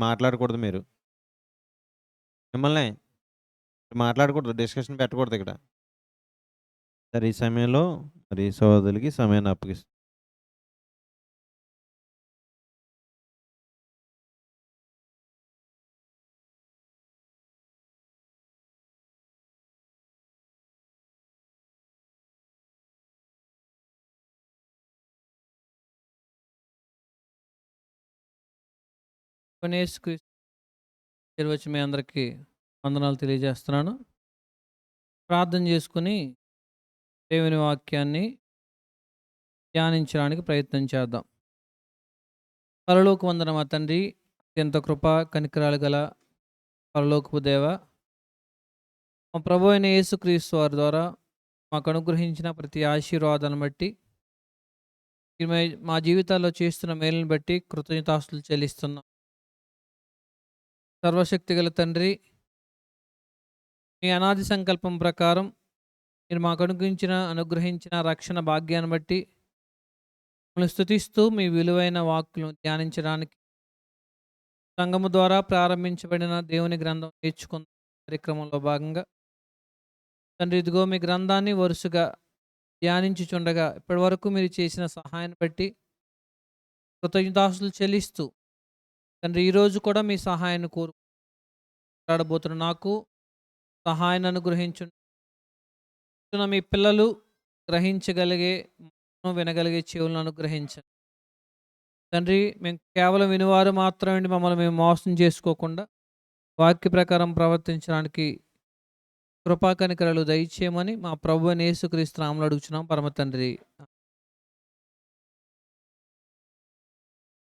మాట్లాడకూడదు మీరు. మిమ్మల్నే. మాట్లాడకూడదు. డిస్కషన్ పెట్టకూడదిక్కడ. సరే ఈ సమయంలో మరి సహోదరులకి సమయాన్ని అప్పగిస్తున్నాను. యేసుక్రీస్తు పేరు వచ్చి మీ అందరికీ వందనాలు తెలియజేస్తున్నాను. ప్రార్థన చేసుకొని దేవుని వాక్యాన్ని ధ్యానించడానికి ప్రయత్నం చేద్దాం. పరలోకమందున మా తండ్రి, అత్యంత కృపా కనికరాలు గల పరలోకపు దేవ, మా ప్రభు అయిన యేసుక్రీస్తు వారి ద్వారా మాకు అనుగ్రహించిన ప్రతి ఆశీర్వాదాన్ని బట్టి, మా జీవితాల్లో చేస్తున్న మేలుని బట్టి కృతజ్ఞతాస్తుతులు చెల్లిస్తున్నాం. సర్వశక్తి గల తండ్రి, మీ అనాది సంకల్పం ప్రకారం మీరు మాకు అనుగ్రహించిన రక్షణ భాగ్యాన్ని బట్టి మిమ్మల్ని స్తుతిస్తూ మీ విలువైన వాక్కులను ధ్యానించడానికి సంఘము ద్వారా ప్రారంభించబడిన దేవుని గ్రంథం నేర్చుకున్న కార్యక్రమంలో భాగంగా తండ్రి, ఇదిగో మీ గ్రంథాన్ని వరుసగా ధ్యానించుచుండగా ఇప్పటివరకు మీరు చేసిన సహాయాన్ని బట్టి కృతజ్ఞతాస్తుతులు చెల్లిస్తూ తండ్రి, ఈరోజు కూడా మీ సహాయాన్ని కోరుబోతున్న నాకు సహాయాన్ని అనుగ్రహించున్న మీ పిల్లలు గ్రహించగలిగే వినగలిగే చెవులను అనుగ్రహించండి తండ్రి. మేము కేవలం వినివారు మాత్రమే మమ్మల్ని మేము మోసం చేసుకోకుండా వాక్య ప్రకారం ప్రవర్తించడానికి కృపా కనికరాలు దయచేయమని మా ప్రభువైన యేసుక్రీస్తు నామములో అడుగుచున్నాం పరమ తండ్రి.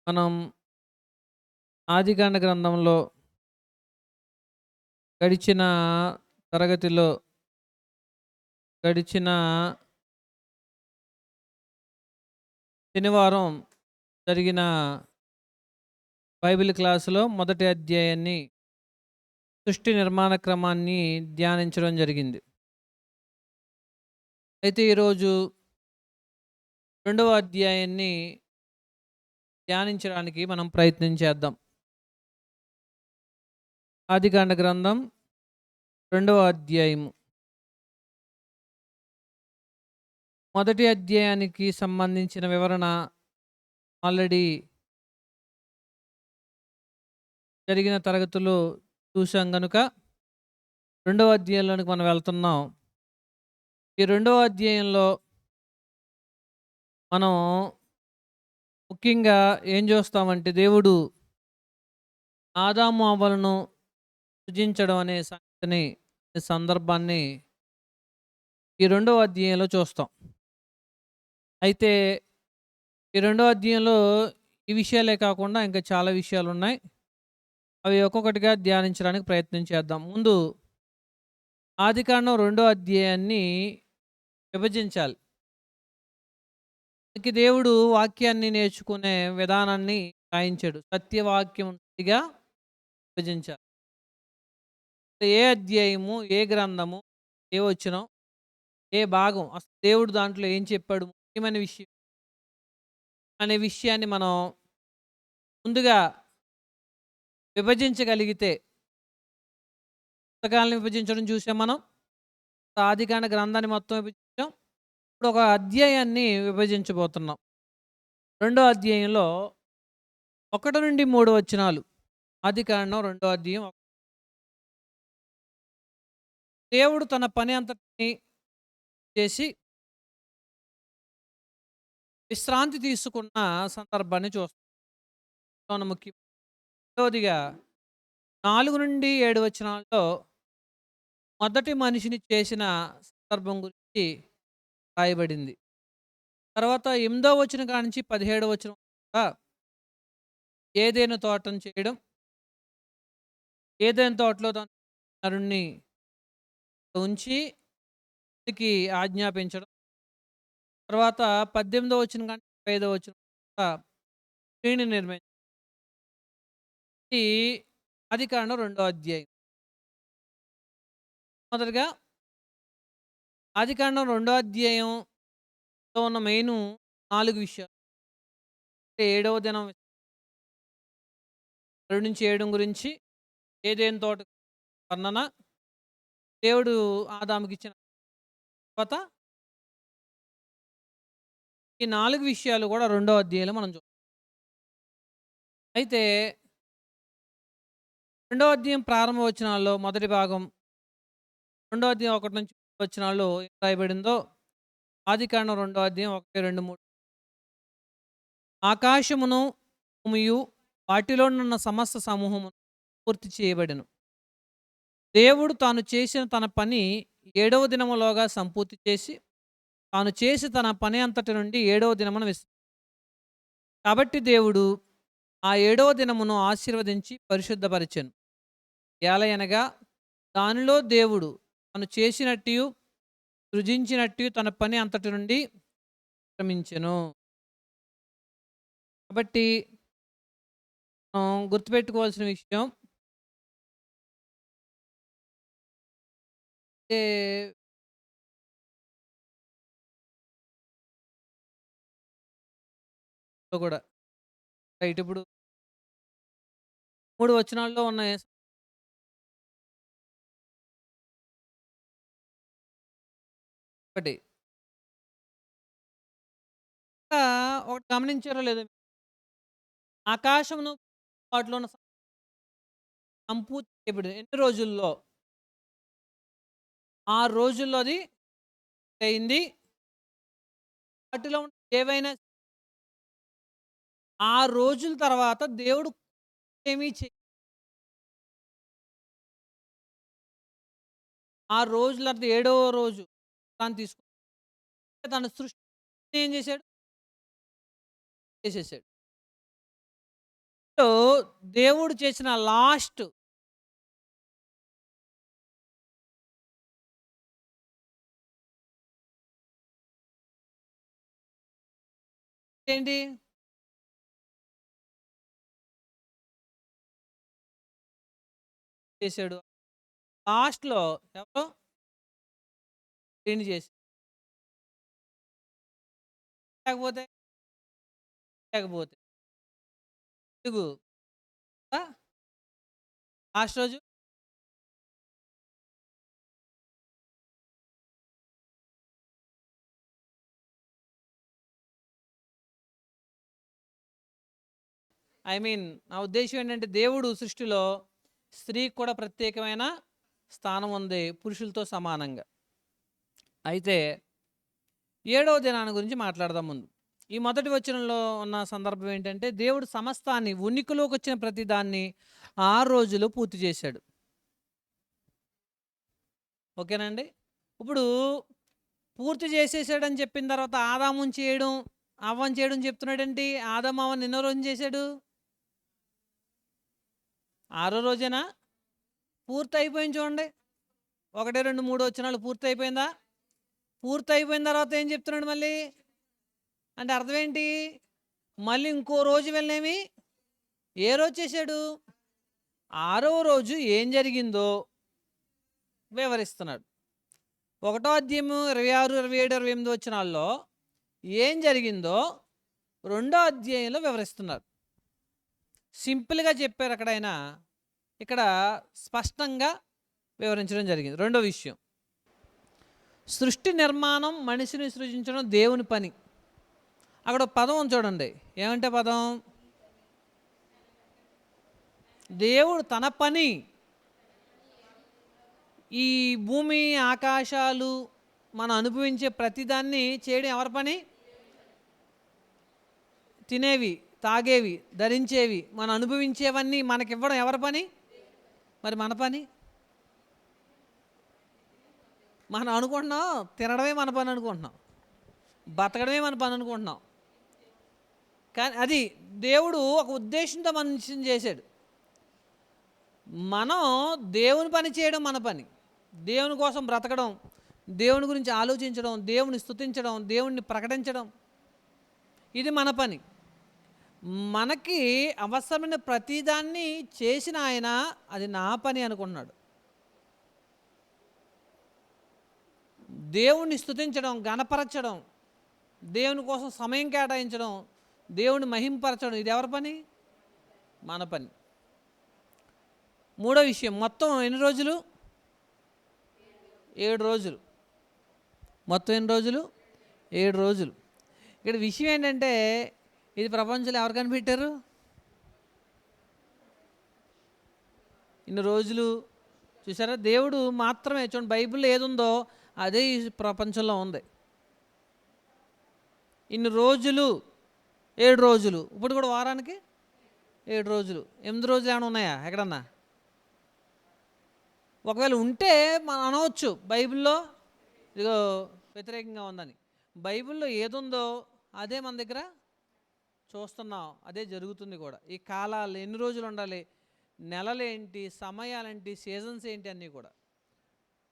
మనం ఆదికాండ గ్రంథంలో గడిచిన తరగతిలో గడిచిన శనివారం జరిగిన బైబిల్ క్లాసులో మొదటి అధ్యాయాన్ని, సృష్టి నిర్మాణ క్రమాన్ని ధ్యానించడం జరిగింది. అయితే ఈరోజు రెండవ అధ్యాయాన్ని ధ్యానించడానికి మనం ప్రయత్నం చేద్దాం. ఆదికాండ గ్రంథం రెండవ అధ్యాయము. మొదటి అధ్యాయానికి సంబంధించిన వివరణ ఆల్రెడీ జరిగిన తరగతులు చూసాం గనుక రెండవ అధ్యాయంలోనికి మనం వెళ్తున్నాం. ఈ రెండవ అధ్యాయంలో మనం ముఖ్యంగా ఏం చూస్తామంటే, దేవుడు ఆదాము అవ్వలను సృజించడం అనే సంగతిని, సందర్భాన్ని ఈ రెండవ అధ్యాయంలో చూస్తాం. అయితే ఈ రెండవ అధ్యాయంలో ఈ విషయాలే కాకుండా ఇంకా చాలా విషయాలు ఉన్నాయి. అవి ఒక్కొక్కటిగా ధ్యానించడానికి ప్రయత్నం చేద్దాం. ముందు ఆదికాండం రెండో అధ్యాయాన్ని విభజించాలి. దేవుడు వాక్యాన్ని నేర్చుకునే విధానాన్ని రాయించాడు. సత్యవాక్యంగా విభజించాలి. ఏ అధ్యాయము, ఏ గ్రంథము, ఏ వచనం, ఏ భాగం, అసలు దేవుడు దాంట్లో ఏం చెప్పాడు, ముఖ్యమైన విషయం అనే విషయాన్ని మనం ముందుగా విభజించగలిగితే, పుస్తకాలను విభజించడం చూసాం మనం. ఆదికాండ గ్రంథాన్ని మొత్తం విభజించాం. ఇప్పుడు ఒక అధ్యాయాన్ని విభజించబోతున్నాం. రెండో అధ్యాయంలో 1 నుండి 3 వచనాలు. ఆదికాండం రెండో అధ్యాయం. దేవుడు తన పని అంతటిని చేసి విశ్రాంతి తీసుకున్న సందర్భాన్ని చూస్తాం. ముఖ్యం రెండవదిగా 4 నుండి 7 వచనాల్లో మొదటి మనిషిని చేసిన సందర్భం గురించి రాయబడింది. తర్వాత 8వ వచనం కానించి 17వ వచనం దాకా ఏదెను తోటను చేయడం, ఏదెను తోటలో తన నరుణ్ణి ఉంచి వానికి ఆజ్ఞాపించడం. తర్వాత 18వ వచనం కానించి 25వ వచనం దాకా స్త్రీని నిర్మించడం. ఇది ఆదికాండం రెండో అధ్యాయం. మొదటగా ఆదికాండం రెండో అధ్యాయంలో ఉన్న మెయిను 4 విషయాలు. అంటే ఏడవ దినం 6 నుంచి 7 గురించి, ఏదైనా తోట వర్ణన, దేవుడు ఆదాముకి ఇచ్చిన తర్వాత ఈ 4 విషయాలు కూడా రెండో అధ్యాయంలో మనం అయితే రెండో అధ్యాయం ప్రారంభ వచనాల్లో మొదటి భాగం, రెండో అధ్యాయం 1 నుంచి వచనాల్లో ఏం రాయబడిందో, ఆదికాండం రెండో అధ్యాయం 1, 2, 3. ఆకాశమును భూమియు వాటిలోనున్న సమస్త సమూహము పూర్తి చేయబడెను. దేవుడు తాను చేసిన తన పని 7వ దినములోగా సంపూర్తి చేసి, తాను చేసి తన పని అంతటి నుండి 7వ దినమున కాబట్టి దేవుడు ఆ 7వ దినమును ఆశీర్వదించి పరిశుద్ధపరిచెను. ఏలయనగా దానిలో దేవుడు తాను చేసినట్టు సృజించినట్టు తన పని అంతటి నుండి విశ్రమించెను. కాబట్టి మనం గుర్తుపెట్టుకోవాల్సిన విషయం ఏ కూడా రైట్. ఇప్పుడు 3 వచనాల్లో ఉన్నాయి. ఒకటి ఇంకా ఒకటి గమనించారో లేదో, ఆకాశమును వాటిలో ఉన్న సంపూర్తి చేయబడింది. ఎన్ని రోజుల్లో? 6 రోజుల్లో అది అయింది. వాటిలో ఉన్న ఏవైనా 6 రోజుల తర్వాత దేవుడు ఏమీ 6 రోజుల తర్వాత 7వ రోజు దాన్ని తీసుకుని తన సృష్టి ఏం చేశాడు? చేసేసాడు. సో, దేవుడు చేసిన లాస్ట్ ఏంటి? చేశాడు. లాస్ట్‌లో ఎవరు? క్లీన్ చేసి లేకపోతే లేకపోతే ఇదిగో ఆ! లాస్ట్ రోజు నా ఉద్దేశ్యం ఏంటంటే, దేవుడు సృష్టిలో స్త్రీకి కూడా ప్రత్యేకమైన స్థానం ఉంది పురుషులతో సమానంగా. అయితే 7వ దినాన్ని గురించి మాట్లాడదాం ముందు. ఈ మొదటి వచనంలో ఉన్న సందర్భం ఏంటంటే, దేవుడు సమస్తాన్ని, ఉనికిలోకి వచ్చిన ప్రతి దాన్ని 6 రోజులు పూర్తి చేశాడు. ఓకేనండి. ఇప్పుడు పూర్తి చేసేసాడని చెప్పిన తర్వాత ఆదాముని చేయడం, అవ్వని చేయడం చెప్తున్నాడేంటి? ఆదాము అవ్వని ఎన్నో రోజున చేశాడు? 6 రోజేనా? పూర్తయిపోయింది చూడండి. 1, 2, 3 వచనాలు పూర్తయిపోయిందా? పూర్తయిపోయిన తర్వాత ఏం చెప్తున్నాడు మళ్ళీ? అంటే అర్థం ఏంటి? మళ్ళీ ఇంకో రోజు వెళ్ళేమి? ఏ రోజు చేశాడు? 6వ రోజు ఏం జరిగిందో వివరిస్తున్నాడు. 1వ అధ్యాయము 26, 27, 28 వచనాల్లో ఏం జరిగిందో 2వ అధ్యాయంలో వివరిస్తున్నారు. సింపుల్‌గా చెప్పారు అక్కడాయన. ఇక్కడ స్పష్టంగా వివరించడం జరిగింది. రెండో విషయం, సృష్టి నిర్మాణం, మనిషిని సృజించడం దేవుని పని. అక్కడ ఒక పదం ఉంది చూడండి. ఏమంటే పదం? దేవుడు తన పని. ఈ భూమి, ఆకాశాలు, మనం అనుభవించే ప్రతిదాన్ని చేయడం ఎవరి పని? తినేవి, తాగేవి, ధరించేవి, మనం అనుభవించేవన్నీ మనకివ్వడం ఎవరి పని? మరి మన పని? మనం అనుకుంటున్నాం తినడమే మన పని అనుకుంటున్నాం, బతకడమే మన పని అనుకుంటున్నాం. కానీ అది దేవుడు ఒక ఉద్దేశంతో మనిషిని చేశాడు. మనం దేవుని పని చేయడం మన పని. దేవుని కోసం బ్రతకడం, దేవుని గురించి ఆలోచించడం, దేవుని స్తుతించడం, దేవుణ్ణి ప్రకటించడం, ఇది మన పని. మనకి అవసరమైన ప్రతిదాన్ని చేసిన ఆయన అది నా పని అనుకున్నాడు. దేవుణ్ణి స్తుతించడం, గణపరచడం, దేవుని కోసం సమయం కేటాయించడం, దేవుని మహింపరచడం, ఇది ఎవరి పని? మన పని. మూడో విషయం, మొత్తం ఎన్ని రోజులు? 7 రోజులు. మొత్తం ఎన్ని రోజులు? 7 రోజులు. ఇక్కడ విషయం ఏంటంటే, ఇది ప్రపంచంలో ఎవరు కనిపెట్టారు? ఇన్ని రోజులు చూసారా, దేవుడు మాత్రమే. చూడండి, బైబిల్లో ఏదుందో అదే ఈ ప్రపంచంలో ఉంది. ఇన్ని రోజులు, 7 రోజులు. ఇప్పుడు కూడా వారానికి 7 రోజులు. 8 రోజులు ఏమైనా ఉన్నాయా ఎక్కడన్నా? ఒకవేళ ఉంటే మనం అనవచ్చు బైబిల్లో ఇదిగో వ్యతిరేకంగా ఉందని. బైబిల్లో ఏదుందో అదే మన దగ్గర చూస్తున్నాం, అదే జరుగుతుంది కూడా. ఈ కాలాలు ఎన్ని రోజులు ఉండాలి, నెలలేంటి, సమయాలేంటి, సీజన్స్ ఏంటి అన్నీ కూడా.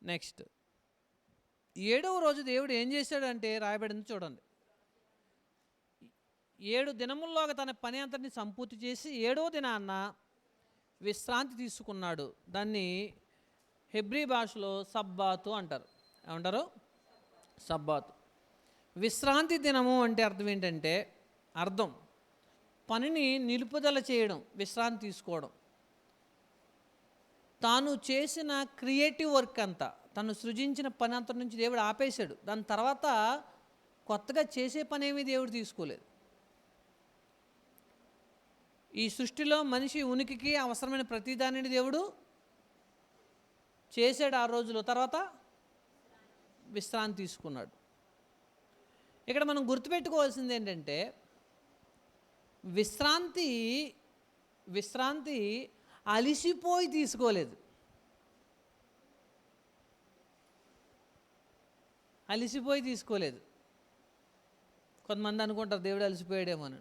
నెక్స్ట్ 7వ రోజు దేవుడు ఏం చేశాడంటే రాయబడింది చూడండి. 7 దినముల్లోగా తన పని అంతటిని సంపూర్తి చేసి 7వ దినాన్న విశ్రాంతి తీసుకున్నాడు. దాన్ని హెబ్రీ భాషలో సబ్బాతు అంటారు. ఏమంటారు? సబ్బాతు. విశ్రాంతి దినము అంటే అర్థం ఏంటంటే, పనిని నిలుపుదల చేయడం, విశ్రాంతి తీసుకోవడం. తాను చేసిన క్రియేటివ్ వర్క్ అంతా, తను సృజించిన పని అంత నుంచి దేవుడు ఆపేశాడు. దాని తర్వాత కొత్తగా చేసే పని ఏమీ దేవుడు తీసుకోలేదు. ఈ సృష్టిలో మనిషి ఉనికికి అవసరమైన ప్రతిదానిని దేవుడు చేశాడు 6 రోజులు. తర్వాత విశ్రాంతి తీసుకున్నాడు. ఇక్కడ మనం గుర్తుపెట్టుకోవాల్సింది ఏంటంటే, విశ్రాంతి అలిసిపోయి తీసుకోలేదు. అలిసిపోయి తీసుకోలేదు. కొంతమంది అనుకుంటారు దేవుడు అలసిపోయాడేమో అని.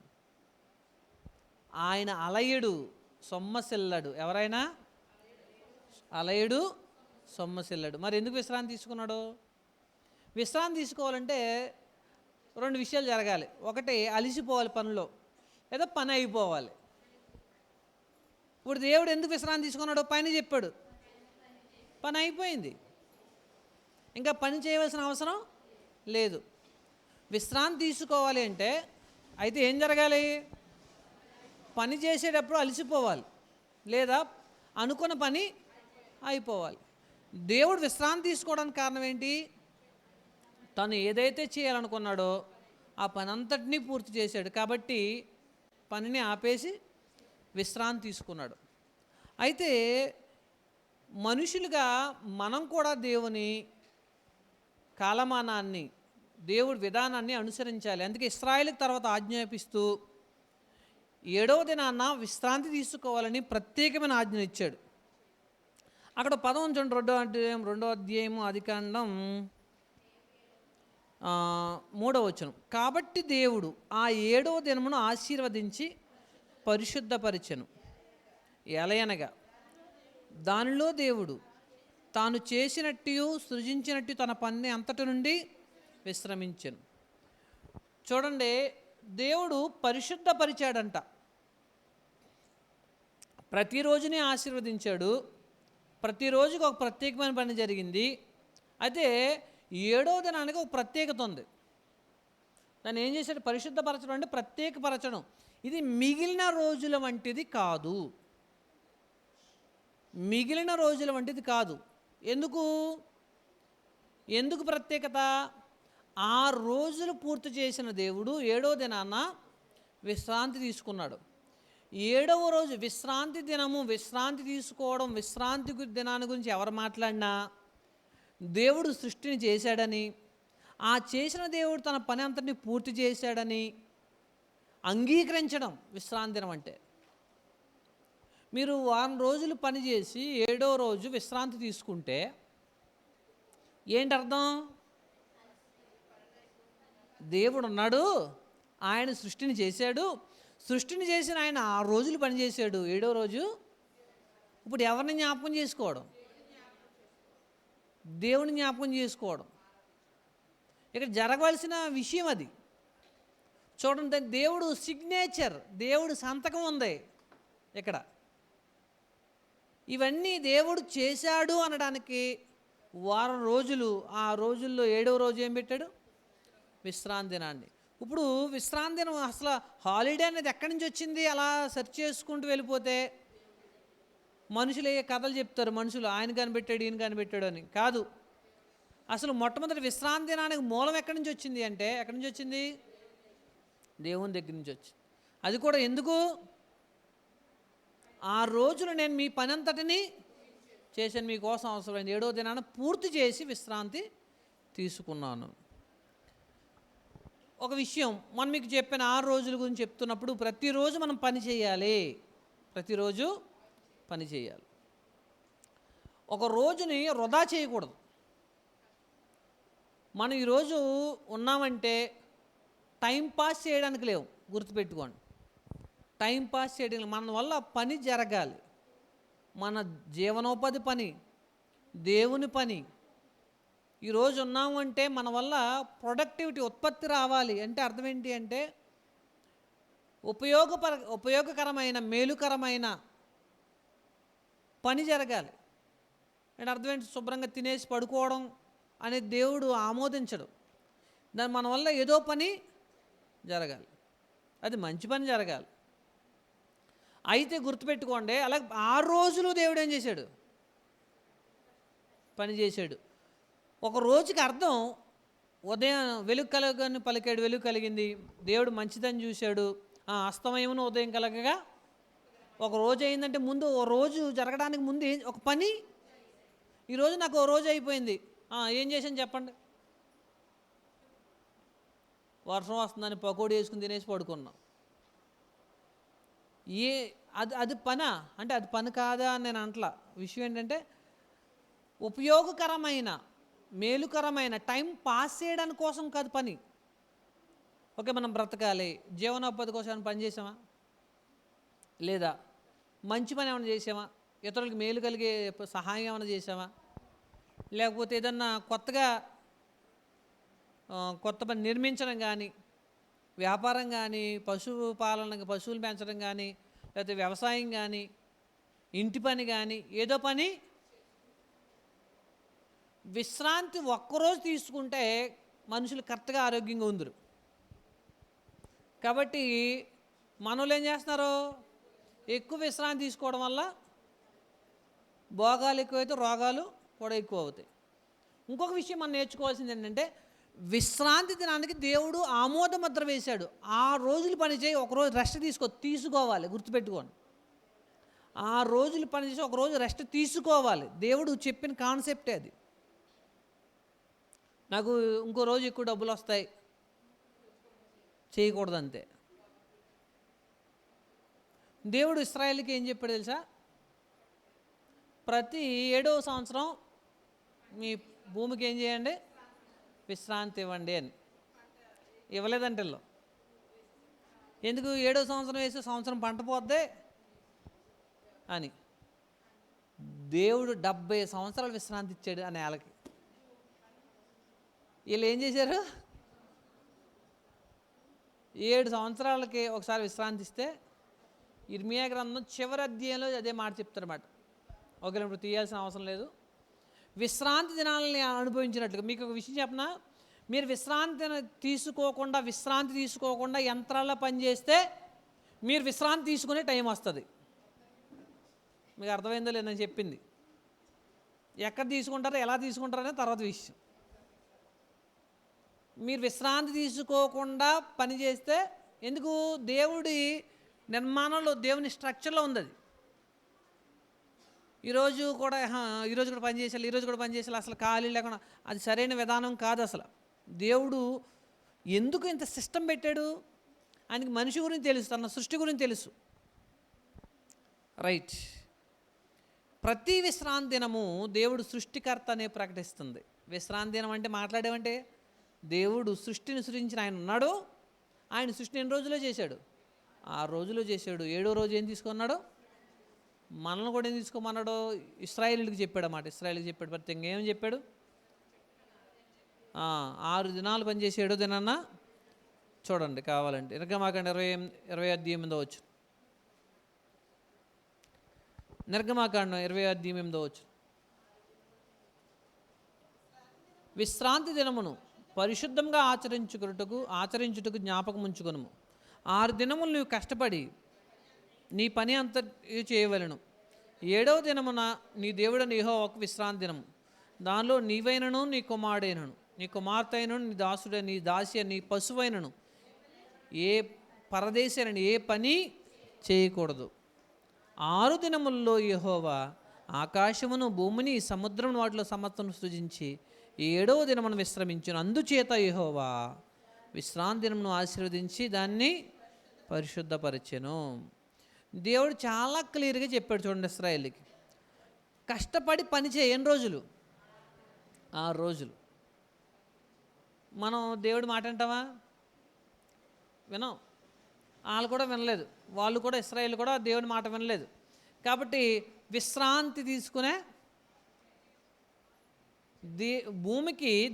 ఆయన అలయుడు, సొమ్మసిల్లడు. ఎవరైనా అలయుడు, సొమ్మసిల్లడు. మరి ఎందుకు విశ్రాంతి తీసుకున్నాడు? విశ్రాంతి తీసుకోవాలంటే 2 విషయాలు జరగాలి. ఒకటి, అలిసిపోవాలి పనిలో, లేదా పని అయిపోవాలి. ఇప్పుడు దేవుడు ఎందుకు విశ్రాంతి తీసుకున్నాడు? పని చెప్పాడు, పని అయిపోయింది, ఇంకా పని చేయవలసిన అవసరం లేదు. విశ్రాంతి తీసుకోవాలి అంటే అయితే ఏం జరగాలి? పని చేసేటప్పుడు అలసిపోవాలి, లేదా అనుకున్న పని అయిపోవాలి. దేవుడు విశ్రాంతి తీసుకోవడానికి కారణం ఏంటి? తను ఏదైతే చేయాలనుకున్నాడో ఆ పని అంతటినీ పూర్తి చేశాడు. కాబట్టి పనిని ఆపేసి విశ్రాంతి తీసుకున్నాడు. అయితే మనుషులుగా మనం కూడా దేవుని కాలమానాన్ని, దేవుడి విధానాన్ని అనుసరించాలి. అందుకే ఇశ్రాయేలుకి తర్వాత ఆజ్ఞాపిస్తూ 7వ దినాన్న విశ్రాంతి తీసుకోవాలని ప్రత్యేకమైన ఆజ్ఞ ఇచ్చాడు. అక్కడ పదం చూడండి, 2వ అధ్యాయము ఆదికాండం 3వ వచనం. కాబట్టి దేవుడు ఆ 7వ దినమును ఆశీర్వదించి పరిశుద్ధపరిచెను. ఎలయనగా దానిలో దేవుడు తాను చేసినట్టు సృజించినట్టు తన పని అంతటి నుండి విశ్రమించెను. చూడండి, దేవుడు పరిశుద్ధపరిచాడంట. ప్రతిరోజుని ఆశీర్వదించాడు. ప్రతిరోజుకి ఒక ప్రత్యేకమైన పని జరిగింది. అయితే 7వ దినానికి ఒక ప్రత్యేకత ఉంది. దాన్ని ఏం చేశాడు? పరిశుద్ధపరచడం అంటే ప్రత్యేకపరచడం. ఇది మిగిలిన రోజుల వంటిది కాదు. మిగిలిన రోజుల వంటిది కాదు. ఎందుకు ప్రత్యేకత? ఆ రోజులు పూర్తి చేసిన దేవుడు 7వ దినాన విశ్రాంతి తీసుకున్నాడు. 7వ రోజు విశ్రాంతి దినము. విశ్రాంతి తీసుకోవడం, విశ్రాంతి దినాన్ని గురించి ఎవరు మాట్లాడినా దేవుడు సృష్టిని చేశాడని, ఆ చేసిన దేవుడు తన పని అంతటిని పూర్తి చేశాడని అంగీకరించడం విశ్రాంతి దినం అంటే. మీరు వారం రోజులు పని చేసి 7వ రోజు విశ్రాంతి తీసుకుంటే ఏంటి అర్థం? దేవుడు ఉన్నాడు, ఆయన సృష్టిని చేశాడు, సృష్టిని చేసిన ఆయన 6 రోజులు పనిచేశాడు, 7వ రోజు ఇప్పుడు ఎవరిని జ్ఞాపకం చేసుకోవడం? దేవుని జ్ఞాపకం చేసుకోవడం. ఇక్కడ జరగవలసిన విషయం అది. చూడండి, దేవుడు సిగ్నేచర్, దేవుడు సంతకం ఉంది ఇక్కడ. ఇవన్నీ దేవుడు చేశాడు అనడానికి వారం రోజులు, ఆ రోజుల్లో 7వ రోజు ఏం పెట్టాడు? విశ్రాంతి దినాన్ని. ఇప్పుడు విశ్రాంతి దినం అసలు హాలిడే అనేది ఎక్కడి నుంచి వచ్చింది? అలా సెర్చ్ చేసుకుంటూ వెళ్ళిపోతే మనుషులు ఏ కథలు చెప్తారు, మనుషులు ఆయన కనిపెట్టాడు ఈయన కనిపెట్టాడు అని. కాదు, అసలు మొట్టమొదటి విశ్రాంతి దినానికి మూలం ఎక్కడి నుంచి వచ్చింది అంటే, ఎక్కడి నుంచి వచ్చింది? దేవుని దగ్గర నుంచి వచ్చింది. అది కూడా ఎందుకు? 6 రోజులు నేను మీ పని అంతటిని చేశాను, మీకోసం అవసరమైంది, 7వ దినాన పూర్తి చేసి విశ్రాంతి తీసుకున్నాను. ఒక విషయం మనం మీకు చెప్పిన 6 రోజుల గురించి చెప్తున్నప్పుడు, ప్రతిరోజు మనం పని చేయాలి, ప్రతిరోజు పని చేయాలి. ఒక రోజుని వృధా చేయకూడదు. మనం ఈరోజు ఉన్నామంటే టైం పాస్ చేయడానికి లేవు, గుర్తుపెట్టుకోండి. టైం పాస్ చేయడానికి మన వల్ల పని జరగాలి, మన జీవనోపాధి పని, దేవుని పని. ఈరోజు ఉన్నాము అంటే మన వల్ల ప్రొడక్టివిటీ, ఉత్పత్తి రావాలి. అంటే అర్థం ఏంటి అంటే, ఉపయోగకరమైన మేలుకరమైన పని జరగాలి. అంటే అర్థం ఏంటి? శుభ్రంగా తినేసి పడుకోవడం అనేది దేవుడు ఆమోదించడు. దాని మన వల్ల ఏదో పని జరగాలి, అది మంచి పని జరగాలి. అయితే గుర్తుపెట్టుకోండి, అలాగే 6 రోజులు దేవుడు ఏం చేశాడు? పని చేశాడు. ఒక రోజుకి అర్థం, ఉదయం వెలుగు కలగని పలికాడు, వెలుగు కలిగింది, దేవుడు మంచిదని చూశాడు. అస్తమయమును ఉదయం కలగగా ఒక రోజు అయిందంటే, ముందు ఓ రోజు జరగడానికి ముందు ఒక పని. ఈరోజు నాకు ఓ రోజు అయిపోయింది, ఏం చేశాను చెప్పండి? వర్షం వస్తుందని పకోడీ వేసుకుని తినేసి పడుకున్నాం. అది పనా అంటే, అది పని కాదా అని నేను అంటలా. విషయం ఏంటంటే, ఉపయోగకరమైన మేలుకరమైన టైం పాస్ చేయడానికి కోసం కాదు పని. ఓకే, మనం బ్రతకాలి, జీవనోపాధి కోసం ఏమైనా పని చేసామా? లేదా మంచి పని ఏమైనా చేసామా? ఇతరులకు మేలు కలిగే సహాయం ఏమైనా చేసామా? లేకపోతే ఏదన్నా కొత్త పని నిర్మించడం కానీ, వ్యాపారం కానీ, పశువులు పెంచడం కానీ, లేకపోతే వ్యవసాయం కానీ, ఇంటి పని కానీ, ఏదో పని. విశ్రాంతి ఒక్కరోజు తీసుకుంటే మనుషులు కరెక్ట్గా ఆరోగ్యంగా ఉందరు. కాబట్టి మనోళ్ళు ఏం చేస్తున్నారు? ఎక్కువ విశ్రాంతి తీసుకోవడం వల్ల భోగాలు ఎక్కువైతే రోగాలు కూడా ఎక్కువ అవుతాయి. ఇంకొక విషయం మనం నేర్చుకోవాల్సింది ఏంటంటే, విశ్రాంతి దినానికి దేవుడు ఆమోద ముద్ర వేశాడు. 6 రోజులు పని చేయి, ఒకరోజు రెస్ట్ తీసుకోవాలి. గుర్తుపెట్టుకోండి, 6 రోజులు పని చేసి ఒకరోజు రెస్ట్ తీసుకోవాలి. దేవుడు చెప్పిన కాన్సెప్టే అది. నాకు ఇంకో రోజు ఎక్కువ డబ్బులు వస్తాయి చేయకూడదు అంతే. దేవుడు ఇశ్రాయేలుకి ఏం చెప్పాడు తెలుసా? ప్రతి 7వ సంవత్సరం మీ భూమికి ఏం చేయండి? విశ్రాంతి ఇవ్వండి అని. ఇవ్వలేదంటే ఎందుకు? 7వ సంవత్సరం వేస్తే సంవత్సరం పంట పోద్దే అని. దేవుడు 70 సంవత్సరాలు విశ్రాంతి ఇచ్చాడు ఆ నేలకి. వీళ్ళు ఏం చేశారు? 7 సంవత్సరాలకి ఒకసారి విశ్రాంతి ఇస్తే, ఇర్మియా గ్రంథం చివరి అధ్యాయంలో అదే మాట చెప్తారన్నమాట. ఒకవేళ ఇప్పుడు తీయాల్సిన అవసరం లేదు. విశ్రాంతి దినాలని అనుభవించినట్లుగా మీకు ఒక విషయం చెప్పనా? మీరు విశ్రాంతి తీసుకోకుండా యంత్రాల్లో పనిచేస్తే మీరు విశ్రాంతి తీసుకునే టైం వస్తుంది. మీకు అర్థమైందో లేదని చెప్పింది. ఎక్కడ తీసుకుంటారో, ఎలా తీసుకుంటారో అనేది తర్వాత విషయం. మీరు విశ్రాంతి తీసుకోకుండా పని చేస్తే, ఎందుకు? దేవుడి నిర్మాణంలో, దేవుని స్ట్రక్చర్లో ఉంది అది. ఈరోజు కూడా పని చేయాలి, అసలు ఖాళీ లేకుండా, అది సరైన విధానం కాదు అసలు. దేవుడు ఎందుకు ఇంత సిస్టమ్ పెట్టాడు? ఆయనకి మనిషి గురించి తెలుసు, తన సృష్టి గురించి తెలుసు. రైట్. ప్రతి విశ్రాంతి దినము దేవుడు సృష్టికర్త అనే ప్రకటిస్తుంది. విశ్రాంతి దినం అంటే మాట్లాడేమంటే, దేవుడు సృష్టిని సృష్టించిన ఆయన ఉన్నాడు. ఆయన సృష్టిని ఎన్ని రోజుల్లో చేశాడు? 6 రోజుల్లో చేశాడు. 7వ రోజు ఏం తీసుకున్నాడు? మనల్ని కూడా ఏం తీసుకోమన్నాడు? ఇశ్రాయేలుకి చెప్పాడు అన్నమాట. ఇశ్రాయేలుకి చెప్పాడు. ప్రత్యేకంగా ఏమని చెప్పాడు? 6 దినాలు పనిచేసి 7వ దినాన్న చూడండి కావాలంటే. నిర్గమాకాండం 20 వచ్చు. నిర్గమాకాండం 20 వచ్చు. విశ్రాంతి దినమును పరిశుద్ధంగా ఆచరించుటకు జ్ఞాపకం ఉంచుకొనుము. 6 దినములు నువ్వు కష్టపడి నీ పని అంత చేయవలను. ఏడవ దినమున నీ దేవుడైన యెహోవాకు విశ్రాంతి దినము. దానిలో నీవైనను నీ కుమారుడైనను నీ కుమార్తె అయినను నీ దాసుడే నీ దాసి నీ పశువైనను ఏ పరదేశైనను ఏ పని చేయకూడదు. 6 దినముల్లో యెహోవా ఆకాశమును భూమిని సముద్రమును వాటిలో సమస్తను సృజించి 7వ దినమును విశ్రమించును. అందుచేత యెహోవా విశ్రాంతి దినమును ఆశీర్వదించి దాన్ని పరిశుద్ధపరిచెను. దేవుడు చాలా క్లియర్గా చెప్పాడు చూడండి ఇశ్రాయేలుకి. కష్టపడి పని చేయని రోజులు 6 రోజులు. మనం దేవుడి మాట అంటామా? వినం. వాళ్ళు కూడా వినలేదు. వాళ్ళు కూడా ఇశ్రాయేలు కూడా దేవుడి మాట వినలేదు. కాబట్టి విశ్రాంతి తీసుకునే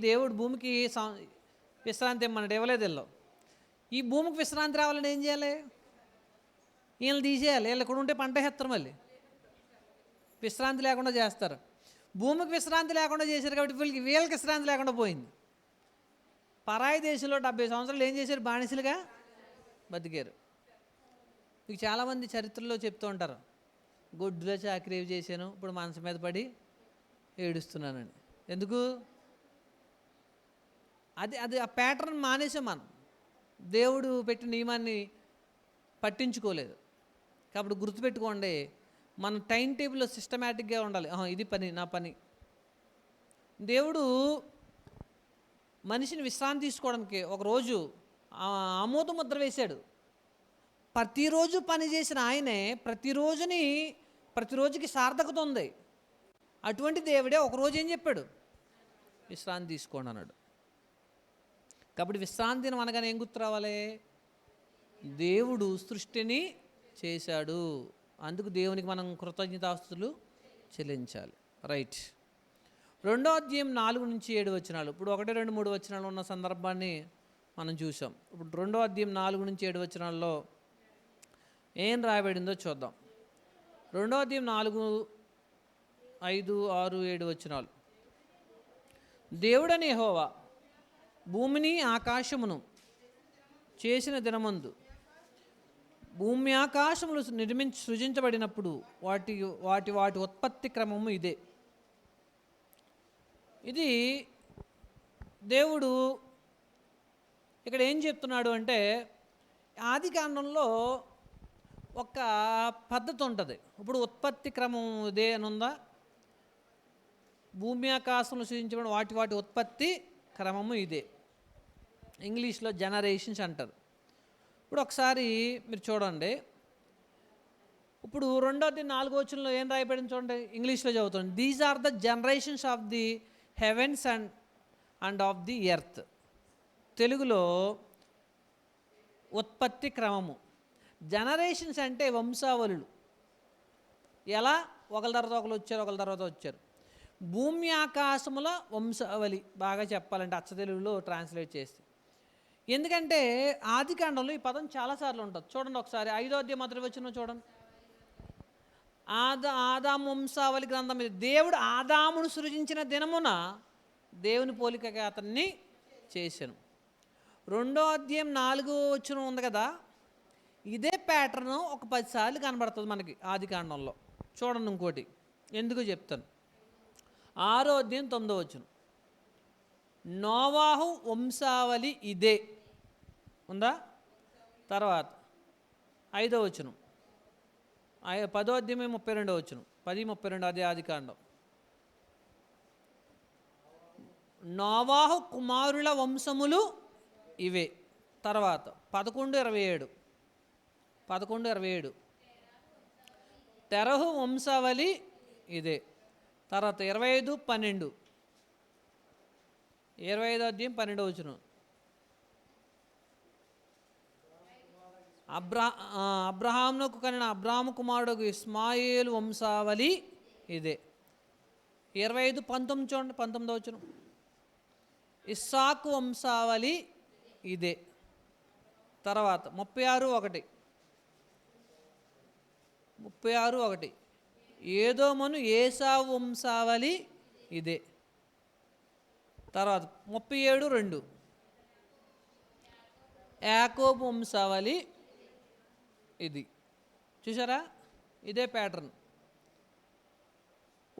దేవుడు భూమికి విశ్రాంతి ఇమ్మన్నాడు, ఇవ్వలేదు వీళ్ళు. ఈ భూమికి విశ్రాంతి రావాలని ఏం చేయాలి? వీళ్ళని తీసేయాలి. వీళ్ళు ఇక్కడ ఉంటే పంట వేస్తారు, మళ్ళీ విశ్రాంతి లేకుండా చేస్తారు. భూమికి విశ్రాంతి లేకుండా చేశారు కాబట్టి వీళ్ళకి విశ్రాంతి లేకుండా పోయింది. పరాయి దేశంలో 70 సంవత్సరాలు ఏం చేశారు? బానిసలుగా బతికారు. మీకు చాలామంది చరిత్రలో చెప్తూ ఉంటారు, గొడ్డులో చాకరీ చేశాను, ఇప్పుడు మనసు మీద పడి ఏడుస్తున్నానని. ఎందుకు? అది ఆ ప్యాటర్న్ మానేసాం మనం. దేవుడు పెట్టిన నియమాన్ని పట్టించుకోలేదు. కాబట్టి గుర్తుపెట్టుకోండి, మన టైం టేబుల్లో సిస్టమేటిక్గా ఉండాలి. ఇది పని, నా పని. దేవుడు మనిషిని విశ్రాంతి తీసుకోవడానికి ఒకరోజు ఆమోద ముద్ర వేశాడు. ప్రతిరోజు పని చేసిన ఆయనే ప్రతిరోజుకి సార్థకత ఉంది. అటువంటి దేవుడే ఒకరోజు ఏం చెప్పాడు? విశ్రాంతి తీసుకోండి అన్నాడు. కాబట్టి విశ్రాంతి దినం అనగానే ఏం గుర్తు రావాలి? దేవుడు సృష్టిని చేశాడు, అందుకు దేవునికి మనం కృతజ్ఞతాస్తుతులు చెల్లించాలి. రైట్. 2వ అధ్యాయం 4 నుంచి 7 వచనాలు. ఇప్పుడు 1, 2, 3 వచనాలు ఉన్న సందర్భాన్ని మనం చూసాం. ఇప్పుడు 2వ అధ్యాయం 4 నుంచి 7 వచనాల్లో ఏం రాయబడిందో చూద్దాం. 2వ అధ్యాయం 4, 5, 6, 7 వచనాలు. దేవుడని యెహోవా భూమిని ఆకాశమును చేసిన దినమందు భూమి ఆకాశములు సృజించబడినప్పుడు వాటి ఉత్పత్తి క్రమము ఇదే. ఇది దేవుడు ఇక్కడ ఏం చెప్తున్నాడు అంటే, ఆది కాండంలో ఒక పద్ధతి ఉంటుంది. ఇప్పుడు ఉత్పత్తి క్రమం ఇదే అని ఉందా? భూమి ఆకాశంలో సృజించబడిన వాటి ఉత్పత్తి క్రమము ఇదే. ఇంగ్లీష్లో జనరేషన్స్ అంటారు. ఇప్పుడు ఒకసారి మీరు చూడండి. ఇప్పుడు 2వ 4వ వచనంలో ఏం రాయబడింది చూడండి. ఇంగ్లీష్లో చదువుతుంది. These are the generations of the heavens and of the earth. తెలుగులో ఉత్పత్తి క్రమము. జనరేషన్స్ అంటే వంశావళులు. ఎలా? ఒకరి తర్వాత ఒకరు వచ్చారు. భూమి ఆకాశముల వంశావళి బాగా చెప్పాలంటే అచ్చ తెలుగులో ట్రాన్స్లేట్ చేస్తే. ఎందుకంటే ఆది కాండంలో ఈ పదం చాలాసార్లు ఉంటుంది. చూడండి ఒకసారి 5వ అధ్యాయం 1వ వచనం చూడండి. ఆదాము వంశావళి గ్రంథం మీద దేవుడు ఆదామును సృజించిన దినమున దేవుని పోలికగా అతన్ని చేశాను. 2వ అధ్యాయం 4వ వచనం ఉంది కదా, ఇదే ప్యాటర్న్ ఒక 10 సార్లు కనబడుతుంది మనకి ఆది కాండంలో. చూడండి ఇంకోటి, ఎందుకు చెప్తాను. 6వ అధ్యాయం 9వ వచనం. నోవాహు వంశావళి ఇదే ఉందా? తర్వాత 5వ వచనం, 10వ అధ్యాయం 32వ వచనం, 10:32 అదే ఆది కాండం. నోవాహు కుమారుల వంశములు ఇవే. తర్వాత 11:27 తెరహు వంశావళి ఇదే. తర్వాత 25:12 25వ అధ్యాయం 12వ వచనం. అబ్రహామునకు కనిన అబ్రాహాము కుమారుడు ఇస్మాయేలు వంశావళి ఇదే. 25:19 చూడండి, 19వ వచనం. ఇస్సాకు వంశావళి ఇదే. తర్వాత 36:1 ఏదోమను ఏసావు వంశావళి ఇదే. తర్వాత 37:2 యాకోబు వంశావళి ఇది. చూసారా? ఇదే ప్యాటర్న్.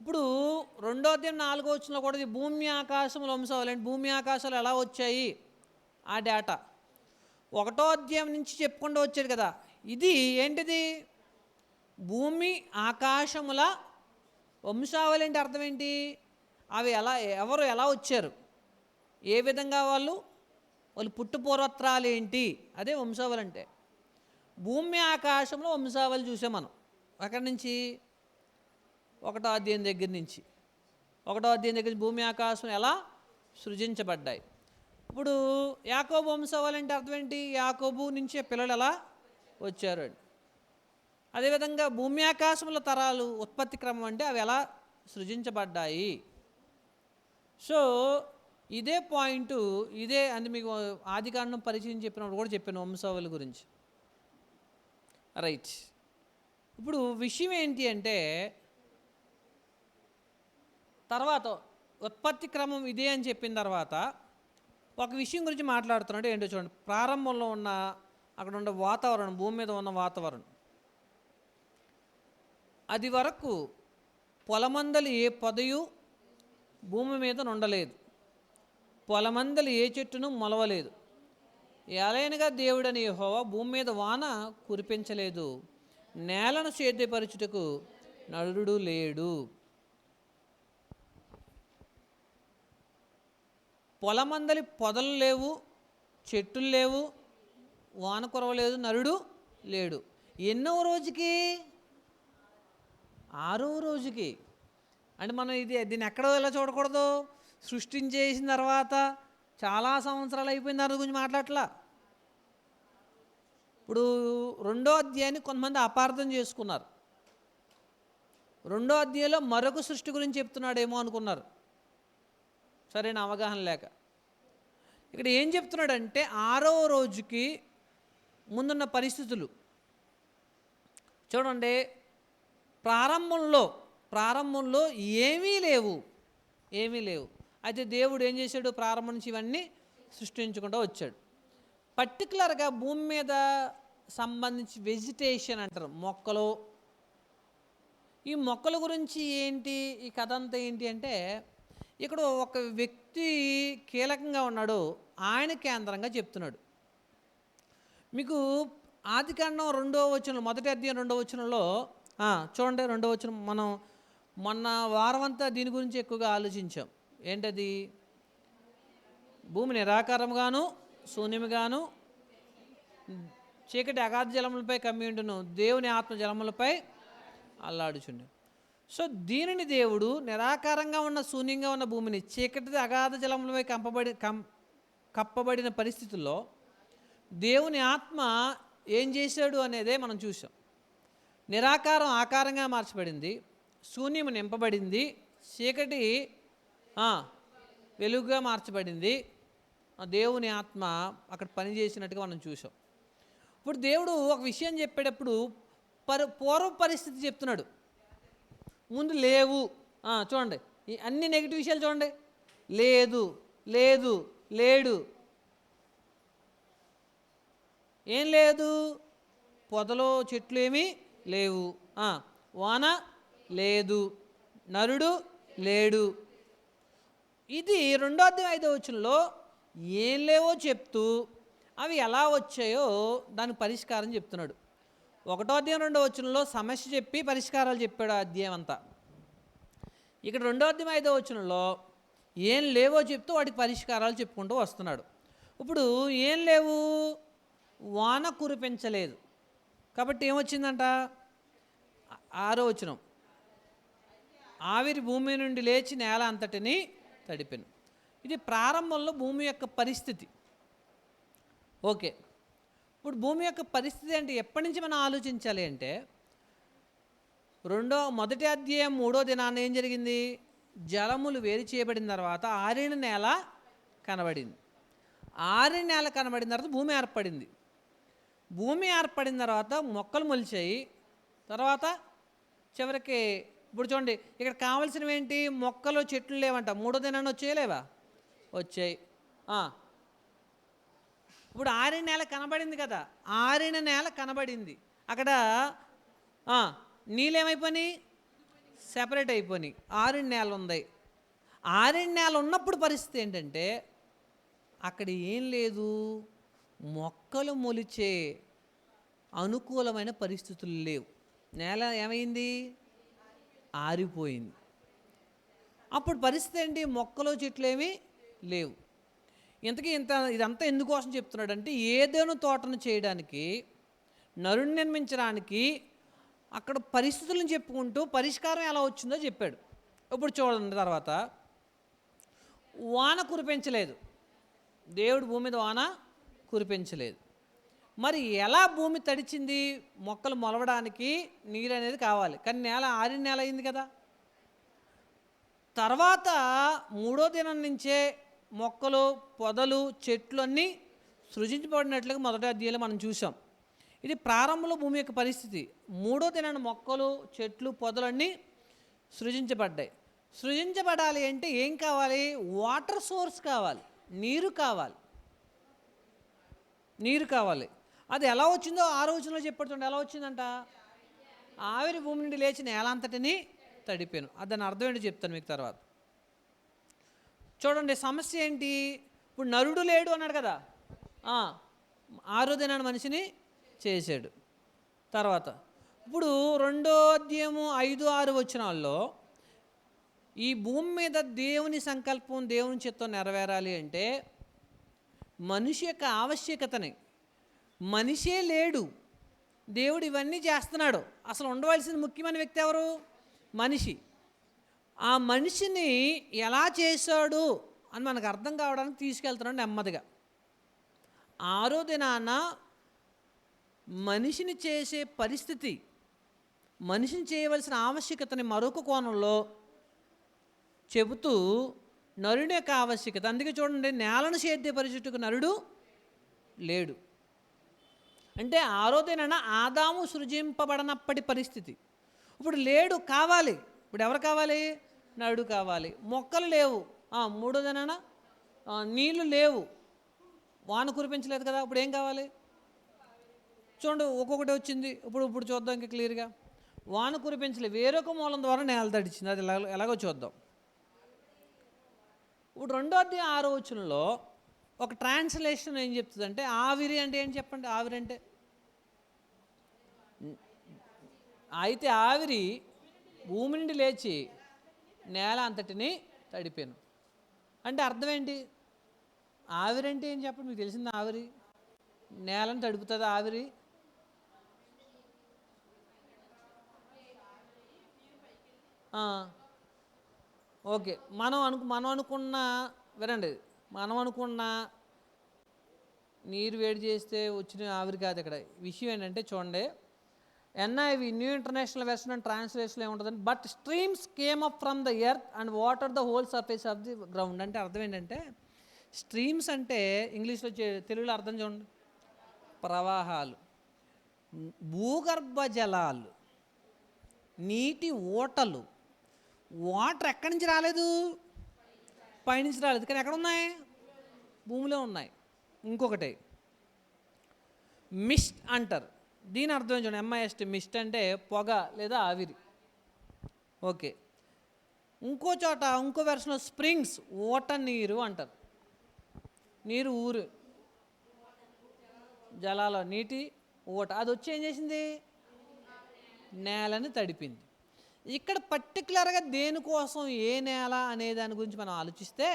ఇప్పుడు 2 అధ్యాయం 4వ వచనంలో కూడా ఈ భూమి ఆకాశములు వంశావళి భూమి ఆకాశాలు ఎలా వచ్చాయి ఆ డేటా 1వ అధ్యాయం నుంచి చెప్పుకుంటూ వచ్చాడు కదా. ఇది ఏంటిది? భూమి ఆకాశముల వంశావళి అంటే అర్థం ఏంటి? అవి ఎవరు ఎలా వచ్చారు, ఏ విధంగా వాళ్ళు పుట్టు పూర్వత్రాలు ఏంటి, అదే వంశావళి అంటే. భూమి ఆకాశంలో వంశావళి చూసాం మనం. అక్కడి నుంచి 1వ అధ్యాయం దగ్గర నుంచి 1వ అధ్యాయం దగ్గర నుంచి భూమి ఆకాశం ఎలా సృజించబడ్డాయి. ఇప్పుడు యాకోబు వంశావళి అంటే అర్థం ఏంటి? యాకోబు నుంచే పిల్లలు ఎలా వచ్చారు అండి. అదేవిధంగా భూమి ఆకాశముల తరాలు ఉత్పత్తి క్రమం అంటే అవి ఎలా సృజించబడ్డాయి. సో ఇదే పాయింట్, ఇదే అని మీకు ఆదికాండం పరిచయం చెప్పినప్పుడు కూడా చెప్పాను వంశావళి గురించి. రైట్. ఇప్పుడు విషయం ఏంటి అంటే, తర్వాత ఉత్పత్తి క్రమం ఇదే అని చెప్పిన తర్వాత ఒక విషయం గురించి మాట్లాడుతున్నాడు. ఏంటో చూడండి. ప్రారంభంలో ఉన్న అక్కడ ఉన్న వాతావరణం, భూమి మీద ఉన్న వాతావరణం, అది వరకు పొలమందలు ఏ పొదయు భూమి మీద నుండలేదు, పొలమందలు ఏ చెట్టును మొలవలేదు. ఏలైనగా దేవుడని యెహోవా భూమి మీద వాన కురిపించలేదు, నేలను సేద్యపరచుటకు నరుడు లేడు. పొలమందలి పొదలు లేవు, చెట్టులు లేవు, వాన కురవలేదు, నరుడు లేడు. ఎన్నో రోజుకి? 6వ రోజుకి. అంటే మనం దీన్ని ఎక్కడో ఎలా చూడకూడదు. సృష్టించేసిన తర్వాత చాలా సంవత్సరాలు అయిపోయిన దాని గురించి మాట్లాడట్లా. ఇప్పుడు 2వ అధ్యాయాన్ని కొంతమంది అపార్థం చేసుకున్నారు. 2వ అధ్యాయంలో మరొక సృష్టి గురించి చెప్తున్నాడేమో అనుకున్నారు, సరైన అవగాహన లేక. ఇక్కడ ఏం చెప్తున్నాడంటే 6వ రోజుకి ముందున్న పరిస్థితులు చూడండి. ప్రారంభంలో ఏమీ లేవు. అయితే దేవుడు ఏం చేశాడు? ప్రారంభం నుంచి ఇవన్నీ సృష్టించుకుంటూ వచ్చాడు. పర్టికులర్గా భూమి మీద సంబంధించి వెజిటేషన్ అంటారు, మొక్కలు. ఈ మొక్కల గురించి ఏంటి, ఈ కథ అంతా ఏంటి అంటే, ఇక్కడ ఒక వ్యక్తి కీలకంగా ఉన్నాడు, ఆయన కేంద్రంగా చెప్తున్నాడు. మీకు ఆదికాండం 2వ వచనం, 1వ అధ్యాయం 2వ వచనంలో చూడండి. 2వ వచనం మనం మొన్న వారం అంతా దీని గురించి ఎక్కువగా ఆలోచించాం. ఏంటది? భూమి నిరాకారముగాను శూన్యముగాను చీకటి అగాధ జలములపై కమ్మి ఉండును, దేవుని ఆత్మ జలములపై అల్లాడుచుండు. సో దీనిని దేవుడు నిరాకారంగా ఉన్న శూన్యంగా ఉన్న భూమిని చీకటి అగాధ జలములపై కప్పబడిన పరిస్థితుల్లో దేవుని ఆత్మ ఏం చేశాడు అనేదే మనం చూసాం. నిరాకారం ఆకారంగా మార్చబడింది, శూన్యము నింపబడింది, చీకటి వెలుగుగా మార్చబడింది. దేవుని ఆత్మ అక్కడ పనిచేసినట్టుగా మనం చూసాం. ఇప్పుడు దేవుడు ఒక విషయం చెప్పేటప్పుడు పూర్వ పరిస్థితి చెప్తున్నాడు. ముందు లేవు. చూడండి, ఈ అన్ని నెగిటివ్ విషయాలు చూడండి. లేదు, లేదు, లేడు. ఏం లేదు? పొదలో చెట్లు ఏమీ లేవు, వాన లేదు, నరుడు లేడు. ఇది 2వ అధ్యాయం 5వ వచనంలో ఏం లేవో చెప్తూ అవి ఎలా వచ్చాయో దానికి పరిష్కారం చెప్తున్నాడు. 1వ అధ్యాయం 2వ వచనంలో సమస్య చెప్పి పరిష్కారాలు చెప్పాడు ఆ అధ్యాయం అంతా. ఇక్కడ 2వ అధ్యాయం 5వ వచనంలో ఏం లేవో చెప్తూ వాటికి పరిష్కారాలు చెప్పుకుంటూ వస్తున్నాడు. ఇప్పుడు ఏం లేవు? వాన కురిపించలేదు కాబట్టి ఏమొచ్చిందంట? 6వ వచనం, ఆవిరి భూమి నుండి లేచి నేల అంతటిని తడిపెను. ఇది ప్రారంభంలో భూమి యొక్క పరిస్థితి. ఓకే, ఇప్పుడు భూమి యొక్క పరిస్థితి అంటే ఎప్పటి నుంచి మనం ఆలోచించాలి అంటే, 1వ అధ్యాయం 3వ దినాన ఏం జరిగింది? జలములు వేరు చేయబడిన తర్వాత ఆరిన నేల కనబడింది. ఆరిన నేల కనబడిన తర్వాత భూమి ఏర్పడింది. భూమి ఏర్పడిన తర్వాత మొక్కలు మొలిచాయి. తర్వాత చివరికి ఇప్పుడు చూడండి, ఇక్కడ కావాల్సినవి ఏంటి? మొక్కలు చెట్లు లేవంట. 3వ దినాన్ని వచ్చేయలేవా? వచ్చాయి. ఇప్పుడు ఆరిన నేల కనబడింది కదా, ఆరిన నేల కనబడింది. అక్కడ నీళ్ళేమైపోయినాయి? సెపరేట్ అయిపోయినాయి. ఆరిన నేల ఉంది. ఆరిన నేల ఉన్నప్పుడు పరిస్థితి ఏంటంటే అక్కడ ఏం లేదు, మొక్కలు మొలిచే అనుకూలమైన పరిస్థితులు లేవు. నేల ఏమైంది? ఆరిపోయింది. అప్పుడు పరిస్థితి ఏంటి? మొక్కలు చెట్లు ఏమీ లేవు. ఇంతకీ ఇదంతా ఎందుకోసం చెప్తున్నాడంటే ఏదైనా తోటను చేయడానికి, నరుని నిర్మించడానికి అక్కడ పరిస్థితులను చెప్పుకుంటూ పరిష్కారం ఎలా వచ్చిందో చెప్పాడు. ఇప్పుడు చూడండి, తర్వాత వాన కురిపించలేదు. దేవుడు భూమి మీద వాన కురిపించలేదు. మరి ఎలా భూమి తడిచింది? మొక్కలు మొలవడానికి నీరు అనేది కావాలి, కానీ నేల ఆరిన నేల అయింది కదా. తర్వాత మూడో దినం నుంచే మొక్కలు, పొదలు, చెట్లు అన్నీ సృజించబడినట్లుగా మొదటి అధ్యాయంలో మనం చూసాం. ఇది ప్రారంభంలో భూమి యొక్క పరిస్థితి. మూడో దినాన మొక్కలు, చెట్లు, పొదలన్నీ సృజించబడ్డాయి. సృజించబడాలి అంటే ఏం కావాలి? వాటర్ సోర్స్ కావాలి, నీరు కావాలి. నీరు కావాలి. అది ఎలా వచ్చిందో 6వ వచనంలో చెప్పడుతుంది. ఎలా వచ్చిందంట? ఆవిరి భూమి నుండి లేచి నేల అంతటిని తడిపాను. దాని అర్థం ఏంటో చెప్తాను మీకు తర్వాత. చూడండి, సమస్య ఏంటి? ఇప్పుడు నరుడు లేడు అన్నాడు కదా. 6వ దినాన మనిషిని చేశాడు. తర్వాత ఇప్పుడు 2వ అధ్యాయము 5, 6 వచనాల్లో ఈ భూమి మీద దేవుని సంకల్పం, దేవుని చిత్తం నెరవేరాలి అంటే మనిషి యొక్క ఆవశ్యకతని, మనిషే లేడు, దేవుడు ఇవన్నీ చేస్తున్నాడు. అసలు ఉండవలసిన ముఖ్యమైన వ్యక్తి ఎవరు? మనిషి. ఆ మనిషిని ఎలా చేశాడు అని మనకు అర్థం కావడానికి తీసుకెళ్తున్నాడు నెమ్మదిగా. 6వ దినాన మనిషిని చేసే పరిస్థితి, మనిషిని చేయవలసిన ఆవశ్యకతని మరొక కోణంలో చెబుతూ నరుని యొక్క ఆవశ్యకత. అందుకే చూడండి, నేలను సేద్యపరిచుటకు నరుడు లేడు అంటే 6వ దినాన ఆదాము సృజింపబడనప్పటి పరిస్థితి. ఇప్పుడు లేడు, కావాలి. ఇప్పుడు ఎవరు కావాలి? నరుడు కావాలి. మొక్కలు లేవు. 3వ దినాన నీళ్లు లేవు, వాన కురిపించలేదు కదా. ఇప్పుడు ఏం కావాలి? చూడండి, ఒక్కొక్కటి వచ్చింది. ఇప్పుడు చూద్దాం ఇంకా క్లియర్గా. వాన కురిపించలేదు, వేరొక మూలం ద్వారా నేల తడిచింది. అది ఎలాగో చూద్దాం. ఇప్పుడు 2వ అధ్యాయం 6వ వచనంలో ఒక ట్రాన్స్లేషన్ ఏం చెప్తుందంటే, ఆవిరి అంటే ఏం చెప్పండి? ఆవిరి అంటే అయితే ఆవిరి భూమి నుండి లేచి నేల అంతటిని తడిపాను అంటే అర్థం ఏంటి? ఆవిరి అంటే ఏం చెప్పండి? మీకు తెలిసింది ఆవిరి? నేలను తడుపుతుంది ఆవిరి. ఓకే, మనం అనుకున్న, వినండి, మనం అనుకున్న నీరు వేడి చేస్తే వచ్చిన ఆవిరి కాదు ఇక్కడ. విషయం ఏంటంటే చూడండి, NIV new international version and translation ఏముంటుందంటే, but streams came up from the earth and water the whole surface of the ground. అంటే అర్థం ఏంటంటే, స్ట్రీమ్స్ అంటే ఇంగ్లీష్లో, తెలుగులో అర్థం చూడండి, ప్రవాహాలు, భూగర్భ జలాలు, నీటి ఓటలు. వాటర్ ఎక్కడి నుంచి రాలేదు? పైనుంచి రాలేదు, కానీ ఎక్కడ ఉన్నాయి? భూమిలో ఉన్నాయి. ఇంకొకటి మిస్ట్ అంటారు. దీని అర్థం చూడండి, MIST, మిస్ట్ అంటే పొగ లేదా ఆవిరి. ఓకే, ఇంకో చోట ఇంకో వెర్షన్లో స్ప్రింగ్స్, ఓట నీరు అంటారు. నీరు ఊరు, జలాల నీటి ఓట. అది వచ్చి ఏం చేసింది? నేలని తడిపింది. ఇక్కడ పర్టికులర్గా దేనికోసం, ఏ నేల అనే దాని గురించి మనం ఆలోచిస్తే,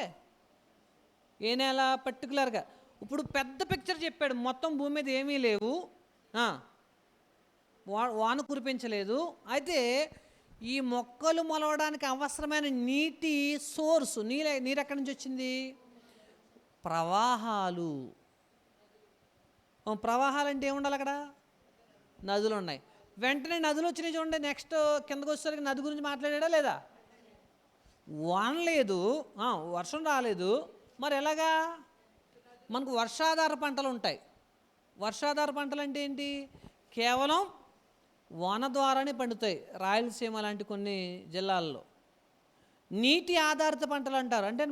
ఏ నేల పర్టికులర్గా ఇప్పుడు పెద్ద పిక్చర్ చెప్పాడు. మొత్తం భూమి మీద ఏమీ లేవు, వాన కురిపించలేదు. అయితే ఈ మొక్కలు మొలవడానికి అవసరమైన నీటి సోర్సు, నీరు ఎక్కడి నుంచి వచ్చింది? ప్రవాహాలు. ప్రవాహాలు అంటే ఏముండాలి అక్కడ? నదులు ఉన్నాయి. వెంటనే నదులు వచ్చినాయి చూడండి. నెక్స్ట్ కిందకు వచ్చేసరికి నది గురించి మాట్లాడా లేదా? వాన లేదు, వర్షం రాలేదు. మరి ఎలాగా? మనకు వర్షాధార పంటలు ఉంటాయి. వర్షాధార పంటలు అంటే ఏంటి? కేవలం వాన ద్వారానే పండుతాయి. రాయలసీమ లాంటి కొన్ని జిల్లాల్లో. నీటి ఆధారిత పంటలు అంటారు. అంటే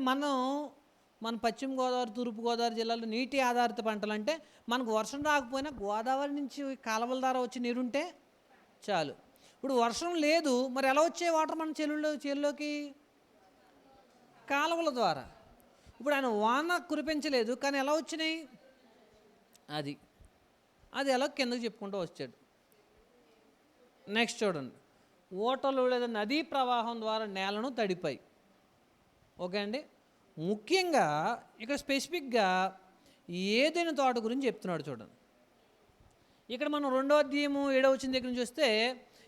మన పశ్చిమ గోదావరి, తూర్పు గోదావరి జిల్లాలో నీటి ఆధారిత పంటలు అంటే మనకు వర్షం రాకపోయినా గోదావరి నుంచి కాలువల ద్వారా వచ్చి నీరుంటే చాలు. ఇప్పుడు వర్షం లేదు, మరి ఎలా వచ్చే వాటర్ మన చేనులోకి? కాలువల ద్వారా. ఇప్పుడు ఆయన వాన కురిపించలేదు, కానీ ఎలా వచ్చినాయి? అది అది ఎలా కిందకి చెప్పుకుంటూ వచ్చాడు. నెక్స్ట్ చూడండి, ఓటలు లేదా నదీ ప్రవాహం ద్వారా నేలను తడిపాయి. ఓకే అండి. ముఖ్యంగా ఇక్కడ స్పెసిఫిక్గా ఏదైనా తోట గురించి చెప్తున్నాడు చూడండి. ఇక్కడ మనం 2వ అధ్యాయము 7వ వచనం దగ్గర నుంచి వస్తే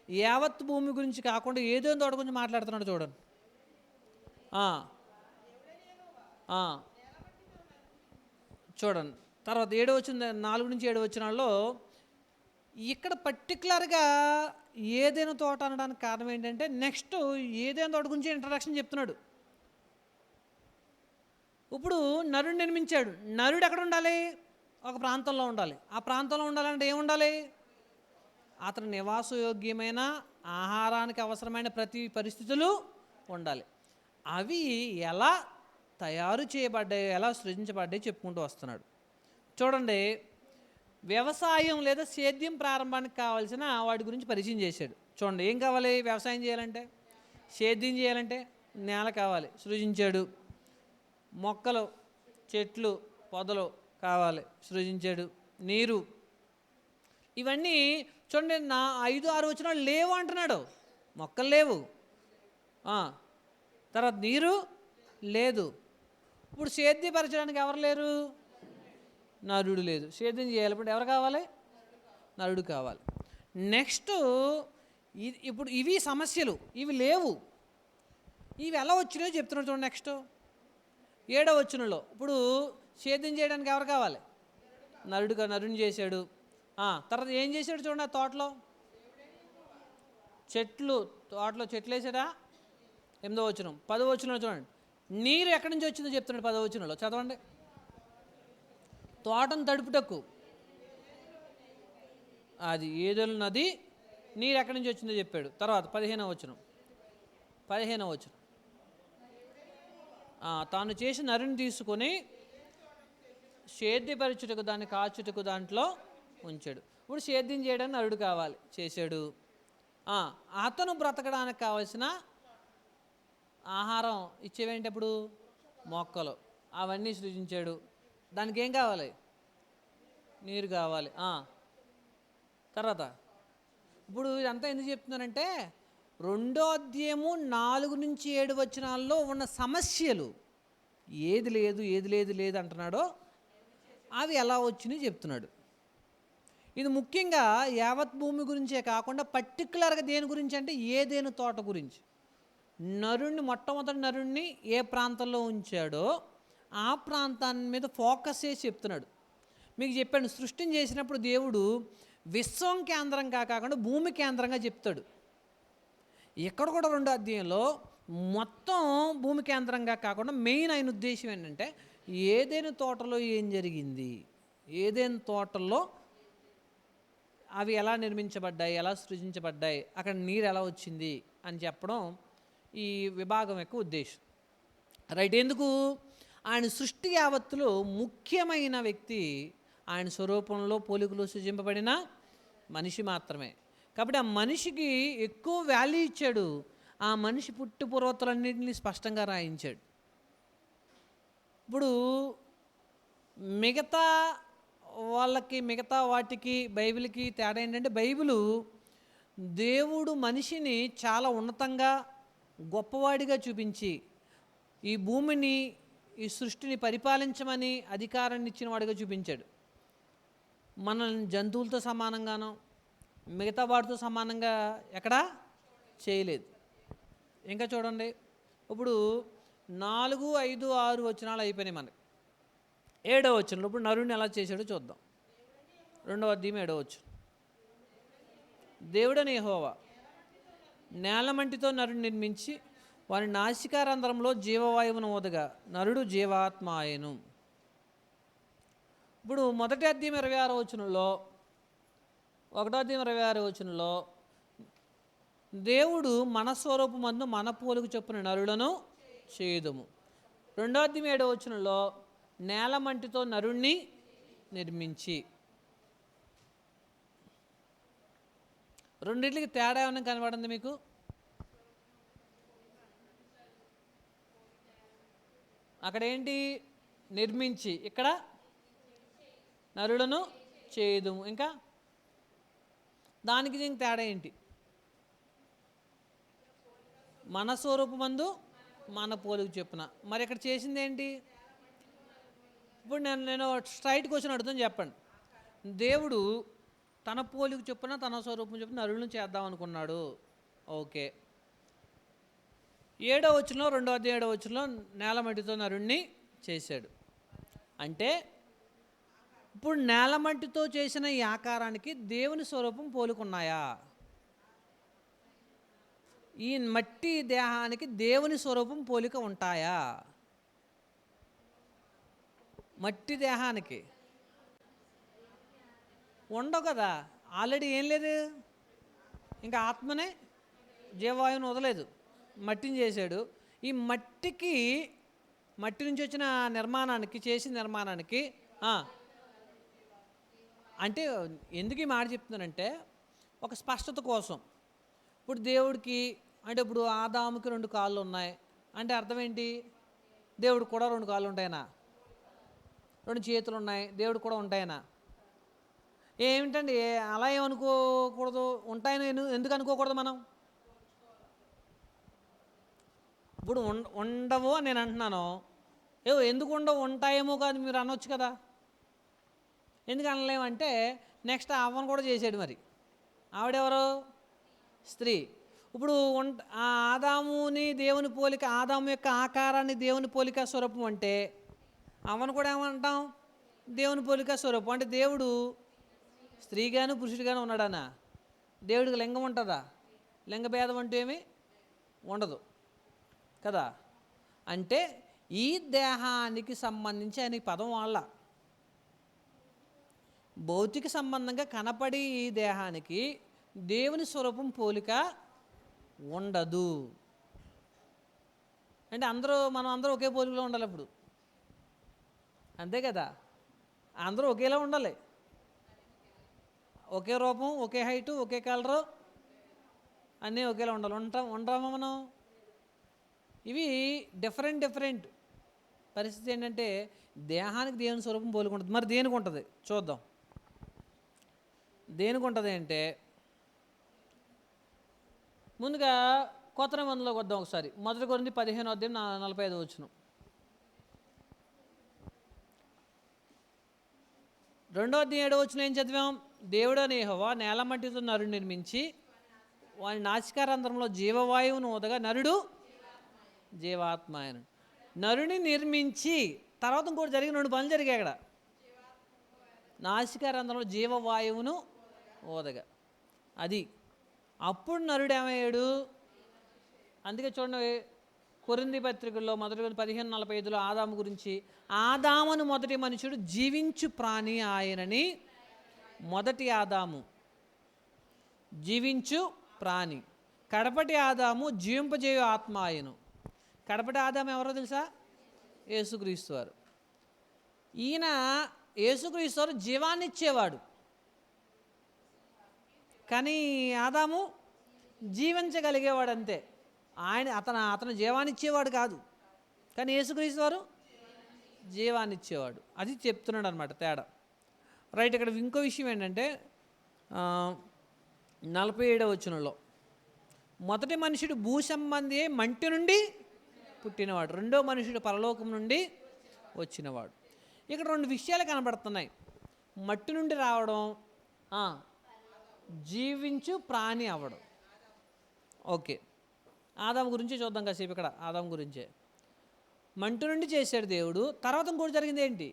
యావత్ భూమి గురించి కాకుండా ఏదైనా తోట గురించి మాట్లాడుతున్నాడు చూడండి. ఆ, ఆ, చూడండి తర్వాత 7వ వచనం 4 నుంచి 7వ వచనాల్లో ఇక్కడ పర్టికులర్గా ఏదైనా తోట అనడానికి కారణం ఏంటంటే నెక్స్ట్ ఏదైనా తోట గురించి ఇంట్రడక్షన్ చెప్తున్నాడు. ఇప్పుడు నరుడు నిర్మించాడు. నరుడు ఎక్కడ ఉండాలి? ఒక ప్రాంతంలో ఉండాలి. ఆ ప్రాంతంలో ఉండాలంటే ఏముండాలి? అతని నివాసయోగ్యమైన ఆహారానికి అవసరమైన ప్రతి పరిస్థితులు ఉండాలి. అవి ఎలా తయారు చేయబడ్డాయి, ఎలా సృజించబడ్డాయి చెప్పుకుంటూ వస్తున్నాడు. చూడండి, వ్యవసాయం లేదా సేద్యం ప్రారంభానికి కావాల్సిన వాటి గురించి పరిచయం చేశాడు. చూడండి, ఏం కావాలి? వ్యవసాయం చేయాలంటే, సేద్యం చేయాలంటే నేల కావాలి, సృజించాడు. మొక్కలు, చెట్లు, పొదలు కావాలి, సృజించాడు. నీరు, ఇవన్నీ చూడండి. 5-6 వచనాలు లేవు అంటున్నాడు. మొక్కలు లేవు, తర్వాత నీరు లేదు. ఇప్పుడు సేద్యపరచడానికి ఎవరు లేరు? నరుడు లేదు. సేద్యం చేయాలి, ఇప్పుడు ఎవరు కావాలి? నరుడు కావాలి. నెక్స్ట్ ఇప్పుడు ఇవి సమస్యలు, ఇవి లేవు. ఇవి ఎలా వచ్చినాయో చెప్తున్నాడు చూడండి. నెక్స్ట్ 7వ వచనంలో ఇప్పుడు సేద్యం చేయడానికి ఎవరు కావాలి? నరుడిని చేశాడు. తర్వాత ఏం చేశాడు చూడండి, ఆ తోటలో చెట్లు వేసాడా? 8వ వచనం. 10వ వచనంలో చూడండి, నీరు ఎక్కడి నుంచి వచ్చిందో చెప్తున్నాడు. 10వ వచనంలో చదవండి. తోటను తడుపుటకు అది ఏదోలు నది నీరు ఎక్కడి నుంచి వచ్చిందో చెప్పాడు. తర్వాత 15వ వచనం. తాను చేసిన నరుని తీసుకొని సేద్యపరచుటకు, దాన్ని కాచుటకు దాంట్లో ఉంచాడు. ఇప్పుడు సేద్యం చేయడానికి నరుడు కావాలి, చేశాడు. అతను బ్రతకడానికి కావాల్సిన ఆహారం ఇచ్చేవేంటి? అప్పుడు మొక్కలు, అవన్నీ సృజించాడు. దానికి ఏం కావాలి? నీరు కావాలి. తర్వాత ఇప్పుడు ఇదంతా ఎందుకు చెప్తున్నానంటే 2వ అధ్యాయము 4 నుంచి 7 వచనాల్లో ఉన్న సమస్యలు, ఏది లేదు అంటున్నాడో అవి ఎలా వచ్చినాయి చెప్తున్నాడు. ఇది ముఖ్యంగా యావత్ భూమి గురించే కాకుండా పర్టికులర్గా దేని గురించి అంటే ఏదైనా తోట గురించి. మొట్టమొదటి నరుణ్ణి ఏ ప్రాంతంలో ఉంచాడో ఆ ప్రాంతాన్ని మీద ఫోకస్ చేసి చెప్తున్నాడు. మీకు చెప్పాను, సృష్టిని చేసినప్పుడు దేవుడు విశ్వం కేంద్రంగా కాకుండా భూమి కేంద్రంగా చెప్తాడు. ఇక్కడ కూడా 2వ అధ్యాయంలో మొత్తం భూమి కేంద్రంగా కాకుండా మెయిన్ అయిన ఉద్దేశం ఏంటంటే ఏదైనా తోటలో ఏం జరిగింది, ఏదైనా తోటల్లో అవి ఎలా నిర్మించబడ్డాయి, ఎలా సృజించబడ్డాయి, అక్కడ నీరు ఎలా వచ్చింది అని చెప్పడం ఈ విభాగం యొక్క ఉద్దేశం. రైట్. ఎందుకు? ఆయన సృష్టి యావత్తులో ముఖ్యమైన వ్యక్తి ఆయన స్వరూపంలో పోలికలో సృజింపబడిన మనిషి మాత్రమే. కాబట్టి ఆ మనిషికి ఎక్కువ వాల్యూ ఇచ్చాడు. ఆ మనిషి పుట్టు పూర్వతలన్నింటినీ స్పష్టంగా రాయించాడు. ఇప్పుడు మిగతా వాటికి బైబిల్కి తేడా ఏంటంటే, బైబిలు దేవుడు మనిషిని చాలా ఉన్నతంగా గొప్పవాడిగా చూపించి ఈ భూమిని, ఈ సృష్టిని పరిపాలించమని అధికారాన్ని ఇచ్చిన వాడిగా చూపించాడు. మనల్ని జంతువులతో సమానంగానో మిగతా వాటితో సమానంగా ఎక్కడా చేయలేదు. ఇంకా చూడండి, ఇప్పుడు 4, 5, 6 వచనాలు అయిపోయినాయి మనకి. 7వ వచనంలో ఇప్పుడు నరుడిని ఎలా చేశాడో చూద్దాం. 2వ అధ్యాయం 7వ వచనం. దేవుడని యెహోవా నేలమంటితో నరుడిని నిర్మించి వారి నాసికారంధ్రంలో జీవవాయువును ఊదగా నరుడు జీవాత్మ ఆయను. ఇప్పుడు 1వ అధ్యాయం 26వ వచనంలో 1వ అధ్యాయం 26వ వచనంలో దేవుడు మన స్వరూపమందు మన పోలిక చొప్పున నరులను చేయుదుము. 2వ అధ్యాయం 7వ వచనంలో నేలమంటితో నరుణ్ణి నిర్మించి. రెండిట్లకి తేడా ఏమైనా కనబడింది మీకు? అక్కడ ఏంటి? నిర్మించి, ఇక్కడ నరులను చేయుదుము. ఇంకా దానికి దీనికి తేడా ఏంటి? మన స్వరూపమందు మన పోలిక చొప్పున. మరి ఇక్కడ చేసింది ఏంటి? ఇప్పుడు నేను స్ట్రైట్ క్వశ్చన్ అడుగుతాను, చెప్పండి. దేవుడు తన పోలిక చొప్పున తన స్వరూపం చొప్పున నరులను చేద్దాం అనుకున్నాడు. ఓకే. 7వ వచనంలో, 2వ వచనంలో నేల మట్టితో నరుణ్ణి చేశాడు. అంటే ఇప్పుడు నేల మట్టితో చేసిన ఈ ఆకారానికి దేవుని స్వరూపం పోలికున్నాయా? ఈ మట్టి దేహానికి దేవుని స్వరూపం పోలిక ఉంటాయా? మట్టి దేహానికి ఉండవు కదా. ఆల్రెడీ ఏం లేదు, ఇంకా ఆత్మనే జీవవాయువుని వదలేదు, మట్టిని చేశాడు. ఈ మట్టి నుంచి వచ్చిన నిర్మాణానికి, చేసిన నిర్మాణానికి అంటే ఎందుకు ఈ మాట చెప్తున్నానంటే ఒక స్పష్టత కోసం. ఇప్పుడు దేవుడికి అంటే ఇప్పుడు ఆదాముకి 2 కాళ్ళు ఉన్నాయి అంటే అర్థం ఏంటి? దేవుడికి కూడా 2 కాళ్ళు ఉంటాయనా? 2 చేతులు ఉన్నాయి, దేవుడికి కూడా ఉంటాయనా? ఏమిటండి అలా ఏమనుకోకూడదు? ఉంటాయని ఎందుకు అనుకోకూడదు మనం? ఇప్పుడు ఉండవు అని నేను అంటున్నాను. ఎందుకు ఉండవు? ఉంటాయేమో కాదు మీరు అనొచ్చు కదా. ఎందుకు అనలేమంటే నెక్స్ట్ అవ్వను కూడా చేసాడు. మరి ఆవిడెవరు? స్త్రీ. ఇప్పుడు ఆదాముని దేవుని పోలిక, ఆదాము యొక్క ఆకారాన్ని దేవుని పోలిక స్వరూపం అంటే అవ్వను కూడా ఏమంటాం? దేవుని పోలిక స్వరూపం. అంటే దేవుడు స్త్రీగాను పురుషుడిగాను ఉన్నాడనా? దేవుడికి లింగం ఉంటుందా? లింగభేదం అంటూ ఏమీ ఉండదు కదా. అంటే ఈ దేహానికి సంబంధించి ఆయన పదం వాళ్ళ భౌతిక సంబంధంగా కనపడి ఈ దేహానికి దేవుని స్వరూపం పోలిక ఉండదు. అంటే మనం అందరూ ఒకే పోలికలో ఉండాలి. ఇప్పుడు అంతే కదా, అందరూ ఒకేలా ఉండాలి. ఒకే రూపం, ఒకే హైటు, ఒకే కలరు, అన్నీ ఒకేలా ఉండాలి. ఉండరామా మనం? ఇవి డిఫరెంట్ పరిస్థితి. ఏంటంటే దేహానికి దేవుని స్వరూపం పోలికుంటుంది. మరి దేనికి ఉంటుంది చూద్దాం. దేనికి ఉంటుంది అంటే ముందుగా కొత్త నిబంధనలోకి వద్దాం ఒకసారి. 1 కొరింథీ 15:45 వచనం. 2:7 ఏం చదివాం? దేవుడని యెహోవా నేల మట్టితో నరుడు నిర్మించి వాని నాసికారంధ్రంలో జీవవాయువును ఊదగా నరుడు జీవాత్మ ఆయన. నరుని నిర్మించి తర్వాత ఇంకోటి జరిగిన 2 పనులు జరిగాయి అక్కడ. నాసికారంధ్రంలో జీవవాయువును ఊదగా, అది అప్పుడు నరుడు ఏమయ్యాడు? అందుకే చూడండి కొరింథీ పత్రికల్లో 1 Corinthians 15:45 ఆదాము గురించి, ఆదామును మొదటి మనుషుడు జీవించు ప్రాణి ఆయనని. మొదటి ఆదాము జీవించు ప్రాణి, కడపటి ఆదాము జీవింపజేయు ఆత్మ ఆయను. కడపటి ఆదాము ఎవరో తెలుసా? యేసుక్రీస్తు వారు. ఈయన యేసుక్రీస్తు వారు జీవాన్ని ఇచ్చేవాడు, కానీ ఆదాము జీవించగలిగేవాడు అంతే. అతను జీవాన్ని ఇచ్చేవాడు కాదు, కానీ యేసుక్రీస్తు వారు జీవాన్ని ఇచ్చేవాడు. అది చెప్తున్నాడు అనమాట తేడా. రైట్. ఇక్కడ ఇంకో విషయం ఏంటంటే 47వ వచనంలో మొదటి మనుషుడు భూ సంబంధి మంటి నుండి పుట్టినవాడు, రెండో మనుషుడు పరలోకం నుండి వచ్చినవాడు. ఇక్కడ 2 విషయాలు కనబడుతున్నాయి. మట్టి నుండి రావడం, జీవించు ప్రాణి అవ్వడం. ఓకే, ఆదాము గురించి చూద్దాం కాసేపు. ఇక్కడ ఆదాము గురించే. మంటి నుండి చేశాడు దేవుడు, తర్వాత ఇంకోటి జరిగింది ఏంటి?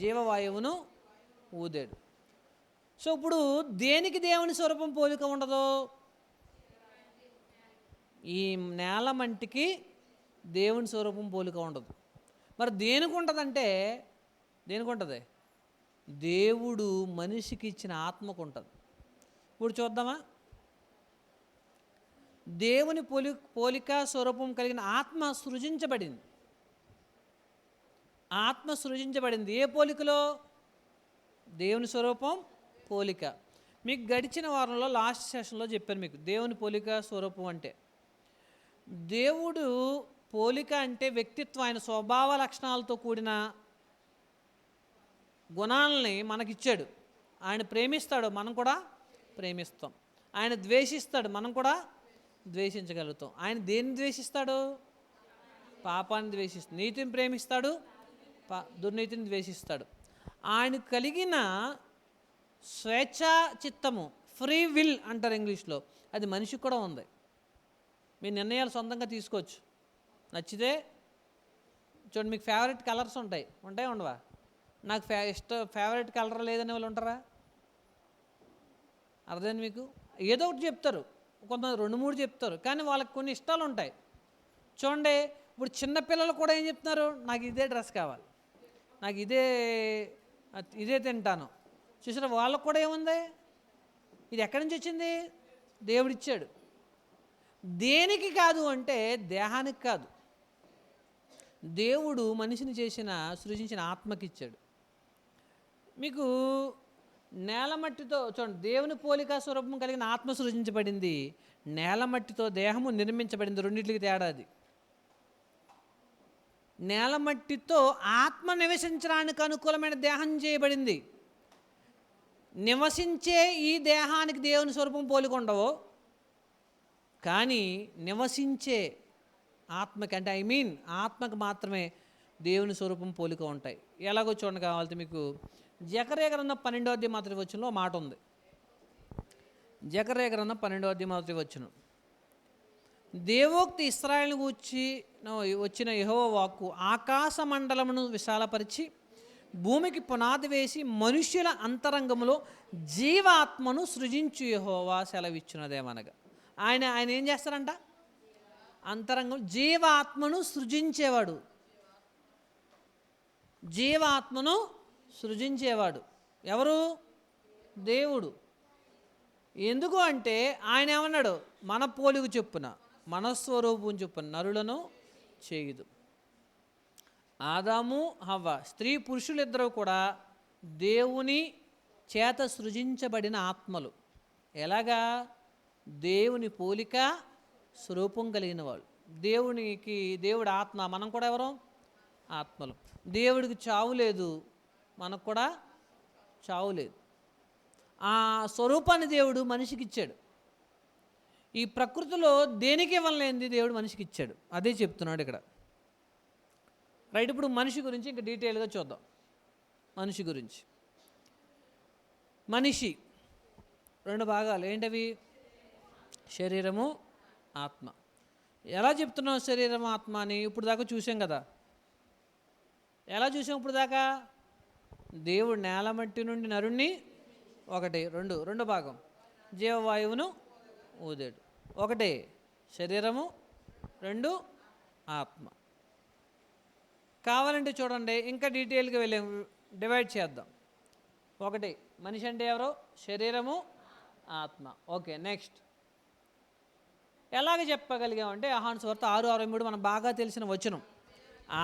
జీవవాయువును ఊదాడు. సో ఇప్పుడు దేనికి దేవుని స్వరూపం పోలిక ఉండదు? ఈ నేల మంటికి దేవుని స్వరూపం పోలిక ఉండదు. మరి దేనికి ఉంటుందంటే, దేనికి ఉంటుంది? దేవుడు మనిషికి ఇచ్చిన ఆత్మకు ఉంటుంది. ఇప్పుడు చూద్దామా? దేవుని పోలిక స్వరూపం కలిగిన ఆత్మ సృజించబడింది. ఆత్మ సృజించబడింది ఏ పోలికలో? దేవుని స్వరూపం పోలిక. మీకు గడిచిన వారంలో లాస్ట్ సెషన్లో చెప్పాను మీకు దేవుని పోలిక స్వరూపం అంటే. దేవుడు పోలిక అంటే వ్యక్తిత్వం, ఆయన స్వభావ లక్షణాలతో కూడిన గుణాలని మనకిచ్చాడు. ఆయన ప్రేమిస్తాడు, మనం కూడా ప్రేమిస్తాం. ఆయన ద్వేషిస్తాడు, మనం కూడా ద్వేషించగలుగుతాం. ఆయన దేన్ని ద్వేషిస్తాడు? పాపాన్ని ద్వేషిస్తాడు. నీతిని ప్రేమిస్తాడు, దుర్నీతిని ద్వేషిస్తాడు. ఆయన కలిగిన స్వేచ్ఛా చిత్తము, ఫ్రీ విల్ అంటారు ఇంగ్లీష్లో, అది మనిషికి కూడా ఉంది. మీ నిర్ణయాలు సొంతంగా తీసుకోవచ్చు. నచ్చితే చూడండి, మీకు ఫేవరెట్ కలర్స్ ఉంటాయి ఉండవా? నాకు ఫేవరెట్ కలర్ లేదనే వాళ్ళు ఉంటారా? అర్థమైంది మీకు? ఏదో ఒకటి చెప్తారు, కొంతమంది 2-3 చెప్తారు, కానీ వాళ్ళకి కొన్ని ఇష్టాలు ఉంటాయి. చూడండి, ఇప్పుడు చిన్నపిల్లలు కూడా ఏం చెప్తున్నారు? నాకు ఇదే డ్రెస్ కావాలి, నాకు ఇదే తింటాను. చూసారా, వాళ్ళకు కూడా ఏముంది? ఇది ఎక్కడి నుంచి వచ్చింది? దేవుడిచ్చాడు. దేనికి కాదు అంటే దేహానికి కాదు, దేవుడు మనిషిని సృజించిన ఆత్మకి ఇచ్చాడు. మీకు నేలమట్టితో చూడండి, దేవుని పోలిక స్వరూపం కలిగిన ఆత్మ సృజించబడింది, నేలమట్టితో దేహము నిర్మించబడింది. రెండింటికి తేడా అది. నేలమట్టితో ఆత్మ నివసించడానికి అనుకూలమైన దేహం చేయబడింది. నివసించే ఈ దేహానికి దేవుని స్వరూపం పోలిక ఉండవు, కానీ నివసించే ఆత్మకి అంటే ఆత్మకు మాత్రమే దేవుని స్వరూపం పోలిక ఉంటాయి. ఎలాగో చూడండి, కావాలంటే మీకు జకర్యా గ్రంథం 12వ అధ్యాయం మొదటి వచనంలో మాట ఉంది. జకర్యా గ్రంథం 12వ అధ్యాయం మొదటి వచనం, దేవోక్తి ఇశ్రాయేలును గూర్చి వచ్చిన యెహోవా వాక్కు, ఆకాశ మండలమును విశాలపరిచి భూమికి పునాది వేసి మనుష్యుల అంతరంగములో జీవాత్మను సృజించు యెహోవా సెలవిచ్చున్నదేమనగా. ఆయన ఏం చేస్తారంట? అంతరంగం జీవాత్మను సృజించేవాడు. జీవాత్మను సృజించేవాడు ఎవరు? దేవుడు. ఎందుకు అంటే ఆయన ఏమన్నాడు? మన పోలిక చొప్పున, మన స్వరూపం చొప్పున నరులను చేయుదు. ఆదాము హవ్వ, స్త్రీ పురుషులిద్దరూ కూడా దేవుని చేత సృజించబడిన ఆత్మలు. ఎలాగా? దేవుని పోలిక స్వరూపం కలిగిన వాళ్ళు. దేవుడు ఆత్మ, మనం కూడా ఎవరు? ఆత్మలు. దేవుడికి చావు లేదు, మనకు కూడా చావు లేదు. ఆ స్వరూపాన్ని దేవుడు మనిషికి ఇచ్చాడు. ఈ ప్రకృతిలో దేనికి ఇవ్వలేనిది దేవుడు మనిషికి ఇచ్చాడు. అదే చెప్తున్నాడు ఇక్కడ. రైట్, ఇప్పుడు మనిషి గురించి ఇంకా డీటెయిల్గా చూద్దాం. మనిషి గురించి, మనిషి 2 భాగాలు ఏంటవి? శరీరము, ఆత్మ. ఎలా చెప్తున్నాం శరీరం ఆత్మ అని? ఇప్పుడు దాకా చూసాం కదా. ఎలా చూసాం ఇప్పుడు దాకా? దేవుడు నేలమట్టి నుండి నరుణ్ణి రెండో భాగం జీవవాయువును ఊదాడు. 1 శరీరము, 2 ఆత్మ. కావాలంటే చూడండి, ఇంకా డీటెయిల్గా డివైడ్ చేద్దాం. 1 మనిషి అంటే ఎవరు? శరీరము, ఆత్మ. ఓకే, నెక్స్ట్ ఎలాగ చెప్పగలిగామంటే యోహాను సువార్త 6:63 మనకు బాగా తెలిసిన వచనం.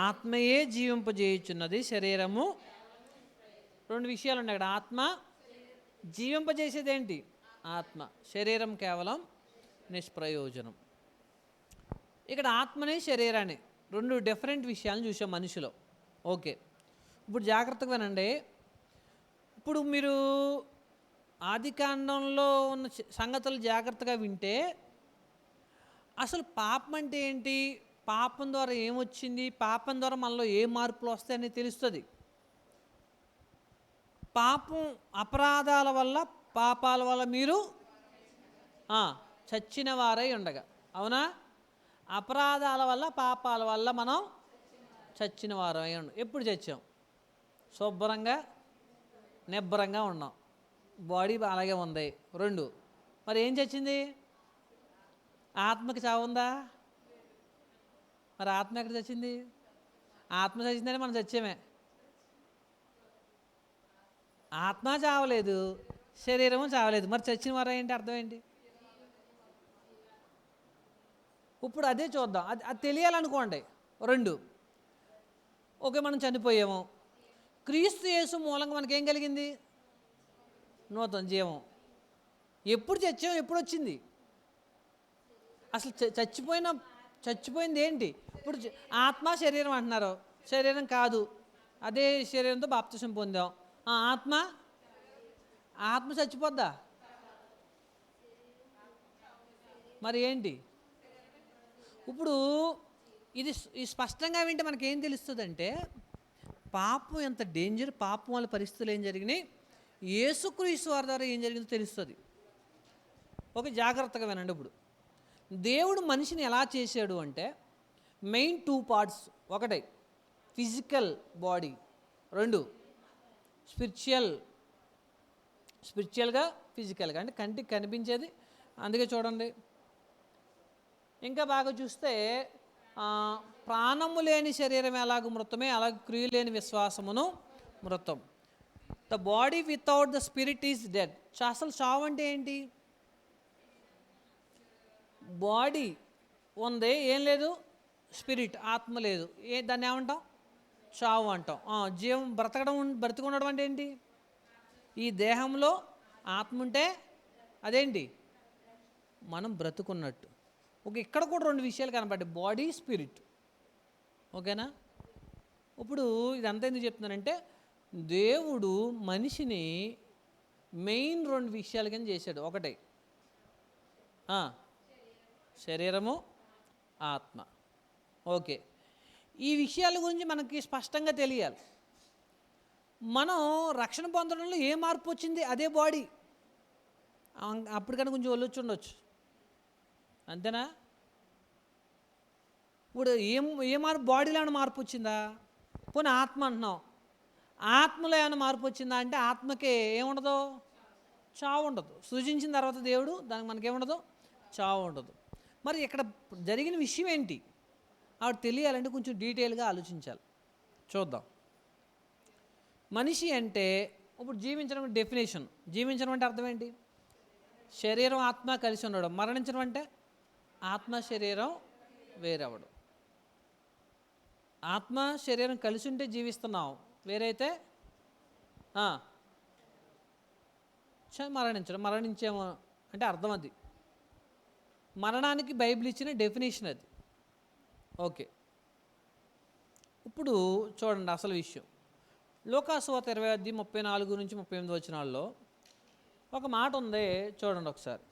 ఆత్మయే జీవింపజేయుచున్నది, శరీరము. 2 విషయాలు ఉన్నాయి అక్కడ. ఆత్మ జీవింపజేసేది ఏంటి? ఆత్మ. శరీరం కేవలం నిష్ప్రయోజనం. ఇక్కడ ఆత్మని శరీరాన్ని 2 డిఫరెంట్ విషయాలను చూసాం మనిషిలో. ఓకే, ఇప్పుడు జాగ్రత్తగా వినండి. ఇప్పుడు మీరు ఆదికాండంలో ఉన్న సంగతులు జాగ్రత్తగా వింటే అసలు పాపం అంటే ఏంటి, పాపం ద్వారా ఏమొచ్చింది, పాపం ద్వారా మనలో ఏ మార్పులు వస్తాయని తెలుస్తుంది. పాపం, అపరాధాల వల్ల, పాపాల వల్ల మీరు చచ్చిన వారై ఉండగా, అవునా? అపరాధాల వల్ల, పాపాల వల్ల మనం చచ్చిన వారై ఎప్పుడు చచ్చాం? శుభ్రంగా నిబ్బరంగా ఉన్నాం, బాడీ అలాగే ఉంది. 2 మరి ఏం చచ్చింది? ఆత్మకి చావుందా? మరి ఆత్మ ఎక్కడ చచ్చింది? ఆత్మ చచ్చిందని మనం చచ్చామే. ఆత్మ చావలేదు, శరీరము చావలేదు, మరి చచ్చిన వారు ఏంటి? అర్థం ఏంటి? ఇప్పుడు అదే చూద్దాం. అది తెలియాలనుకోండి. 2 ఓకే, మనం చనిపోయాము. క్రీస్తు యేసు మూలంగా మనకేం కలిగింది? నూతన జీవం. ఎప్పుడు చచ్చాం, ఎప్పుడు వచ్చింది? అసలు చచ్చిపోయింది ఏంటి? ఇప్పుడు ఆత్మ శరీరం అంటున్నారు. శరీరం కాదు, అదే శరీరంతో బాప్తిసం పొందాం. ఆత్మ ఆత్మ చచ్చిపోద్దా? మరి ఏంటి? ఇప్పుడు ఇది స్పష్టంగా వింటే మనకేం తెలుస్తుందంటే పాపం ఎంత డేంజర్, పాపం వల్ల పరిస్థితులు ఏం జరిగినాయి, యేసుక్రీస్తు వారి ద్వారా ఏం జరిగిందో తెలుస్తుంది. ఓకే, జాగ్రత్తగా వినండి. ఇప్పుడు దేవుడు మనిషిని ఎలా చేశాడు అంటే మెయిన్ 2 పార్ట్స్. ఒకటి ఫిజికల్ బాడీ, 2 స్పిరిచువల్గా ఫిజికల్గా, అంటే కంటికి కనిపించేది. అందుకే చూడండి, ఇంకా బాగా చూస్తే ప్రాణము లేని శరీరం ఎలాగ మృతమే, అలాగే క్రియ లేని విశ్వాసమును మృతం. The body without the spirit is dead. అసలు చావు అంటే ఏంటి? బాడీ ఉంది, ఏం లేదు, స్పిరిట్ ఆత్మ లేదు, దాన్ని ఏమంటాం? చావు అంటాం. జీవం బ్రతికి ఉండడం అంటే ఏంటి? ఈ దేహంలో ఆత్మ ఉంటే అదేంటి? మనం బ్రతుకున్నట్టు. ఇక్కడ కూడా 2 విషయాలు కనపడ్డాయి, బాడీ, స్పిరిట్. ఓకేనా? ఇప్పుడు ఇదంతా ఎందుకు చెప్తున్నానంటే దేవుడు మనిషిని మెయిన్ 2 విషయాల కింద చేశాడు. ఒకటి శరీరము, ఆత్మ. ఓకే, ఈ విషయాల గురించి మనకి స్పష్టంగా తెలియాలి. మనం రక్షణ పొందడంలో ఏ మార్పు వచ్చింది? అదే బాడీ. అప్పటికన్నా కొంచెం ఒళ్ళొచ్చి ఉండొచ్చు, అంతేనా? ఇప్పుడు ఏ మార్పు? బాడీలో ఏమైనా మార్పు వచ్చిందా? పోనీ ఆత్మ అంటున్నాం, ఆత్మలో ఏమైనా మార్పు వచ్చిందా అంటే ఆత్మకి ఏముండదు? చావు ఉండదు. సృజించిన తర్వాత దేవుడు దానికి మనకేముండదు? చావు ఉండదు. మరి ఇక్కడ జరిగిన విషయం ఏంటి? ఆవిడ తెలియాలంటే కొంచెం డీటెయిల్గా ఆలోచించాలి. చూద్దాం. మనిషి అంటే ఇప్పుడు జీవించడం డెఫినేషన్. జీవించడం అంటే అర్థం ఏంటి? శరీరం ఆత్మ కలిసి ఉండడం. మరణించడం అంటే ఆత్మ శరీరం వేరవడం. ఆత్మ శరీరం కలిసి ఉంటే జీవిస్తున్నాం, వేరైతే మరణించేమో అంటే అర్థం అది. మరణానికి బైబిల్ ఇచ్చిన డెఫినేషన్ అది. ఓకే, ఇప్పుడు చూడండి అసలు విషయం. లోకాసువార్త 20:34-38 వచనాల్లో ఒక మాట ఉంది, చూడండి ఒకసారి.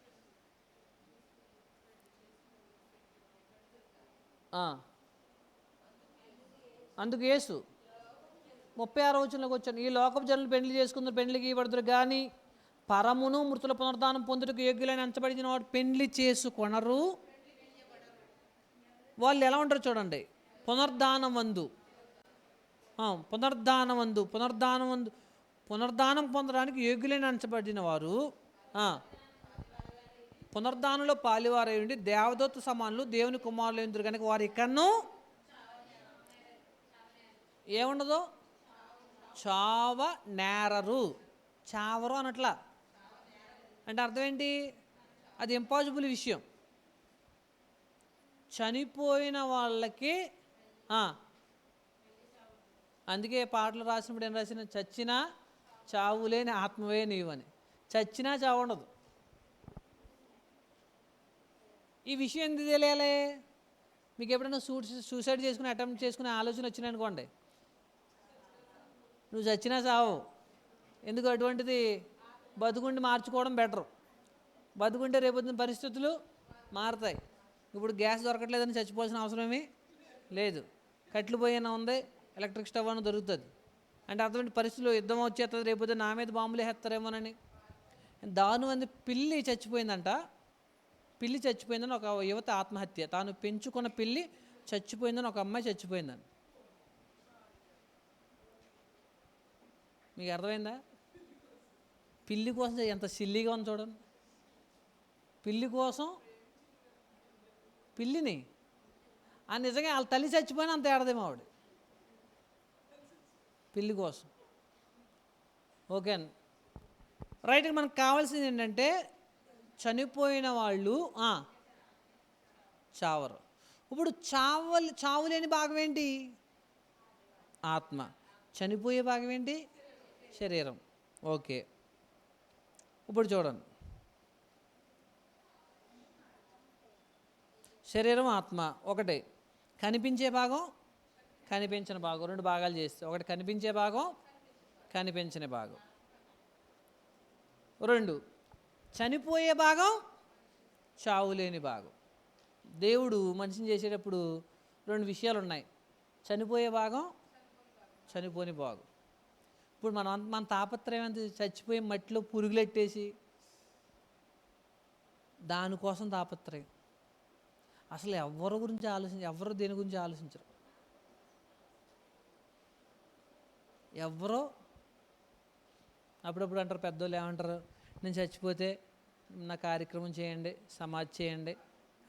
అందుకు యేసు 36వ వచనంలోకి వచ్చాను. ఈ లోకపు జనులు పెండ్లి చేసుకుందరు, పెండ్లికి ఇవ్వబడుతురు, కానీ పరమును మృతుల పునరుద్ధానం పొందుటకు యోగ్యులైన ఎంచబడిన వాడు పెండ్లి చేసుకొనరు. వాళ్ళు ఎలా ఉంటారు చూడండి, పునరుద్ధానమందు పునరుద్ధానం పొందడానికి యోగ్యులైన ఎంచబడిన వారు పునరుద్ధానంలో పాలివారై ఉండి దేవదూత సమానులు దేవుని కుమారులు ఎందురు కనుక వారు ఇక్కడను ఏముండదు? చావ నేరరు. చావరు అనట్లా అంటే అర్థం ఏంటి? అది ఇంపాసిబుల్ విషయం. చనిపోయిన వాళ్ళకి అందుకే పాటలు రాసినప్పుడు ఏం రాసిన? చచ్చినా చావులేని ఆత్మవే నీవని. చచ్చినా చావు ఉండదు. ఈ విషయం ఎందుకు తెలియాలి? మీకు ఎప్పుడైనా సూసైడ్ చేసుకుని అటెంప్ట్ చేసుకునే ఆలోచన వచ్చినాయనుకోండి, నువ్వు చచ్చినా చావు. ఎందుకు అటువంటిది? బతుకుండి మార్చుకోవడం బెటరు. బతుకుంటే రేపొద్దున పరిస్థితులు మారుతాయి. ఇప్పుడు గ్యాస్ దొరకట్లేదని చచ్చిపోవాల్సిన అవసరమేమీ లేదు. కట్లు పోయినా ఉంది, ఎలక్ట్రిక్ స్టవ్ అని దొరుకుతుంది. అంటే అటువంటి పరిస్థితుల్లో యుద్ధం వచ్చేస్తుంది, రేపొద్దున నా మీద బాంబులు వేస్తారేమోనని. దానివంది పిల్లి చచ్చిపోయిందంట. పిల్లి చచ్చిపోయిందని ఒక యువత ఆత్మహత్య. తాను పెంచుకున్న పిల్లి చచ్చిపోయిందని ఒక అమ్మాయి చచ్చిపోయిందని. మీకు అర్థమైందా? పిల్లి కోసం ఎంత సిల్లీగా ఉంది చూడండి. పిల్లి కోసం పిల్లిని నిజంగా వాళ్ళ తల్లి చచ్చిపోయినా అంత ఏడదేమో ఆవిడ పిల్లి కోసం. ఓకే అండి, రైట్. మనకు కావాల్సింది ఏంటంటే చనిపోయిన వాళ్ళు చావరు. ఇప్పుడు చావు లేని భాగం ఏంటి? ఆత్మ. చనిపోయే భాగం ఏంటి? శరీరం. ఓకే, ఇప్పుడు చూడండి, శరీరం ఆత్మ ఒకటే. కనిపించే భాగం, కనిపించని భాగం, రెండు భాగాలు చేస్తే ఒకటి కనిపించే భాగం, కనిపించని భాగం. రెండు చనిపోయే భాగం, చావు లేని భాగం. దేవుడు మనిషిని చేసేటప్పుడు రెండు విషయాలు ఉన్నాయి, చనిపోయే భాగం, చనిపోని భాగం. ఇప్పుడు మన తాపత్రయం ఎంత, చచ్చిపోయి మట్టిలో పురుగులెట్టేసి దానికోసం తాపత్రయం. అసలు ఎవరు దేని గురించి ఆలోచించరు. ఎవరో అప్పుడప్పుడు అంటారు, పెద్దోళ్ళు ఏమంటారు, నేను చచ్చిపోతే నా కార్యక్రమం చేయండి, సమాధి చేయండి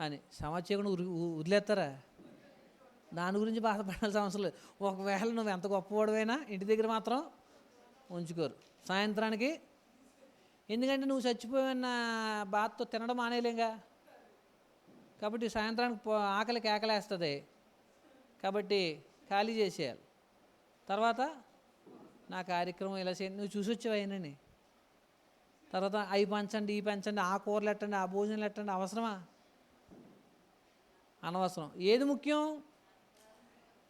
అని. సమాధి చేయకుండా వదిలేస్తారా? దాని గురించి బాధపడాల్సిన అవసరం లేదు. ఒకవేళ నువ్వు ఎంత గొప్పవాడివైనా ఇంటి దగ్గర మాత్రం ఉంచుకోరు సాయంత్రానికి. ఎందుకంటే నువ్వు చచ్చిపోయిన బాధతో తినడం మానేలేంగా. కాబట్టి సాయంత్రానికి ఆకలి కేకలేస్తుంది. కాబట్టి ఖాళీ చేసేయాలి. తర్వాత నా కార్యక్రమం ఇలా చేయండి, నువ్వు చూసి వచ్చేవాయినని. తర్వాత అవి పంచండి, ఈ పంచండి, ఆ కూరలు ఎట్టండి, ఆ భోజనాలు ఎట్టండి. అవసరమా? అనవసరం. ఏది ముఖ్యం?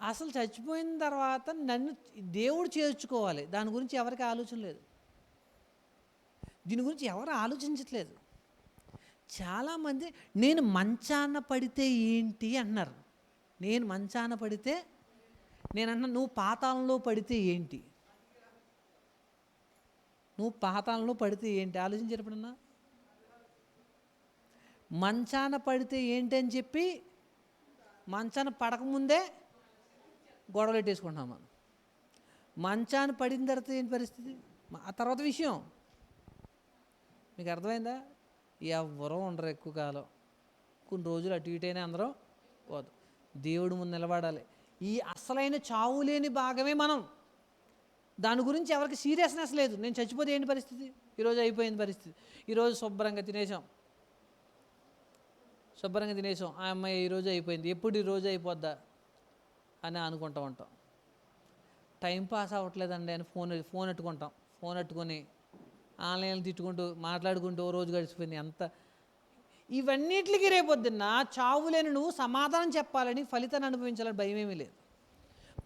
అసలు చచ్చిపోయిన తర్వాత నన్ను దేవుడు చేర్చుకోవాలి. దాని గురించి ఎవరికి ఆలోచన లేదు. దీని గురించి ఎవరు ఆలోచించట్లేదు. చాలామంది నేను మంచాన పడితే ఏంటి అన్నారు. నేను మంచాన పడితే, నేను అన్నా నువ్వు పాతాళంలో పడితే ఏంటి? నువ్వు పాతాళంలో పడితే ఏంటి? ఆలోచించారు ఎప్పుడన్నా? మంచాన పడితే ఏంటి అని చెప్పి మంచాన పడకముందే గొడవలు పెట్టేసుకుంటున్నాం మనం. మంచాన పడిన తర్వాత ఏంటి పరిస్థితి? ఆ తర్వాత విషయం మీకు అర్థమైందా? ఎవరో ఉండరు ఎక్కువ కాలం. కొన్ని రోజులు అటు ఇటైనా అందరం పోదు. దేవుడు ముందు నిలబడాలి. ఈ అసలైన చావు లేని భాగమే మనం. దాని గురించి ఎవరికి సీరియస్నెస్ లేదు. నేను చచ్చిపోతే ఏంటి పరిస్థితి? ఈరోజు అయిపోయింది పరిస్థితి. ఈరోజు శుభ్రంగా తినేసాం, ఆ అమ్మాయి ఈరోజు అయిపోయింది, ఎప్పుడు ఈరోజు అయిపోద్దా అని అనుకుంటూ ఉంటాం. టైం పాస్ అవ్వట్లేదండి అని ఫోన్ ఎట్టుకుంటాం. ఫోన్ ఎట్టుకొని ఆన్లైన్లో తిట్టుకుంటూ మాట్లాడుకుంటూ ఓ రోజు గడిచిపోయింది. అంత ఇవన్నిటికి రేపొద్దున్న చావు లేని నువ్వు సమాధానం చెప్పాలని, ఫలితాన్ని అనుభవించాలని భయం ఏమీ లేదు.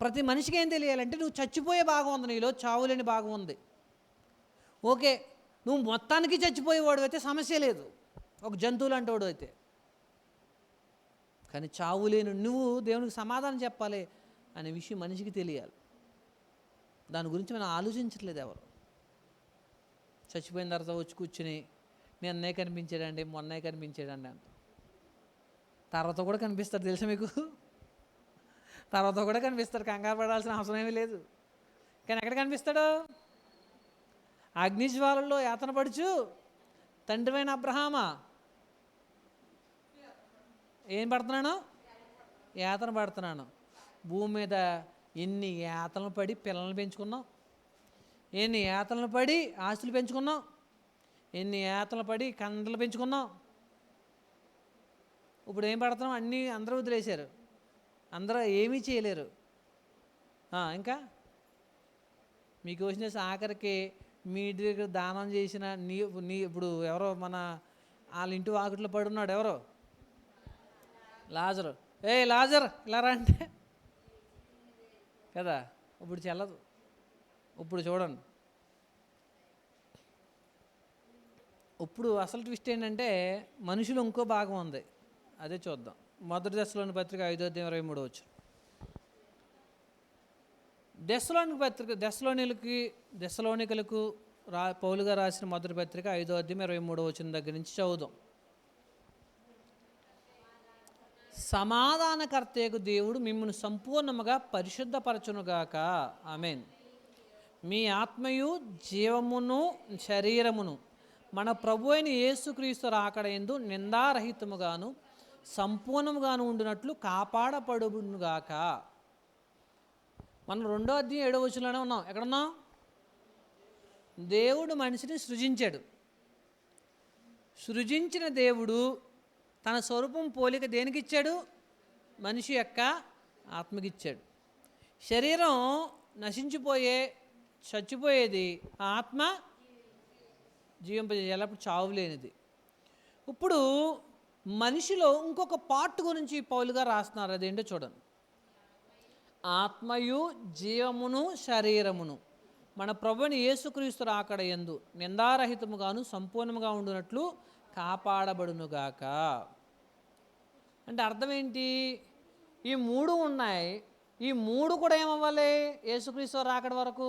ప్రతి మనిషికి ఏం తెలియాలంటే నువ్వు చచ్చిపోయే భాగం ఉంది నీలో, చావు లేని భాగం ఉంది. ఓకే, నువ్వు మొత్తానికి చచ్చిపోయేవాడు అయితే సమస్య లేదు, ఒక జంతువులు అంటేవాడు అయితే. కానీ చావు లేని నువ్వు దేవునికి సమాధానం చెప్పాలి అనే విషయం మనిషికి తెలియాలి. దాని గురించి మనం ఆలోచించట్లేదు ఎవరు. చచ్చిపోయిన తర్వాత వచ్చి కూర్చుని మీ అన్నయ్య కనిపించాడండి, మొన్నయ్య కనిపించాడండి అంట. తర్వాత కూడా కనిపిస్తాడు తెలుసా మీకు? తర్వాత కూడా కనిపిస్తాడు, కంగారు పడాల్సిన అవసరం ఏమీ లేదు. కానీ ఎక్కడ కనిపిస్తాడు? అగ్నిజ్వాలల్లో యాతన పడుచు తండ్రివైన అబ్రహామా, ఏం పడుతున్నాను? యాతన పడుతున్నాను. భూమి మీద ఎన్ని యాతనలు పడి పిల్లల్ని పెంచుకున్నాం, ఎన్ని యాతనలు పడి ఆస్తులు పెంచుకున్నాం, ఎన్ని యాతనలు పడి కండలు పెంచుకున్నాం. ఇప్పుడు ఏం పడుతున్నాం? అన్నీ అందరూ వదిలేశారు, అందరూ ఏమీ చేయలేరు. ఇంకా మీకు వచ్చిన ఆఖరికి మీ ఇంటి దగ్గర దానం చేసిన నీ ఇప్పుడు ఎవరో మన వాళ్ళ ఇంటి వాకిట్లో పడున్నాడు, ఎవరో లాజరు. లాజర్ ఇలా రా అంటే కదా, ఇప్పుడు చెల్లదు. ఇప్పుడు చూడండి, ఇప్పుడు అసలు ట్విస్ట్ ఏంటంటే మనుషులు ఇంకో భాగం ఉంది, అదే చూద్దాం. మొదటి దశలోని పత్రిక 5:23. దెస్సలోనికలకు పౌలుగా రాసిన మొదటి పత్రిక 5:23 దగ్గర నుంచి చదువుదాం. సమాధానకర్తయగు దేవుడు మిమ్మల్ని సంపూర్ణముగా పరిశుద్ధపరచునుగాక. ఆమేన్. మీ ఆత్మయు జీవమును శరీరమును మన ప్రభు అయిన యేసుక్రీస్తు రాకడయందు నిందారహితముగాను సంపూర్ణముగాను ఉండినట్లు కాపాడబడునుగాక. మనం 2:7 ఉన్నాం. ఎక్కడున్నాం? దేవుడు మనిషిని సృజించాడు. సృజించిన దేవుడు తన స్వరూపం పోలిక దేనికి ఇచ్చాడు? మనిషి యొక్క ఆత్మకిచ్చాడు. శరీరం నశించిపోయే చచ్చిపోయేది, ఆత్మ జీవింపజేయాలి, అప్పుడు చావు లేనిది. ఇప్పుడు మనిషిలో ఇంకొక పార్ట్ గురించి పౌలు గారు రాస్తున్నారు, అదేంటో చూడండి. ఆత్మయు జీవమును శరీరమును మన ప్రభుని యేసుక్రీస్తు రాకడ యందు నిందారహితముగాను సంపూర్ణముగా ఉండునట్లు కాపాడబడునుగాక. అంటే అర్థం ఏంటి? ఈ మూడు ఉన్నాయి, ఈ మూడు కూడా ఏమవ్వాలి? యేసుక్రీస్తు రాకడ వరకు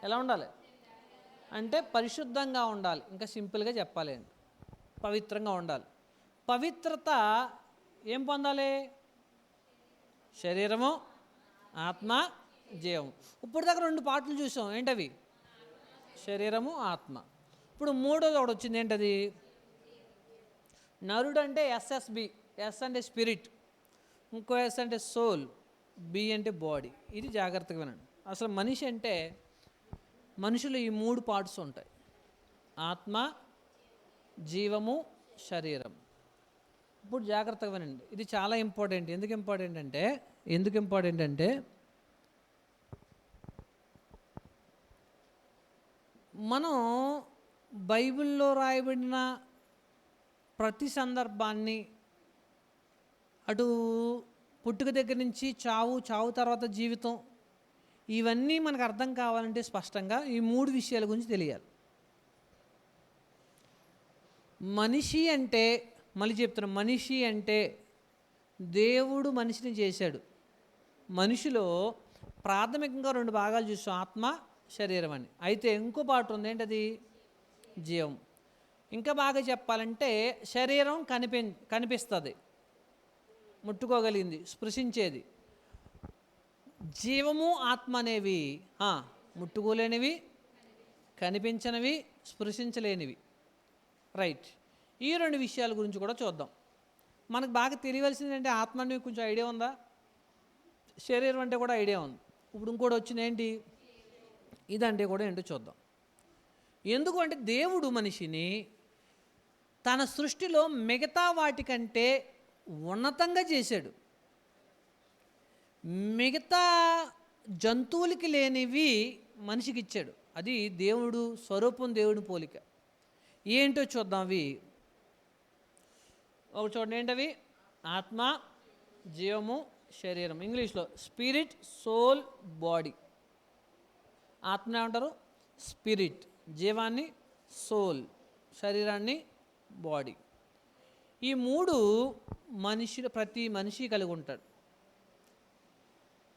ఎలా ఉండాలి అంటే పరిశుద్ధంగా ఉండాలి. ఇంకా సింపుల్గా చెప్పాలి అండి, పవిత్రంగా ఉండాలి. పవిత్రత ఏం పొందాలి? శరీరము, ఆత్మ, జీవం. ఇప్పుడు దాకా రెండు పాటలు చూసాం, ఏంటవి? శరీరము, ఆత్మ. ఇప్పుడు మూడోది ఒకటి వచ్చింది, ఏంటది? నరుడు అంటే ఎస్ఎస్బి. ఎస్ అంటే స్పిరిట్, ఇంకో ఎస్ అంటే సోల్, బి అంటే బాడీ. ఇది జాగ్రత్తగా వినండి. అసలు మనిషి అంటే, మనుషులు ఈ మూడు పార్ట్స్ ఉంటాయి: ఆత్మ, జీవము, శరీరం. ఇప్పుడు జాగ్రత్తగా వినండి, ఇది చాలా ఇంపార్టెంట్. ఎందుకు ఇంపార్టెంట్ అంటే మనం బైబిల్లో రాయబడిన ప్రతి సందర్భాన్ని, అటు పుట్టుక దగ్గర నుంచి చావు తర్వాత జీవితం, ఇవన్నీ మనకు అర్థం కావాలంటే స్పష్టంగా ఈ మూడు విషయాల గురించి తెలియాలి. మనిషి అంటే, మళ్ళీ చెప్తున్నా, మనిషి అంటే దేవుడు మనిషిని చేశాడు. మనిషిలో ప్రాథమికంగా రెండు భాగాలు చూసాం, ఆత్మ, శరీరం అని. అయితే ఇంకో పార్ట్ ఉంది, ఏంటది? జీవం. ఇంకా బాగా చెప్పాలంటే శరీరం కనిపిస్తుంది, ముట్టుకోగలిగింది, స్పృశించేది. జీవము, ఆత్మ అనేవి ముట్టుకోలేనివి, కనిపించనివి, స్పృశించలేనివి. రైట్. ఈ రెండు విషయాల గురించి కూడా చూద్దాం. మనకు బాగా తెలియవలసింది అంటే ఆత్మ అంటే కొంచెం ఐడియా ఉందా? శరీరం అంటే కూడా ఐడియా ఉంది. ఇప్పుడు ఇంకోటి వచ్చింది, ఏంటి? ఇదంటే కూడా ఏంటో చూద్దాం. ఎందుకు అంటే దేవుడు మనిషిని తన సృష్టిలో మిగతా వాటికంటే ఉన్నతంగా చేశాడు. మిగతా జంతువులకి లేనివి మనిషికి ఇచ్చాడు. అది దేవుడు స్వరూపం, దేవుడి పోలిక. ఏంటో చూద్దాం. అవి ఒక చూడండి, ఏంటవి? ఆత్మ, జీవము, శరీరం. ఇంగ్లీష్లో స్పిరిట్, సోల్, బాడీ. ఆత్మ ఏమంటారు? స్పిరిట్. జీవాన్ని సోల్, శరీరాన్ని బాడీ. ఈ మూడు ప్రతి మనిషి కలిగి ఉంటాడు.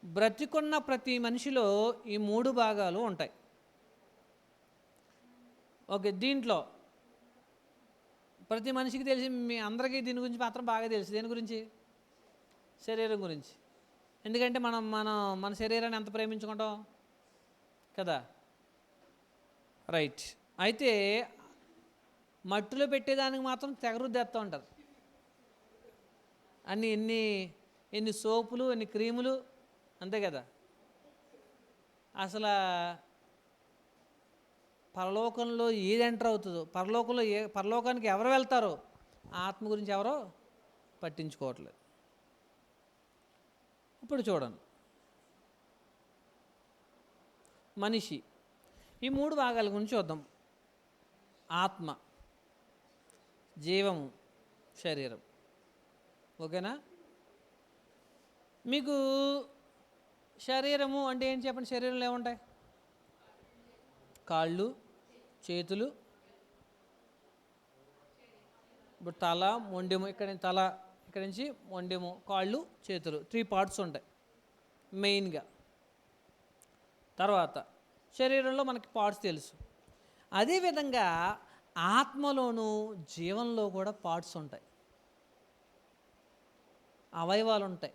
బ్రతికున్న ప్రతి మనిషిలో ఈ మూడు భాగాలు ఉంటాయి. ఓకే, దీంట్లో ప్రతి మనిషికి తెలిసి, మీ అందరికీ దీని గురించి మాత్రం బాగా తెలుసు. దేని గురించి? శరీరం గురించి. ఎందుకంటే మన శరీరాన్ని ఎంత ప్రేమించుకుంటాం కదా. రైట్. అయితే మట్టిలో పెట్టేదానికి మాత్రం తెగరుద్దేస్తూ ఉంటారు. ఎన్ని సోపులు, ఎన్ని క్రీములు, అంతే కదా. అసలు పరలోకంలో ఏది ఎంటర్ అవుతుందో, పరలోకానికి ఎవరు వెళ్తారో ఆత్మ గురించి ఎవరో పట్టించుకోవట్లేదు. ఇప్పుడు చూడండి, మనిషి ఈ మూడు భాగాల గురించి చూద్దాం: ఆత్మ, జీవము, శరీరం. ఓకేనా? మీకు శరీరము అంటే ఏం చెప్పండి? శరీరంలో ఏముంటాయి? కాళ్ళు, చేతులు, ఇప్పుడు తల, మొండెము. ఇక్కడ నుంచి మొండెము, కాళ్ళు, చేతులు, 3 పార్ట్స్ ఉంటాయి మెయిన్గా. తర్వాత శరీరంలో మనకి పార్ట్స్ తెలుసు. అదేవిధంగా ఆత్మలోను, జీవంలో కూడా పార్ట్స్ ఉంటాయి, అవయవాలు ఉంటాయి.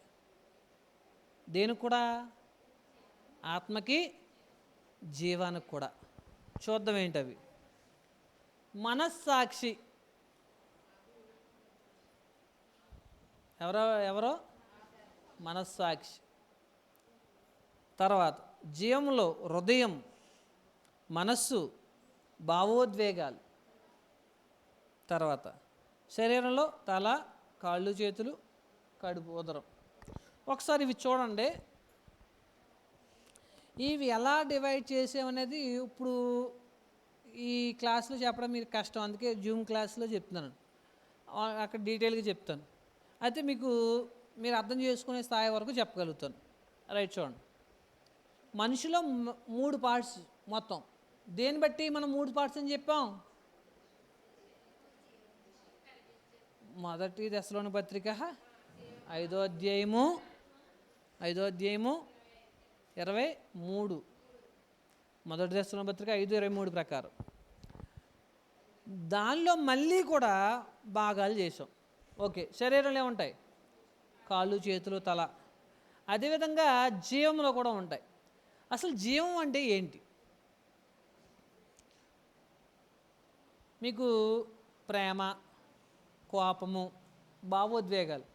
దేనికి కూడా? ఆత్మకి, జీవానికి కూడా. చూద్దాం ఏంటవి. మనస్సాక్షి ఎవరో మనస్సాక్షి. తర్వాత జీవంలో హృదయం, మనస్సు, భావోద్వేగాలు. తర్వాత శరీరంలో తల, కాళ్ళు, చేతులు, కడుపు, ఉదరం. ఒకసారి ఇవి చూడండి. ఇవి ఎలా డివైడ్ చేసామనేది ఇప్పుడు ఈ క్లాస్లో చెప్పడం మీరు కష్టం, అందుకే జూమ్ క్లాస్లో చెప్తున్నాను. అక్కడ డీటెయిల్గా చెప్తాను. అయితే మీరు అర్థం చేసుకునే స్థాయి వరకు చెప్పగలుగుతాను. రైట్, చూడండి. మనిషిలో 3 పార్ట్స్ మొత్తం. దేన్ని బట్టి మనం 3 పార్ట్స్ అని చెప్పాం? మొదటి దశలోని పత్రిక 5వ అధ్యాయము 23. మొదటి దశలోని పత్రిక 5:23 ప్రకారం దానిలో మళ్ళీ కూడా భాగాలు చేసాం. ఓకే, శరీరంలో ఏముంటాయి? కాళ్ళు, చేతులు, తల. అదేవిధంగా జీవంలో కూడా ఉంటాయి. అసలు జీవం అంటే ఏంటి? మీకు ప్రేమ, కోపము, భావోద్వేగాలు,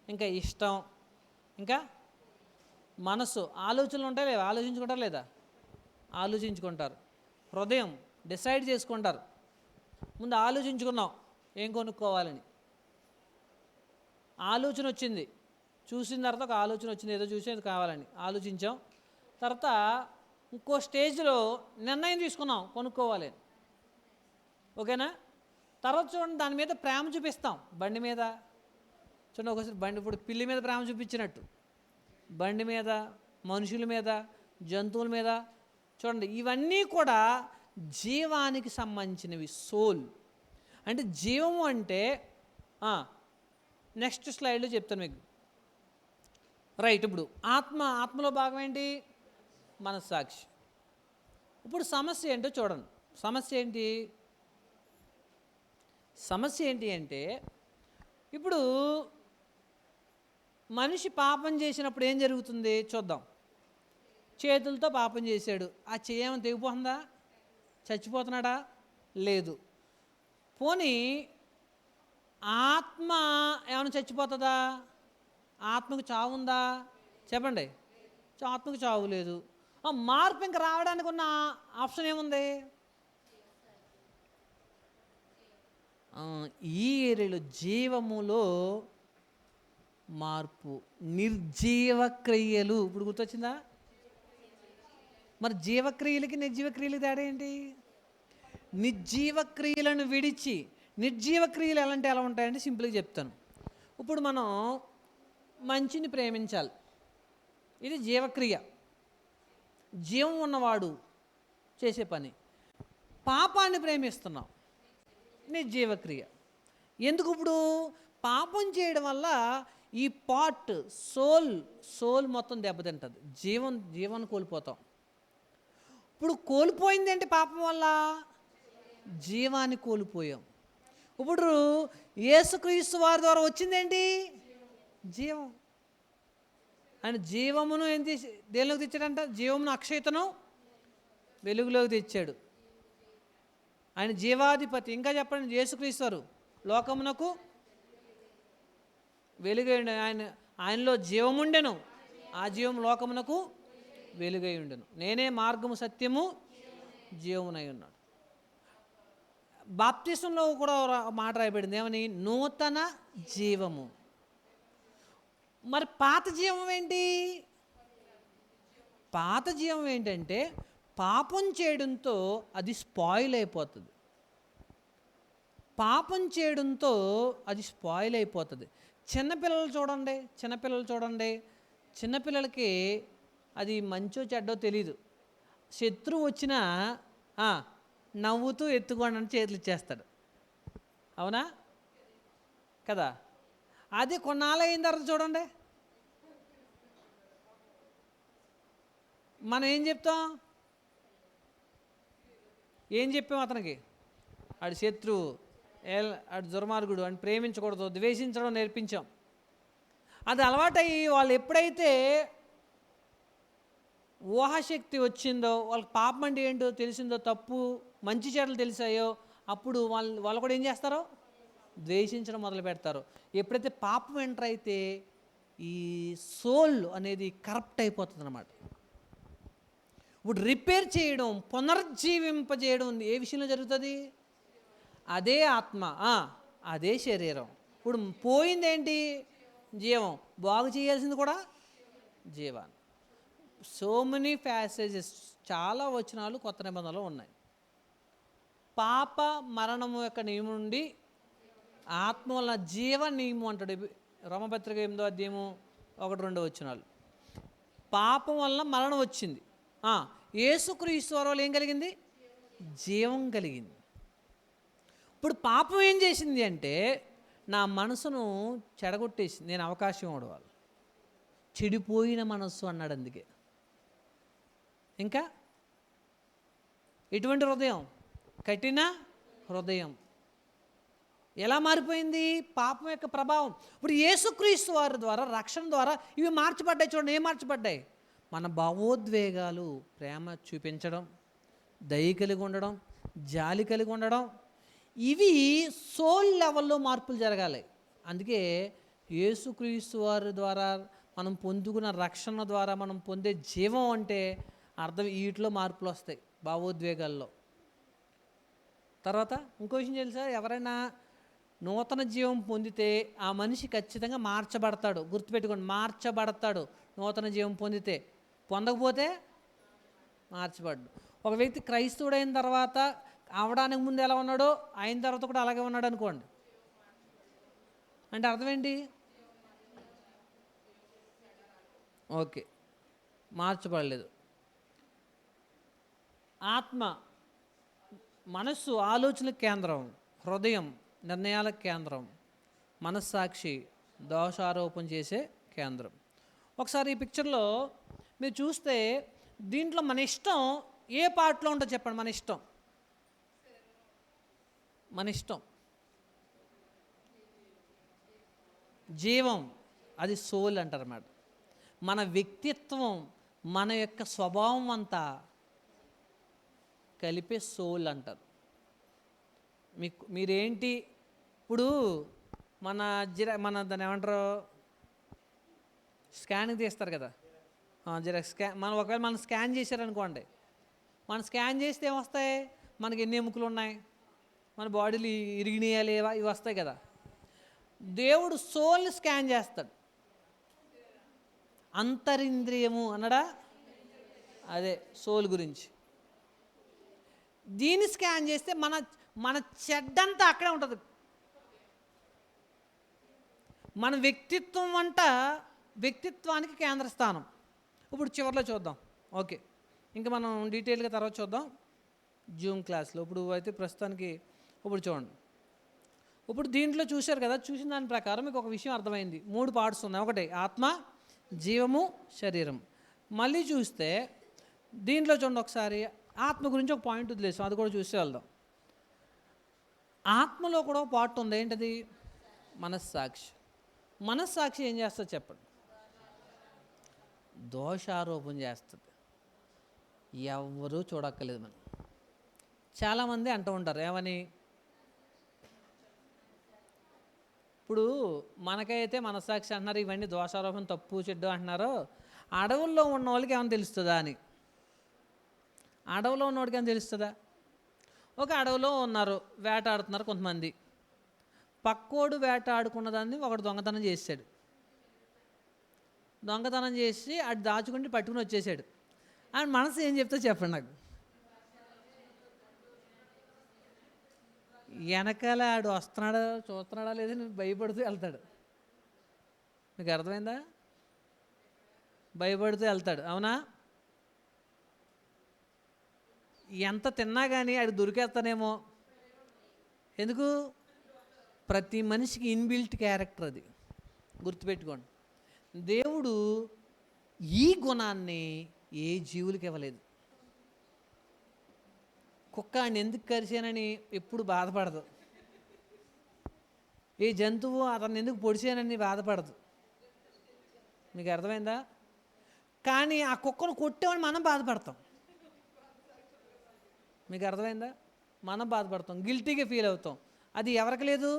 ఇంకా ఇష్టం, ఇంకా మనసు, ఆలోచనలు ఉంటాయి లేదా? ఆలోచించుకుంటారు లేదా? ఆలోచించుకుంటారు. హృదయం డిసైడ్ చేసుకుంటారు. ముందు ఆలోచించుకున్నాం ఏం కొనుక్కోవాలని. ఆలోచన వచ్చింది, చూసిన తర్వాత ఒక ఆలోచన వచ్చింది, ఏదో చూసి అది కావాలని ఆలోచించాం. తర్వాత ఇంకో స్టేజ్లో నిర్ణయం తీసుకున్నాం కొనుక్కోవాలి. ఓకేనా? తర్వాత చూడండి, దాని మీద ప్రేమ చూపిస్తాం. బండి మీద చూడండి, ఒకసారి బండి ఇప్పుడు పిల్లి మీద ప్రేమ చూపించినట్టు బండి మీద, మనుషుల మీద, జంతువుల మీద చూడండి. ఇవన్నీ కూడా జీవానికి సంబంధించినవి. సోల్ అంటే జీవము అంటే నెక్స్ట్ స్లైడ్లో చెప్తాను మీకు. రైట్, ఇప్పుడు ఆత్మలో భాగం ఏంటి? మనస్సాక్షి. ఇప్పుడు సమస్య ఏంటో చూడండి. సమస్య ఏంటి అంటే, ఇప్పుడు మనిషి పాపం చేసినప్పుడు ఏం జరుగుతుంది చూద్దాం. చేతులతో పాపం చేశాడు, ఆ చేయమని తెగిపోతుందా? చచ్చిపోతున్నాడా? లేదు. పోనీ ఆత్మ ఏమైనా చచ్చిపోతుందా? ఆత్మకు చావు ఉందా? చెప్పండి. ఆత్మకు చావు లేదు. మార్పు ఇంకా రావడానికి ఉన్న ఆప్షన్ ఏముంది? ఈ ఏరియాలో జీవములో మార్పు, నిర్జీవ క్రియలు. ఇప్పుడు గుర్తొచ్చిందా? మరి జీవక్రియలకి నిర్జీవ క్రియలకి తేడా ఏంటి? నిర్జీవ క్రియలను విడిచి నిర్జీవ క్రియలు ఎలా ఉంటాయంటే సింపుల్గా చెప్తాను. ఇప్పుడు మనం మంచిని ప్రేమించాలి, ఇది జీవక్రియ, జీవం ఉన్నవాడు చేసే పని. పాపాన్ని ప్రేమిస్తున్నాం, నిర్జీవక్రియ. ఎందుకు? ఇప్పుడు పాపం చేయడం వల్ల ఈ పార్ట్ సోల్ మొత్తం దెబ్బతింటుంది, జీవాన్ని కోల్పోతాం. ఇప్పుడు కోల్పోయింది ఏంటి? పాపం వల్ల జీవాన్ని కోల్పోయాం. ఇప్పుడు యేసుక్రీస్తు వారి ద్వారా వచ్చిందేంటి? జీవం. ఆయన జీవమును దేనిలోకి తెచ్చాడంట? జీవమును, అక్షయతను వెలుగులోకి తెచ్చాడు. ఆయన జీవాధిపతి. ఇంకా చెప్పండి, యేసుక్రీస్తు వారు లోకమునకు వెలుగై ఆయనలో జీవముండెను, ఆ జీవం లోకమునకు వెలుగై ఉండెను. నేనే మార్గము, సత్యము, జీవమునై ఉన్నాడు. బాప్తిసంలో కూడా మాట రాయబడింది, ఏమని? నూతన జీవము. మరి పాత జీవం ఏంటి? పాత జీవం ఏంటంటే పాపం చేయడంతో అది స్పాయిల్ అయిపోతుంది. చిన్నపిల్లలు చూడండి, చిన్నపిల్లలకి అది మంచో చెడ్డో తెలీదు. శత్రువు వచ్చినా నవ్వుతూ ఎత్తుకోండి అని చేతులు ఇచ్చేస్తాడు. అవునా కదా? అది కొన్నాళ్ళు అయిన తర్వాత చూడండి, మనం ఏం చెప్పాం అతనికి? ఆడు శత్రువు, ఆడు దుర్మార్గుడు అని ప్రేమించకూడదు, ద్వేషించడం నేర్పించాం. అది అలవాటయ్యి వాళ్ళు ఎప్పుడైతే ఊహాశక్తి వచ్చిందో, వాళ్ళకి పాపం అంటే ఏంటో తెలిసిందో, తప్పు మంచి చెడ్డలు తెలిసాయో, అప్పుడు వాళ్ళు కూడా ఏం చేస్తారో? ద్వేషించడం మొదలు పెడతారు. ఎప్పుడైతే పాపం ఎంటర్ అయితే ఈ సోల్ అనేది కరప్ట్ అయిపోతుంది అన్నమాట. ఇప్పుడు రిపేర్ చేయడం, పునర్జీవింపజేయడం ఏ విషయంలో జరుగుతుంది? అదే ఆత్మ, అదే శరీరం. ఇప్పుడు పోయిందేంటి? జీవం. బాగు చేయాల్సింది కూడా జీవాన్ని. సో మెనీ ప్యాసేజెస్, చాలా వచనాలు కొత్త నిబంధనలో ఉన్నాయి. పాప మరణము యొక్క నియమం నుండి ఆత్మ వల్ల జీవ నియమం అంటాడు. రోమపత్రిక 8వ అధ్యాయము 1-2 వచనాలు. పాపం వల్ల మరణం వచ్చింది. యేసుక్రీస్తు వల్ల ఏం కలిగింది? జీవం కలిగింది. ఇప్పుడు పాపం ఏం చేసింది అంటే నా మనసును చెడగొట్టేసింది. నేను అవకాశం ఇవ్వడం, చెడిపోయిన మనస్సు అన్నాడు. అందుకే ఇంకా ఎటువంటి హృదయం? కఠిన హృదయం. ఎలా మారిపోయింది? పాపం యొక్క ప్రభావం. ఇప్పుడు యేసుక్రీస్తు వారి ద్వారా, రక్షణ ద్వారా ఇవి మార్చబడ్డాయి. చూడండి, ఏం మార్చబడ్డాయి? మన భావోద్వేగాలు, ప్రేమ చూపించడం, దయ కలిగి ఉండడం, జాలి కలిగి ఉండడం, ఇవి సోల్ లెవెల్లో మార్పులు జరగాలి. అందుకే యేసుక్రీస్తు వారి ద్వారా మనం పొందుకున్న రక్షణ ద్వారా మనం పొందే జీవం అంటే అర్థం వీటిలో మార్పులు వస్తాయి, భావోద్వేగాల్లో. తర్వాత ఇంకో విషయం తెలుసా? ఎవరైనా నూతన జీవం పొందితే ఆ మనిషి ఖచ్చితంగా మార్చబడతాడు. గుర్తుపెట్టుకోండి, మార్చబడతాడు నూతన జీవం పొందితే. పొందకపోతే మార్చబడ్డు. ఒక వ్యక్తి క్రైస్తవుడైన తర్వాత అవడానికి ముందు ఎలా ఉన్నాడో అయిన తర్వాత కూడా అలాగే ఉన్నాడు అనుకోండి, అంటే అర్థం ఏంటి? ఓకే, మార్చబడలేదు. ఆత్మ, మనస్సు ఆలోచన కేంద్రం, హృదయం నిర్ణయాల కేంద్రం, మనస్సాక్షి దోషారోపణ చేసే కేంద్రం. ఒకసారి ఈ పిక్చర్లో మీరు చూస్తే దీంట్లో మన ఇష్టం ఏ పార్ట్లో ఉంటుందో చెప్పండి. మన ఇష్టం, మన ఇష్టం జీవం, అది సోల్ అంటారు అన్నమాట. మన వ్యక్తిత్వం, మన యొక్క స్వభావం అంతా కలిపే సోల్ అంటారు. మీరేంటి ఇప్పుడు మన దాన్ని ఏమంటారు, స్కానింగ్ తీస్తారు కదా, ఒకవేళ మనం స్కాన్ చేశారనుకోండి, మనం స్కాన్ చేస్తే ఏమొస్తాయి? మనకి ఎన్ని ఎముకలు ఉన్నాయి, మన బాడీలు ఇరిగినాయా లేవా, ఇవి వస్తాయి కదా. దేవుడు సోల్ని స్కాన్ చేస్తాడు. అంతరింద్రియము అన్నాడా, అదే సోల్ గురించి. దీన్ని స్కాన్ చేస్తే మన చెడ్డంతా అక్కడే ఉంటుంది. మన వ్యక్తిత్వం అంట వ్యక్తిత్వానికి కేంద్ర స్థానం. ఇప్పుడు చివరిలో చూద్దాం. ఓకే, ఇంకా మనం డీటెయిల్గా తర్వాత చూద్దాం జూమ్ క్లాస్లో. ఇప్పుడు అయితే ప్రస్తుతానికి ఇప్పుడు చూడండి. ఇప్పుడు దీంట్లో చూశారు కదా, చూసిన దాని ప్రకారం మీకు ఒక విషయం అర్థమైంది. 3 పార్ట్స్ ఉన్నాయి. ఒకటి ఆత్మ, జీవము, శరీరం. మళ్ళీ చూస్తే దీంట్లో చూడండి ఒకసారి, ఆత్మ గురించి ఒక పాయింట్ వదిలేసాం, అది కూడా చూసి వెళ్దాం. ఆత్మలో కూడా ఒక పార్ట్ ఉంది. ఏంటది? మనస్సాక్షి. మనస్సాక్షి ఏం చేస్తుంది చెప్పండి? దోషారోపణ చేస్తుంది. ఎవరూ చూడక్కర్లేదు. మనం చాలామంది అంటూ ఉంటారు ఏమని, ఇప్పుడు మనకైతే మనస్సాక్షి అంటున్నారు, ఇవన్నీ దోషారోపణ, తప్పు చెడ్డు అంటున్నారు. అడవుల్లో ఉన్న వాళ్ళకి ఏమైనా తెలుస్తుందా అని. అడవిలో ఉన్నవాడికి ఏమైనా తెలుస్తుందా? ఒక అడవిలో ఉన్నారు, వేటాడుతున్నారు కొంతమంది. పక్కోడు వేటాడుకున్న దాన్ని ఒకడు దొంగతనం చేశాడు. దొంగతనం చేసి అటు దాచుకుంటే పట్టుకుని వచ్చేసాడు. ఆయన మనసు ఏం చెప్తా చెప్పండి నాకు. వెనకాల ఆడు వస్తున్నాడా చూస్తున్నాడా లేదని భయపడుతూ వెళ్తాడు. మీకు అర్థమైందా? భయపడుతూ వెళ్తాడు, అవునా? ఎంత తిన్నా కానీ ఆడు దొరికేస్తానేమో. ఎందుకు? ప్రతి మనిషికి ఇన్బిల్ట్ క్యారెక్టర్ అది, గుర్తుపెట్టుకోండి. దేవుడు ఈ గుణాన్ని ఏ జీవులకి ఇవ్వలేదు. కుక్క ఆయన ఎందుకు కరిచానని ఎప్పుడు బాధపడదు. ఏ జంతువు అతన్ని ఎందుకు పొడిచానని బాధపడదు. మీకు అర్థమైందా? కానీ ఆ కుక్కను కొట్టామని మనం బాధపడతాం. మీకు అర్థమైందా? మనం బాధపడతాం, గిల్టీగా ఫీల్ అవుతాం. అది ఎవరికి లేదు?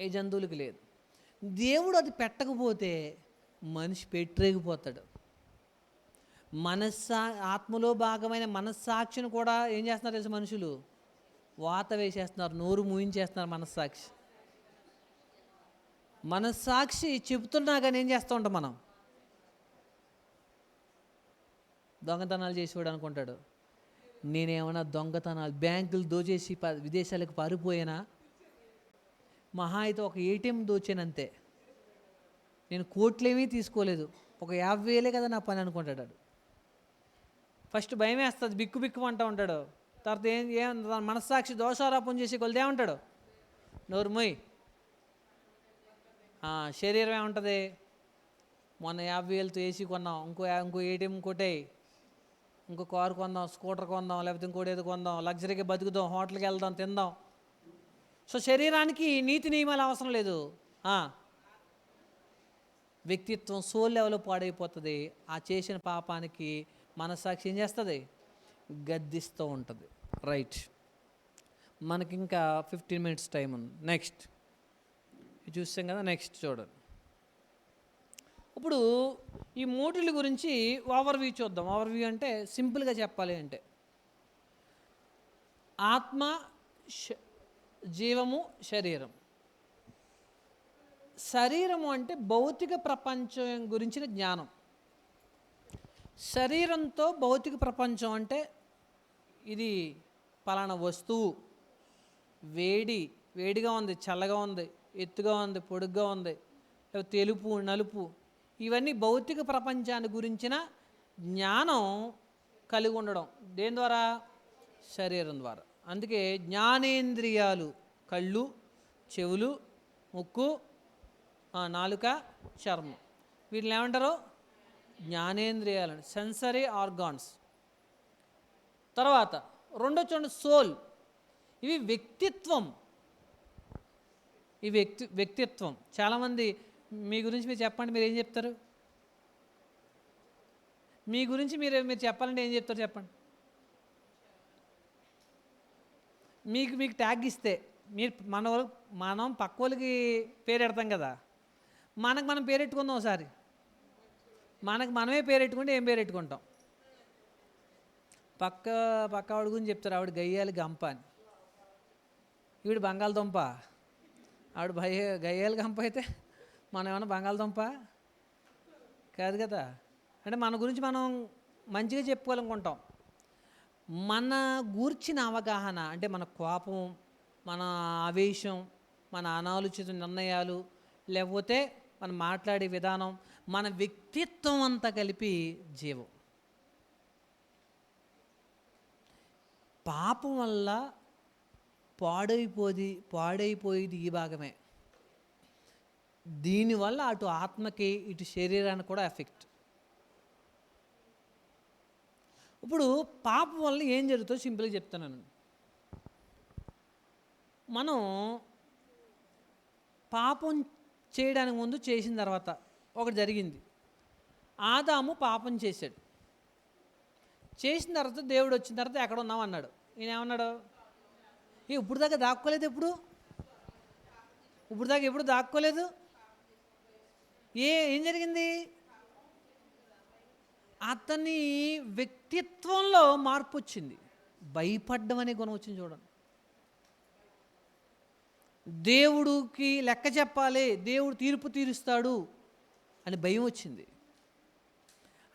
ఏ జంతువులకి లేదు. దేవుడు అది పెట్టకపోతే మనిషి పెట్టరేగిపోతాడు. ఆత్మలో భాగమైన మనస్సాక్షిని కూడా ఏం చేస్తున్నారు తెలుసు? మనుషులు వాత వేసేస్తున్నారు, నోరు మూయించేస్తున్నారు. మనస్సాక్షి చెబుతున్నా కానీ ఏం చేస్తూ ఉంటాం మనం? దొంగతనాలు చేసేవాడు అనుకుంటాడు, నేనేమన్నా దొంగతనాలు బ్యాంకులు దోచేసి విదేశాలకు పారిపోయానా? మహా అయితే ఒక ఏటీఎం దోచానంతే, నేను కోట్లేమీ తీసుకోలేదు, ఒక 50,000 కదా నా పని అనుకుంటాడు వాడు. ఫస్ట్ భయం వేస్తుంది, బిక్కు బిక్కు అంటూ ఉంటాడు. తర్వాత ఏం మనస్సాక్షి దోషారోపణ చేసే కొలిది ఏమంటాడు, నోరు మొయ్. శరీరం ఏముంటుంది, మొన్న 50,000తో ఏసీ కొన్నాం, ఇంకో ఏటీఎం కొట్టాయి, ఇంకో కారు కొందాం, స్కూటర్ కొందాం, లేకపోతే ఇంకోటి ఏదో కొందాం, లగ్జరీగా బతుకుదాం, హోటల్కి వెళ్దాం, తిందాం. సో శరీరానికి నీతి నియమాలు అవసరం లేదు. వ్యక్తిత్వం సోల్ లెవెల్ పాడైపోతుంది. ఆ చేసిన పాపానికి మనస్సాక్షి ఏం చేస్తుంది, గద్దిస్తూ ఉంటుంది. రైట్, మనకి ఇంకా 15 minutes టైం ఉంది. నెక్స్ట్ చూసాం కదా, నెక్స్ట్ చూడండి. ఇప్పుడు ఈ మూటిల గురించి ఓవర్వ్యూ చూద్దాం. ఓవర్వ్యూ అంటే సింపుల్గా చెప్పాలి అంటే ఆత్మ, జీవము, శరీరం. శరీరము అంటే భౌతిక ప్రపంచం గురించిన జ్ఞానం. శరీరంతో భౌతిక ప్రపంచం అంటే ఇది పలానా వస్తువు, వేడిగా ఉంది, చల్లగా ఉంది, ఎత్తుగా ఉంది, పొడుగ్గా ఉంది, తెలుపు, నలుపు, ఇవన్నీ భౌతిక ప్రపంచాన్ని గురించిన జ్ఞానం కలిగి ఉండడం. దేని ద్వారా, శరీరం ద్వారా. అందుకే జ్ఞానేంద్రియాలు, కళ్ళు, చెవులు, ముక్కు, నాలుక, చర్మం, వీటిని ఏమంటారు, జ్ఞానేంద్రియాలు, సెన్సరీ ఆర్గాన్స్. తర్వాత రెండో చూడండి, సోల్. ఇవి వ్యక్తిత్వం. ఈ వ్యక్తిత్వం. చాలామంది మీ గురించి మీరు చెప్పండి, మీరు ఏం చెప్తారు? మీ గురించి మీరు చెప్పాలంటే ఏం చెప్తారు చెప్పండి? మీకు ట్యాగ్ ఇస్తే మీరు మనం పక్క వాళ్ళకి పేరు పెడతాం కదా, మనం పేరు పెట్టుకుందాం ఒకసారి. మనమే పేరు పెట్టుకుంటే ఏం పేరు పెట్టుకుంటాం? పక్క ఆవిడ గురించి చెప్తారు, ఆవిడ గయ్యాలి గంప అని. ఈవిడ బంగాళదుంప. ఆవిడ గయ్యాలి గంప అయితే మనం ఏమన్నా బంగాళదుంప కాదు కదా. అంటే మన గురించి మనం మంచిగా చెప్పుకోవాలనుకుంటాం. మన గూర్చిన అవగాహన అంటే మన కోపం, మన ఆవేశం, మన అనాలోచిత నిర్ణయాలు, లేకపోతే మనం మాట్లాడే విధానం, మన వ్యక్తిత్వం అంతా కలిపి జీవం. పాపం వల్ల పాడైపోయేది ఈ భాగమే. దీనివల్ల అటు ఆత్మకి ఇటు శరీరానికి కూడా ఎఫెక్ట్. ఇప్పుడు పాపం వల్ల ఏం జరుగుతుందో సింపుల్గా చెప్తున్నాను. మనం పాపం చేయడానికి ముందు, చేసిన తర్వాత ఒకటి జరిగింది. ఆదాము పాపం చేశాడు. చేసిన తర్వాత దేవుడు వచ్చిన తర్వాత ఎక్కడ ఉన్నావు అన్నాడు. ఈయన ఏమన్నాడు, ఇప్పుడు దాకా దాక్కోలేదు, ఇప్పుడు దాకా ఎప్పుడు దాక్కోలేదు. ఏం జరిగింది? అతని వ్యక్తిత్వంలో మార్పు వచ్చింది. భయపడ్డం అనే గుణం వచ్చింది. చూడండి, దేవుడికి లెక్క చెప్పాలి, దేవుడు తీర్పు తీరుస్తాడు అని భయం వచ్చింది.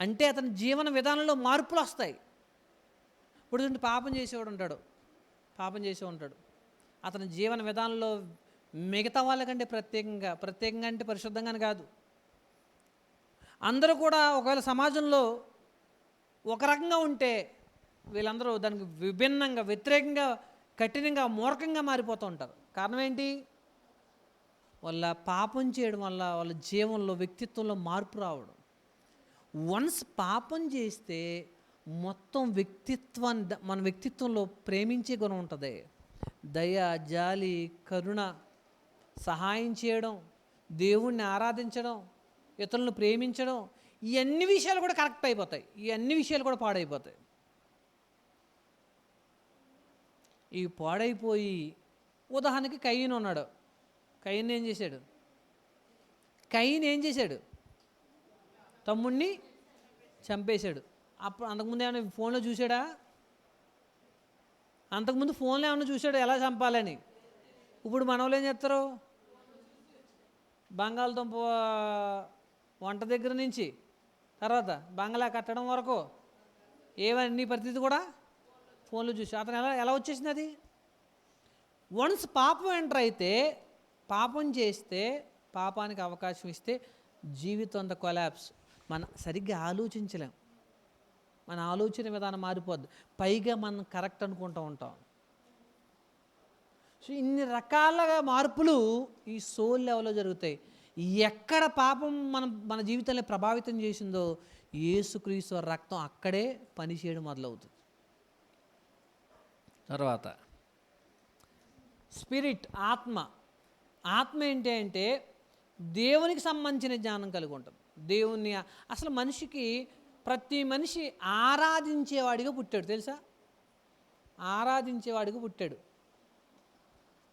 అంటే అతని జీవన విధానంలో మార్పులు వస్తాయి. ఇప్పుడు పాపం చేసేవాడు ఉంటాడు. అతని జీవన విధానంలో మిగతా వాళ్ళకంటే ప్రత్యేకంగా అంటే పరిశుద్ధంగానే కాదు, అందరూ కూడా ఒకవేళ సమాజంలో ఒక రకంగా ఉంటే వీళ్ళందరూ దానికి విభిన్నంగా, వ్యతిరేకంగా, కఠినంగా, మూర్ఖంగా మారిపోతూ ఉంటారు. కారణం ఏంటి? వాళ్ళ పాపం చేయడం వల్ల వాళ్ళ జీవనంలో, వ్యక్తిత్వంలో మార్పు రావడం. వన్స్ పాపం చేస్తే మొత్తం మన వ్యక్తిత్వంలో ప్రేమించే గుణం ఉంటుంది. దయ, జాలి, కరుణ, సహాయం చేయడం, దేవుణ్ణి ఆరాధించడం, ఇతరులను ప్రేమించడం, ఈ అన్ని విషయాలు కూడా కరెక్ట్ అయిపోతాయి. ఈ అన్ని విషయాలు కూడా పాడైపోతాయి. ఇవి పాడైపోయి, ఉదాహరణకి కయీను ఉన్నాడు. కయీన్ ఏం చేశాడు? తమ్ముడిని చంపేశాడు. అంతకుముందు ఏమైనా ఫోన్లో చూశాడా? అంతకుముందు ఫోన్లో ఏమైనా చూశాడు ఎలా చంపాలని? ఇప్పుడు మన వాళ్ళు ఏం చేస్తారు? బంగాళదుంప వంట దగ్గర నుంచి తర్వాత బంగ్లా కట్టడం వరకు ఏవన్నీ పరిస్థితి కూడా ఫోన్లో చూసి అతను ఎలా వచ్చేసింది అది? వన్స్ పాపం ఎంటర్ అయితే పాపం చేస్తే, పాపానికి అవకాశం ఇస్తే జీవితం అంతా కొలాప్స్. మనం సరిగ్గా ఆలోచించలేం. మన ఆలోచన విధానం మారిపోద్ది. పైగా మనం కరెక్ట్ అనుకుంటూ ఉంటాం. సో ఇన్ని రకాలుగా మార్పులు ఈ సోల్ లెవెల్లో జరుగుతాయి. ఎక్కడ పాపం మన జీవితాన్ని ప్రభావితం చేసిందో యేసుక్రీస్తు రక్తం అక్కడే పనిచేయడం మొదలవుతుంది. తర్వాత స్పిరిట్, ఆత్మ ఏంటి అంటే దేవునికి సంబంధించిన జ్ఞానం కలిగి ఉంటుంది. దేవుణ్ణి అసలు ప్రతి మనిషి ఆరాధించేవాడిగా పుట్టాడు, తెలుసా? ఆరాధించేవాడిగా పుట్టాడు.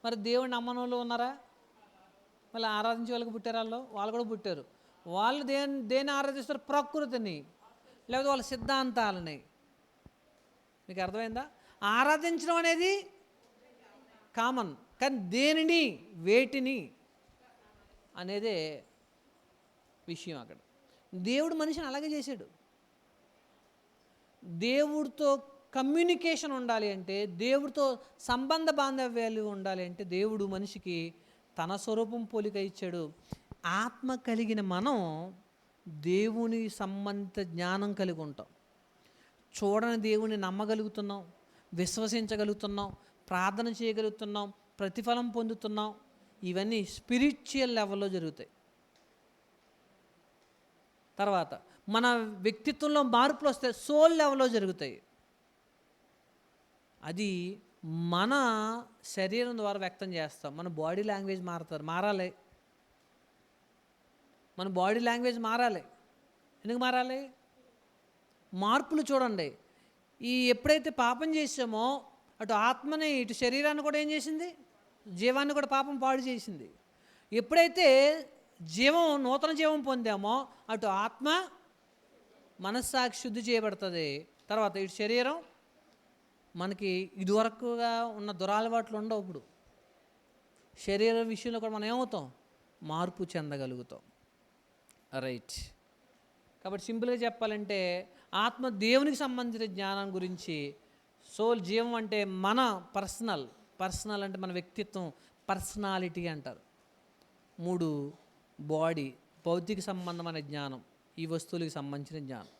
మరి దేవుడిని నమ్మని వాళ్ళు ఉన్నారా? మళ్ళీ ఆరాధించే వాళ్ళకి పుట్టారు, వాళ్ళు కూడా పుట్టారు. వాళ్ళు దేన్ని ఆరాధిస్తారు? ప్రకృతిని, లేకపోతే వాళ్ళ సిద్ధాంతాలని. మీకు అర్థమైందా? ఆరాధించడం అనేది కామన్, కానీ దేనిని, వేటిని అనేదే విషయం అక్కడ. దేవుడు మనిషిని అలాగే చేశాడు. దేవుడితో కమ్యూనికేషన్ ఉండాలి అంటే, దేవుడితో సంబంధ బాంధవ్యాలు ఉండాలి అంటే దేవుడు మనిషికి తన స్వరూపం పోలిక ఇచ్చాడు. ఆత్మ కలిగిన మనం దేవుని సంబంధిత జ్ఞానం కలిగి ఉంటాం. చూడని దేవుని నమ్మగలుగుతున్నాం, విశ్వసించగలుగుతున్నాం, ప్రార్థన చేయగలుగుతున్నాం, ప్రతిఫలం పొందుతున్నాం. ఇవన్నీ స్పిరిచువల్ లెవెల్లో జరుగుతాయి. తర్వాత మన వ్యక్తిత్వంలో మార్పులు వస్తే సోల్ లెవెల్లో జరుగుతాయి. అది మన శరీరం ద్వారా వ్యక్తం చేస్తాం. మన బాడీ లాంగ్వేజ్ మారాలి. మన బాడీ లాంగ్వేజ్ మారాలి. ఎందుకు మారాలి? మార్పులు చూడండి. ఎప్పుడైతే పాపం చేసామో అటు ఆత్మని ఇటు శరీరాన్ని కూడా ఏం చేసింది? జీవాన్ని కూడా పాపం పాడు చేసింది. ఎప్పుడైతే నూతన జీవం పొందామో అటు ఆత్మ మనస్సాక్షి శుద్ధి చేయబడుతుంది. తర్వాత ఇటు శరీరం మనకి ఇదివరకుగా ఉన్న దురలవాట్లు ఉండవు. ఇప్పుడు శరీర విషయంలో కూడా మనం ఏమవుతాం? మార్పు చెందగలుగుతాం. రైట్. కాబట్టి సింపుల్గా చెప్పాలంటే ఆత్మ దేవునికి సంబంధించిన జ్ఞానం గురించి, సోల్ జీవం అంటే మన పర్సనల్ అంటే మన వ్యక్తిత్వం, పర్సనాలిటీ అంటారు. 3 బాడీ, భౌతిక సంబంధమైన జ్ఞానం, ఈ వస్తువులకు సంబంధించిన జ్ఞానం.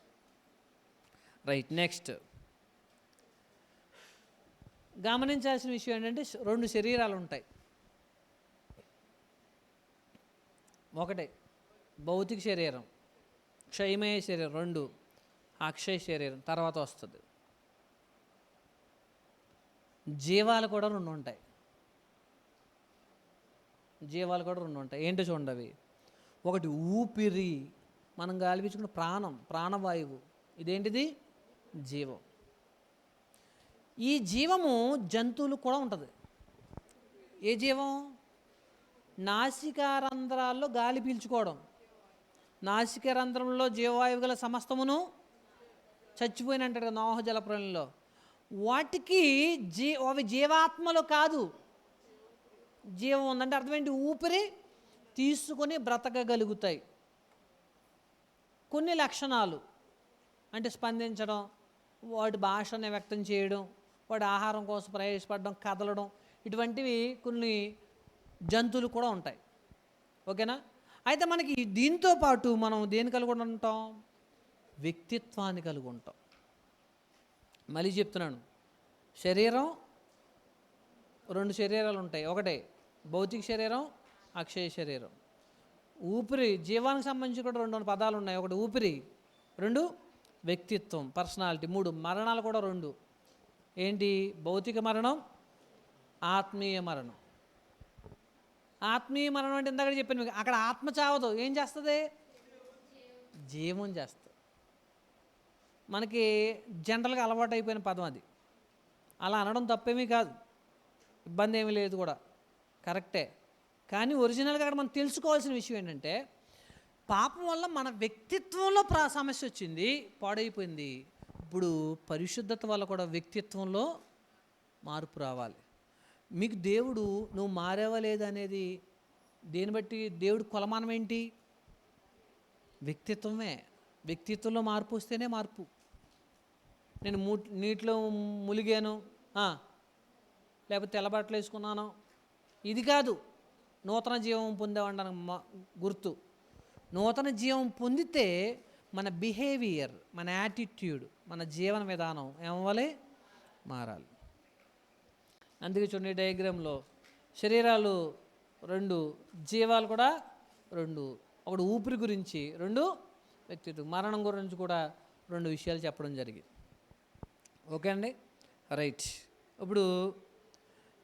రైట్. నెక్స్ట్ గమనించాల్సిన విషయం ఏంటంటే 2 శరీరాలు ఉంటాయి. ఒకటి భౌతిక శరీరం, క్షయమయ్యే శరీరం. 2 అక్షయ శరీరం తర్వాత వస్తుంది. జీవాలు కూడా 2 ఉంటాయి. ఏంటో చూడండి అవి. ఒకటి ఊపిరి, మనం గాలి పీల్చుకున్న ప్రాణవాయువు. ఇదేంటిది? జీవం. ఈ జీవము జంతువులు కూడా ఉంటుంది. ఏ జీవం? నాసికారంధ్రాల్లో గాలి పీల్చుకోవడం. నాసికారంధ్రంలో జీవవాయువు గల సమస్తమును చచ్చిపోయిన అంటాడు కదా నోహ జలప్రళయంలో. వాటికి అవి జీవాత్మలో కాదు. జీవం ఉందంటే అర్థం ఏంటి? ఊపిరి తీసుకొని బ్రతకగలుగుతాయి. కొన్ని లక్షణాలు అంటే స్పందించడం, వాటి భాషని వ్యక్తం చేయడం, వాటి ఆహారం కోసం ప్రయాసపడడం, కదలడం, ఇటువంటివి కొన్ని జంతువులు కూడా ఉంటాయి. ఓకేనా? అయితే మనకి దీంతో పాటు మనం దేని కలిగి ఉంటాం? వ్యక్తిత్వాన్ని కలిగి ఉంటాం. మళ్ళీ చెప్తున్నాను, శరీరం 2 శరీరాలు ఉంటాయి. ఒకటే భౌతిక శరీరం, అక్షయ శరీరం. ఊపిరి, జీవానికి సంబంధించి కూడా 2 పదాలు ఉన్నాయి. ఒకటి ఊపిరి, 2 వ్యక్తిత్వం, పర్సనాలిటీ. 3 మరణాలు కూడా 2. ఏంటి? భౌతిక మరణం, ఆత్మీయ మరణం. ఆత్మీయ మరణం అంటే ఇందాక చెప్పాను మీకు, అక్కడ ఆత్మ చావదు. ఏం చేస్తుంది? జీవం చేస్తుంది. మనకి జనరల్గా అలవాటు అయిపోయిన పదం అది. అలా అనడం తప్పేమీ కాదు, ఇబ్బంది ఏమీ లేదు కూడా, కరెక్టే. కానీ ఒరిజినల్గా అక్కడ మనం తెలుసుకోవాల్సిన విషయం ఏంటంటే, పాపం వల్ల మన వ్యక్తిత్వంలో సమస్య వచ్చింది, పాడైపోయింది. ఇప్పుడు పరిశుద్ధత వల్ల కూడా వ్యక్తిత్వంలో మార్పు రావాలి. మీకు దేవుడు నువ్వు మారేవా లేదా అనేది దేని బట్టి? దేవుడు కొలమానం ఏంటి? వ్యక్తిత్వమే. వ్యక్తిత్వంలో మార్పు వస్తేనే మార్పు. నేను నీటిలో ములిగాను, లేకపోతే తెల్లబట్టలు వేసుకున్నాను, ఇది కాదు. నూతన జీవం పొందామనడానికి గుర్తు. నూతన జీవం పొందితే మన బిహేవియర్, మన యాటిట్యూడ్, మన జీవన విధానం ఏమవ్వాలి? మారాలి. అందుకే చూడండి డయాగ్రామ్లో శరీరాలు 2, జీవాలు కూడా 2. ఒకటి ఊపిరి గురించి, 2 వ్యక్తిత్వం, మరణం గురించి కూడా 2 విషయాలు చెప్పడం జరిగింది. ఓకే అండి, రైట్. ఇప్పుడు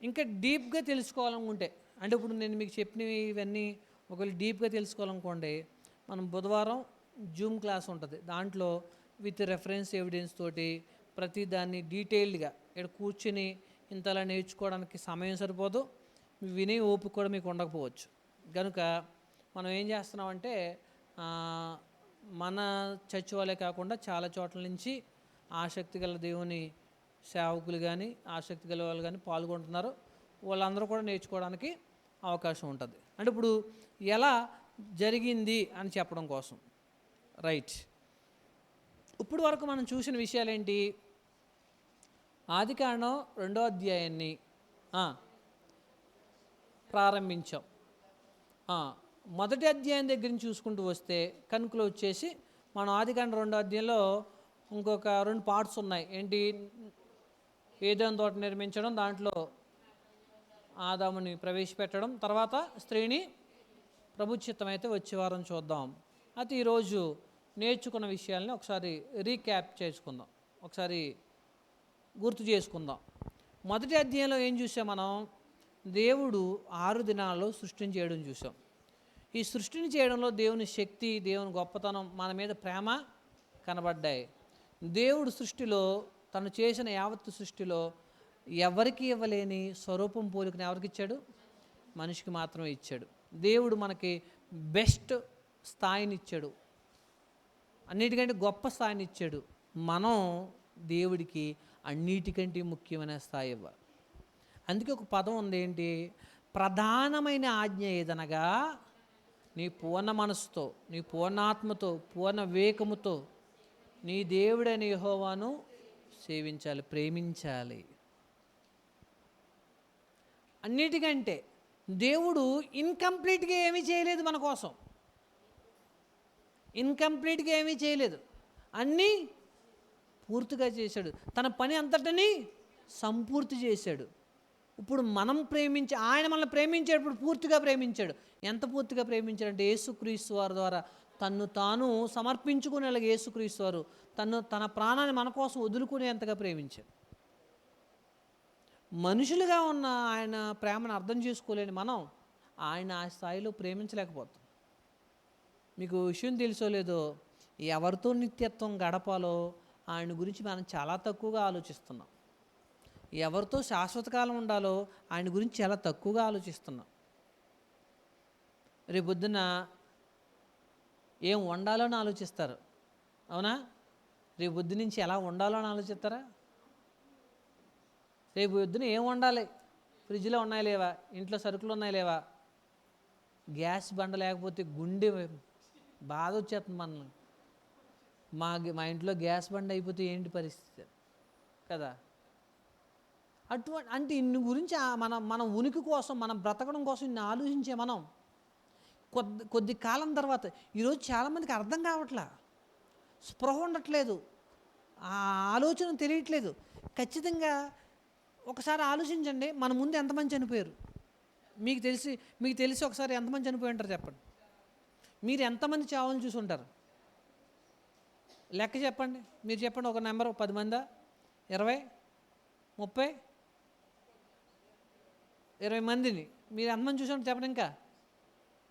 ఇంకా డీప్గా తెలుసుకోవాలనుకుంటే, అంటే ఇప్పుడు నేను మీకు చెప్పినవి ఇవన్నీ ఒకవేళ డీప్గా తెలుసుకోవాలనుకోండి, మనం బుధవారం జూమ్ క్లాస్ ఉంటుంది. దాంట్లో విత్ రెఫరెన్స్ ఎవిడెన్స్ తోటి ప్రతి దాన్ని డీటెయిల్డ్గా ఇక్కడ కూర్చుని ఇంతలా నేర్చుకోవడానికి సమయం సరిపోదు, వినే ఓపిక కూడా మీకు ఉండకపోవచ్చు. కనుక మనం ఏం చేస్తున్నామంటే మన చర్చ్ వాళ్ళే కాకుండా చాలా చోట్ల నుంచి ఆసక్తి గల దేవుని సేవకులు కానీ ఆసక్తి గల వాళ్ళు కానీ పాల్గొంటున్నారు. వాళ్ళందరూ కూడా నేర్చుకోవడానికి అవకాశం ఉంటుంది. అంటే ఇప్పుడు ఎలా జరిగింది అని చెప్పడం కోసం, రైట్. ఇప్పుడు వరకు మనం చూసిన విషయాలు ఏంటి? ఆదికాండం 2వ అధ్యాయాన్ని ప్రారంభించాం. మొదటి అధ్యాయం దగ్గర నుంచి చూసుకుంటూ వస్తే కనుకలో వచ్చేసి మనం ఆదికాండం 2వ అధ్యాయంలో ఇంకొక 2 పార్ట్స్ ఉన్నాయి. ఏంటి? ఏదైనా తోట నిర్మించడం, దాంట్లో ఆదాముని ప్రవేశపెట్టడం, తర్వాత స్త్రీని ప్రభు చిత్తమైతే వచ్చే వారం చూద్దాం. అయితే ఈరోజు నేర్చుకున్న విషయాల్ని ఒకసారి రీక్యాప్ చేసుకుందాం, ఒకసారి గుర్తు చేసుకుందాం. మొదటి అధ్యాయంలో ఏం చూసాం మనం? దేవుడు 6 దినాల్లో సృష్టిని చేయడం చూసాం. ఈ సృష్టిని చేయడంలో దేవుని శక్తి, దేవుని గొప్పతనం, మన మీద ప్రేమ కనబడ్డాయి. దేవుడు సృష్టిలో తను చేసిన యావత్తు సృష్టిలో ఎవరికి ఇవ్వలేని స్వరూపం పోలికను ఎవరికి ఇచ్చాడు? మనిషికి మాత్రమే ఇచ్చాడు. దేవుడు మనకి బెస్ట్ స్థాయిని ఇచ్చాడు, అన్నిటికంటే గొప్ప స్థాయిని ఇచ్చాడు. మనం దేవుడికి అన్నిటికంటే ముఖ్యమైన స్థాయి ఇవ్వాలి. అందుకే ఒక పదం ఉంది, ఏంటి? ప్రధానమైన ఆజ్ఞ ఏదనగా నీ పూర్ణ మనసుతో, నీ పూర్ణాత్మతో, పూర్ణ వివేకముతో నీ దేవుడైన యెహోవాను సేవించాలి, ప్రేమించాలి. అన్నిటికంటే దేవుడు ఇన్కంప్లీట్గా ఏమీ చేయలేదు మన కోసం, ఇన్కంప్లీట్గా ఏమీ చేయలేదు, అన్నీ పూర్తిగా చేశాడు. తన పని అంతటిని సంపూర్తి చేశాడు. ఇప్పుడు మనం ఆయన మనల్ని ప్రేమించేటప్పుడు పూర్తిగా ప్రేమించాడు. ఎంత పూర్తిగా ప్రేమించాడంటే యేసుక్రీస్తు వారి ద్వారా తన్ను తాను సమర్పించుకునేలాగా యేసుక్రీస్తు వారు తన ప్రాణాన్ని మన కోసం వదులుకునేంతగా ప్రేమించాడు. మనుషులుగా ఉన్న ఆయన ప్రేమను అర్థం చేసుకోలేని మనం ఆయన ఆ స్థాయిలో ప్రేమించలేకపోతాం. మీకు విషయం తెలుసో లేదో, ఎవరితో నిత్యత్వం గడపాలో ఆయన గురించి మనం చాలా తక్కువగా ఆలోచిస్తున్నాం. ఎవరితో శాశ్వత కాలం ఉండాలో ఆయన గురించి చాలా తక్కువగా ఆలోచిస్తున్నాం. రేపొద్దున ఏం వండాలో అని ఆలోచిస్తారు, అవునా? రేపొద్దు నుంచి ఎలా వండాలో అని ఆలోచిస్తారా? రేపు పొద్దున ఏం వండాలి? ఫ్రిడ్జ్లో ఉన్నాయి లేవా? ఇంట్లో సరుకులు ఉన్నాయి లేవా? గ్యాస్ బండ లేకపోతే గుండె బాధ వచ్చేస్తుంది మనల్ని. మా ఇంట్లో గ్యాస్ బండ అయిపోతే ఏంటి పరిస్థితి కదా? అంటే ఇన్ని గురించి మన ఉనికి కోసం, మనం బ్రతకడం కోసం ఇన్ని ఆలోచించే మనం కొద్ది కాలం తర్వాత ఈరోజు చాలామందికి అర్థం కావట్లా, స్పృహ ఉండట్లేదు, ఆ ఆలోచన తెలియట్లేదు. ఖచ్చితంగా ఒకసారి ఆలోచించండి, మన ముందు ఎంతమంది చనిపోయారు? మీకు తెలిసి ఒకసారి ఎంతమంది చనిపోయి ఉంటారు చెప్పండి. మీరు ఎంతమంది చావులను చూసి ఉంటారు? లెక్క చెప్పండి. మీరు చెప్పండి, ఒక నెంబర్. 10 మందా? 20, 30, 20 మందిని మీరు ఎంతమంది చూసి ఉంటారు చెప్పండి. ఇంకా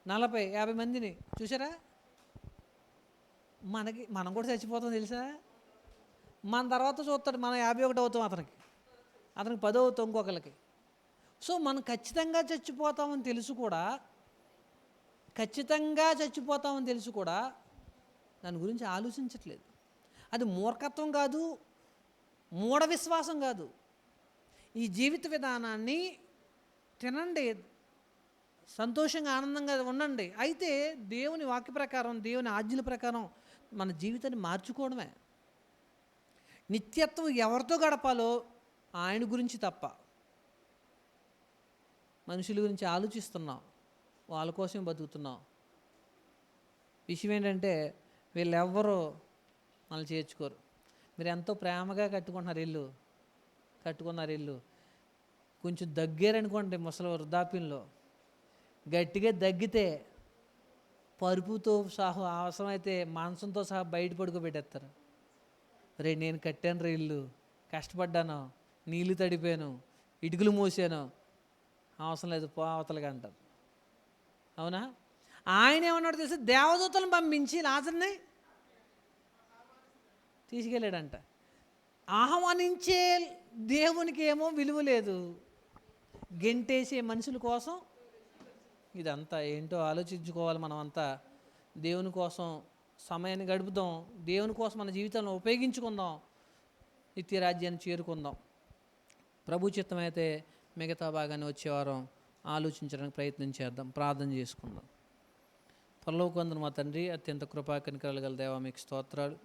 40, 50 మందిని చూసారా? మనం కూడా చచ్చిపోతాం తెలుసా? మన తర్వాత చూస్తాడు, మనం 51 అవుతాం, అతనికి 10 అవుతాం ఇంకొకరికి. సో మనం ఖచ్చితంగా చచ్చిపోతామని తెలుసు కూడా దాని గురించి ఆలోచించట్లేదు. అది మూర్ఖత్వం కాదు, మూఢ విశ్వాసం కాదు. ఈ జీవిత విధానాన్ని తినండి, సంతోషంగా ఆనందంగా ఉండండి. అయితే దేవుని వాక్య ప్రకారం, దేవుని ఆజ్ఞల ప్రకారం మన జీవితాన్ని మార్చుకోవడమే. నిత్యత్వం ఎవరితో గడపాలో ఆయన గురించి తప్ప మనుషుల గురించి ఆలోచిస్తున్నాం. వాళ్ళ కోసమే బతుకుతున్నాం. విషయం ఏంటంటే వీళ్ళెవ్వరూ మనల్ని చేర్చుకోరు. మీరు ఎంతో ప్రేమగా కట్టుకున్నారు ఇల్లు. కొంచెం దగ్గారనుకోండి ముసలి వృద్ధాప్యంలో, గట్టిగా దగ్గితే పరుపుతో సహా అవసరమైతే మంచంతో సహా బయట పడుకోబెట్టేస్తారు. రే నేను కట్టాను రే ఇల్లు, కష్టపడ్డాను, నీళ్లు తడిపాను, ఇటుకలు మోసాను, అవసరం లేదు పో అవతలకి అంటారు. అవునా? ఆయన ఏమన్నాడు తెలుసు, దేవదూతలను పంపించి లాజర్ని తీసుకెళ్ళాడంట. ఆహ్వానించే దేవునికి ఏమో విలువ లేదు, గెంటేసే మనుషుల కోసం ఇదంతా ఏంటో ఆలోచించుకోవాలి. మనం అంతా దేవుని కోసం సమయాన్ని గడుపుదాం, దేవుని కోసం మన జీవితాలను ఉపయోగించుకుందాం, నిత్య రాజ్యాన్ని చేరుకుందాం. ప్రభు చిత్తమైతే మిగతా భాగాన్ని వచ్చేవారం ఆలోచించడానికి ప్రయత్నం చేద్దాం. ప్రార్థన చేసుకుందాం. పరలోకమందున మా తండ్రి, అత్యంత కృపా కనికరాలు గల దేవా, మీకు స్తోత్రాలు.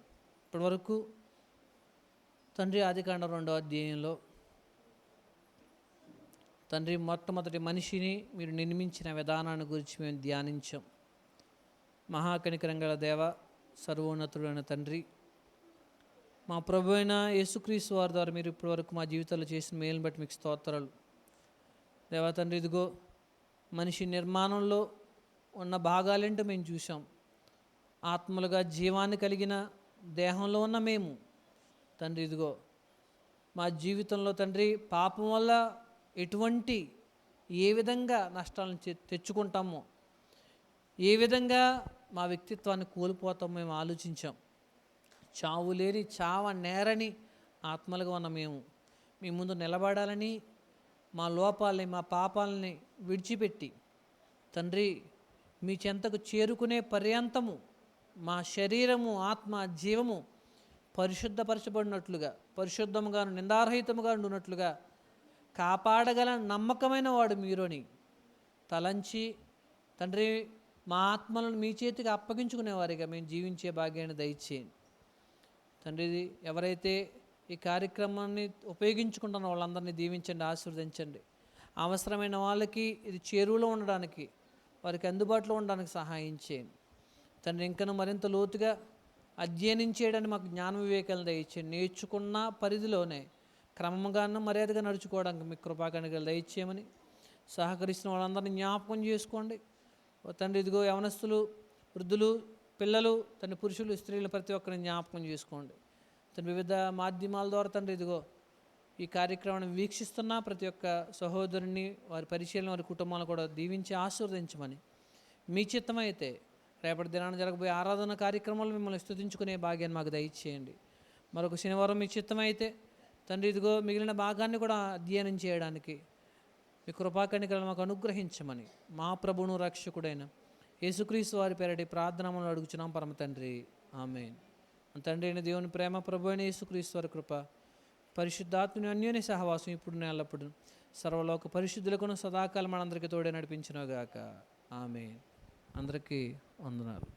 ఇప్పటివరకు తండ్రి ఆదికాండం 2వ అధ్యాయంలో తండ్రి మొట్టమొదటి మనిషిని మీరు నిర్మించిన విధానాన్ని గురించి మేము ధ్యానించాం. మహాకనికరం గల దేవ, సర్వోన్నతుడైన తండ్రి, మా ప్రభు అయిన యేసుక్రీస్తు వారి ద్వారా మీరు ఇప్పటివరకు మా జీవితాల్లో చేసిన మేలుని బట్టి మీకు స్తోత్రాలు. దేవా తండ్రి, ఇదిగో మనిషి నిర్మాణంలో ఉన్న భాగాలేంటో మేము చూసాం. ఆత్మలుగా జీవాన్ని కలిగిన దేహంలో ఉన్న మేము తండ్రి, ఇదిగో మా జీవితంలో తండ్రి పాపం వల్ల ఏ విధంగా నష్టాలను తెచ్చుకుంటామో, ఏ విధంగా మా వ్యక్తిత్వాన్ని కోల్పోతామో మేము ఆలోచించాం. చావు లేని నేరని ఆత్మలుగా ఉన్న మేము మీ ముందు నిలబడాలని, మా లోపాలని మా పాపాలని విడిచిపెట్టి తండ్రి మీ చెంతకు చేరుకునే పర్యంతము మా శరీరము ఆత్మ జీవము పరిశుద్ధపరచబడినట్లుగా, పరిశుద్ధముగాను నిందారహితముగా ఉన్నట్లుగా కాపాడగల నమ్మకమైన వాడు మీరుని తలంచి తండ్రి మా ఆత్మలను మీ చేతికి అప్పగించుకునేవారిగా మేము జీవించే భాగ్యాన్ని దయచేయండి. తండ్రి, ఎవరైతే ఈ కార్యక్రమాన్ని ఉపయోగించుకుంటున్న వాళ్ళందరినీ దీవించండి, ఆశీర్వదించండి. అవసరమైన వాళ్ళకి ఇది చేరువలో ఉండడానికి, వారికి అందుబాటులో ఉండడానికి సహాయం చేయండి. తండ్రి, ఇంకను మరింత లోతుగా అధ్యయనం చేయడానికి మాకు జ్ఞాన వివేకాలను దయచేయండి. నేర్చుకున్న పరిధిలోనే క్రమంగానూ మర్యాదగా నడుచుకోవడానికి మీ కృపాకణికలు దయచేయమని, సహకరిస్తున్న వాళ్ళందరినీ జ్ఞాపకం చేసుకోండి. తండ్రి, ఇదిగో యవనస్తులు, వృద్ధులు, పిల్లలు, తండ్రి పురుషులు, స్త్రీలు ప్రతి ఒక్కరిని జ్ఞాపకం చేసుకోండి. తండ్రి, వివిధ మాధ్యమాల ద్వారా తండ్రి ఇదిగో ఈ కార్యక్రమాన్ని వీక్షిస్తున్న ప్రతి ఒక్క సహోదరుని, వారి పరిశీలన, వారి కుటుంబాలను కూడా దీవించి ఆశీర్వదించమని, మీ చిత్తమైతే రేపటి దినాన్ని జరగబోయే ఆరాధన కార్యక్రమాలు మిమ్మల్ని స్తుతించుకునే భాగ్యాన్ని మాకు దయచేయండి. మరొక శనివారం మీ చిత్తమైతే తండ్రి ఇదిగో మిగిలిన భాగాన్ని కూడా అధ్యయనం చేయడానికి మీ కృపాకణికలను మాకు అనుగ్రహించమని, మా ప్రభువును రక్షకుడైన యేసుక్రీస్తు వారి పేరటి ప్రార్థనలను అడుగుచున్నాం పరమ తండ్రి, ఆమేన్. తండ్రి అయిన దేవుని ప్రేమ, ప్రభు అయిన యేసుక్రీస్తు వారి కృప, పరిశుద్ధాత్మని అన్యోన్య సహవాసం ఇప్పుడు ఎల్లప్పుడు సర్వలోక పరిశుద్ధులకును సదాకాలం మనందరికీ తోడే నడిపించునుగాక. ఆమేన్. అందరికీ వందనాలు.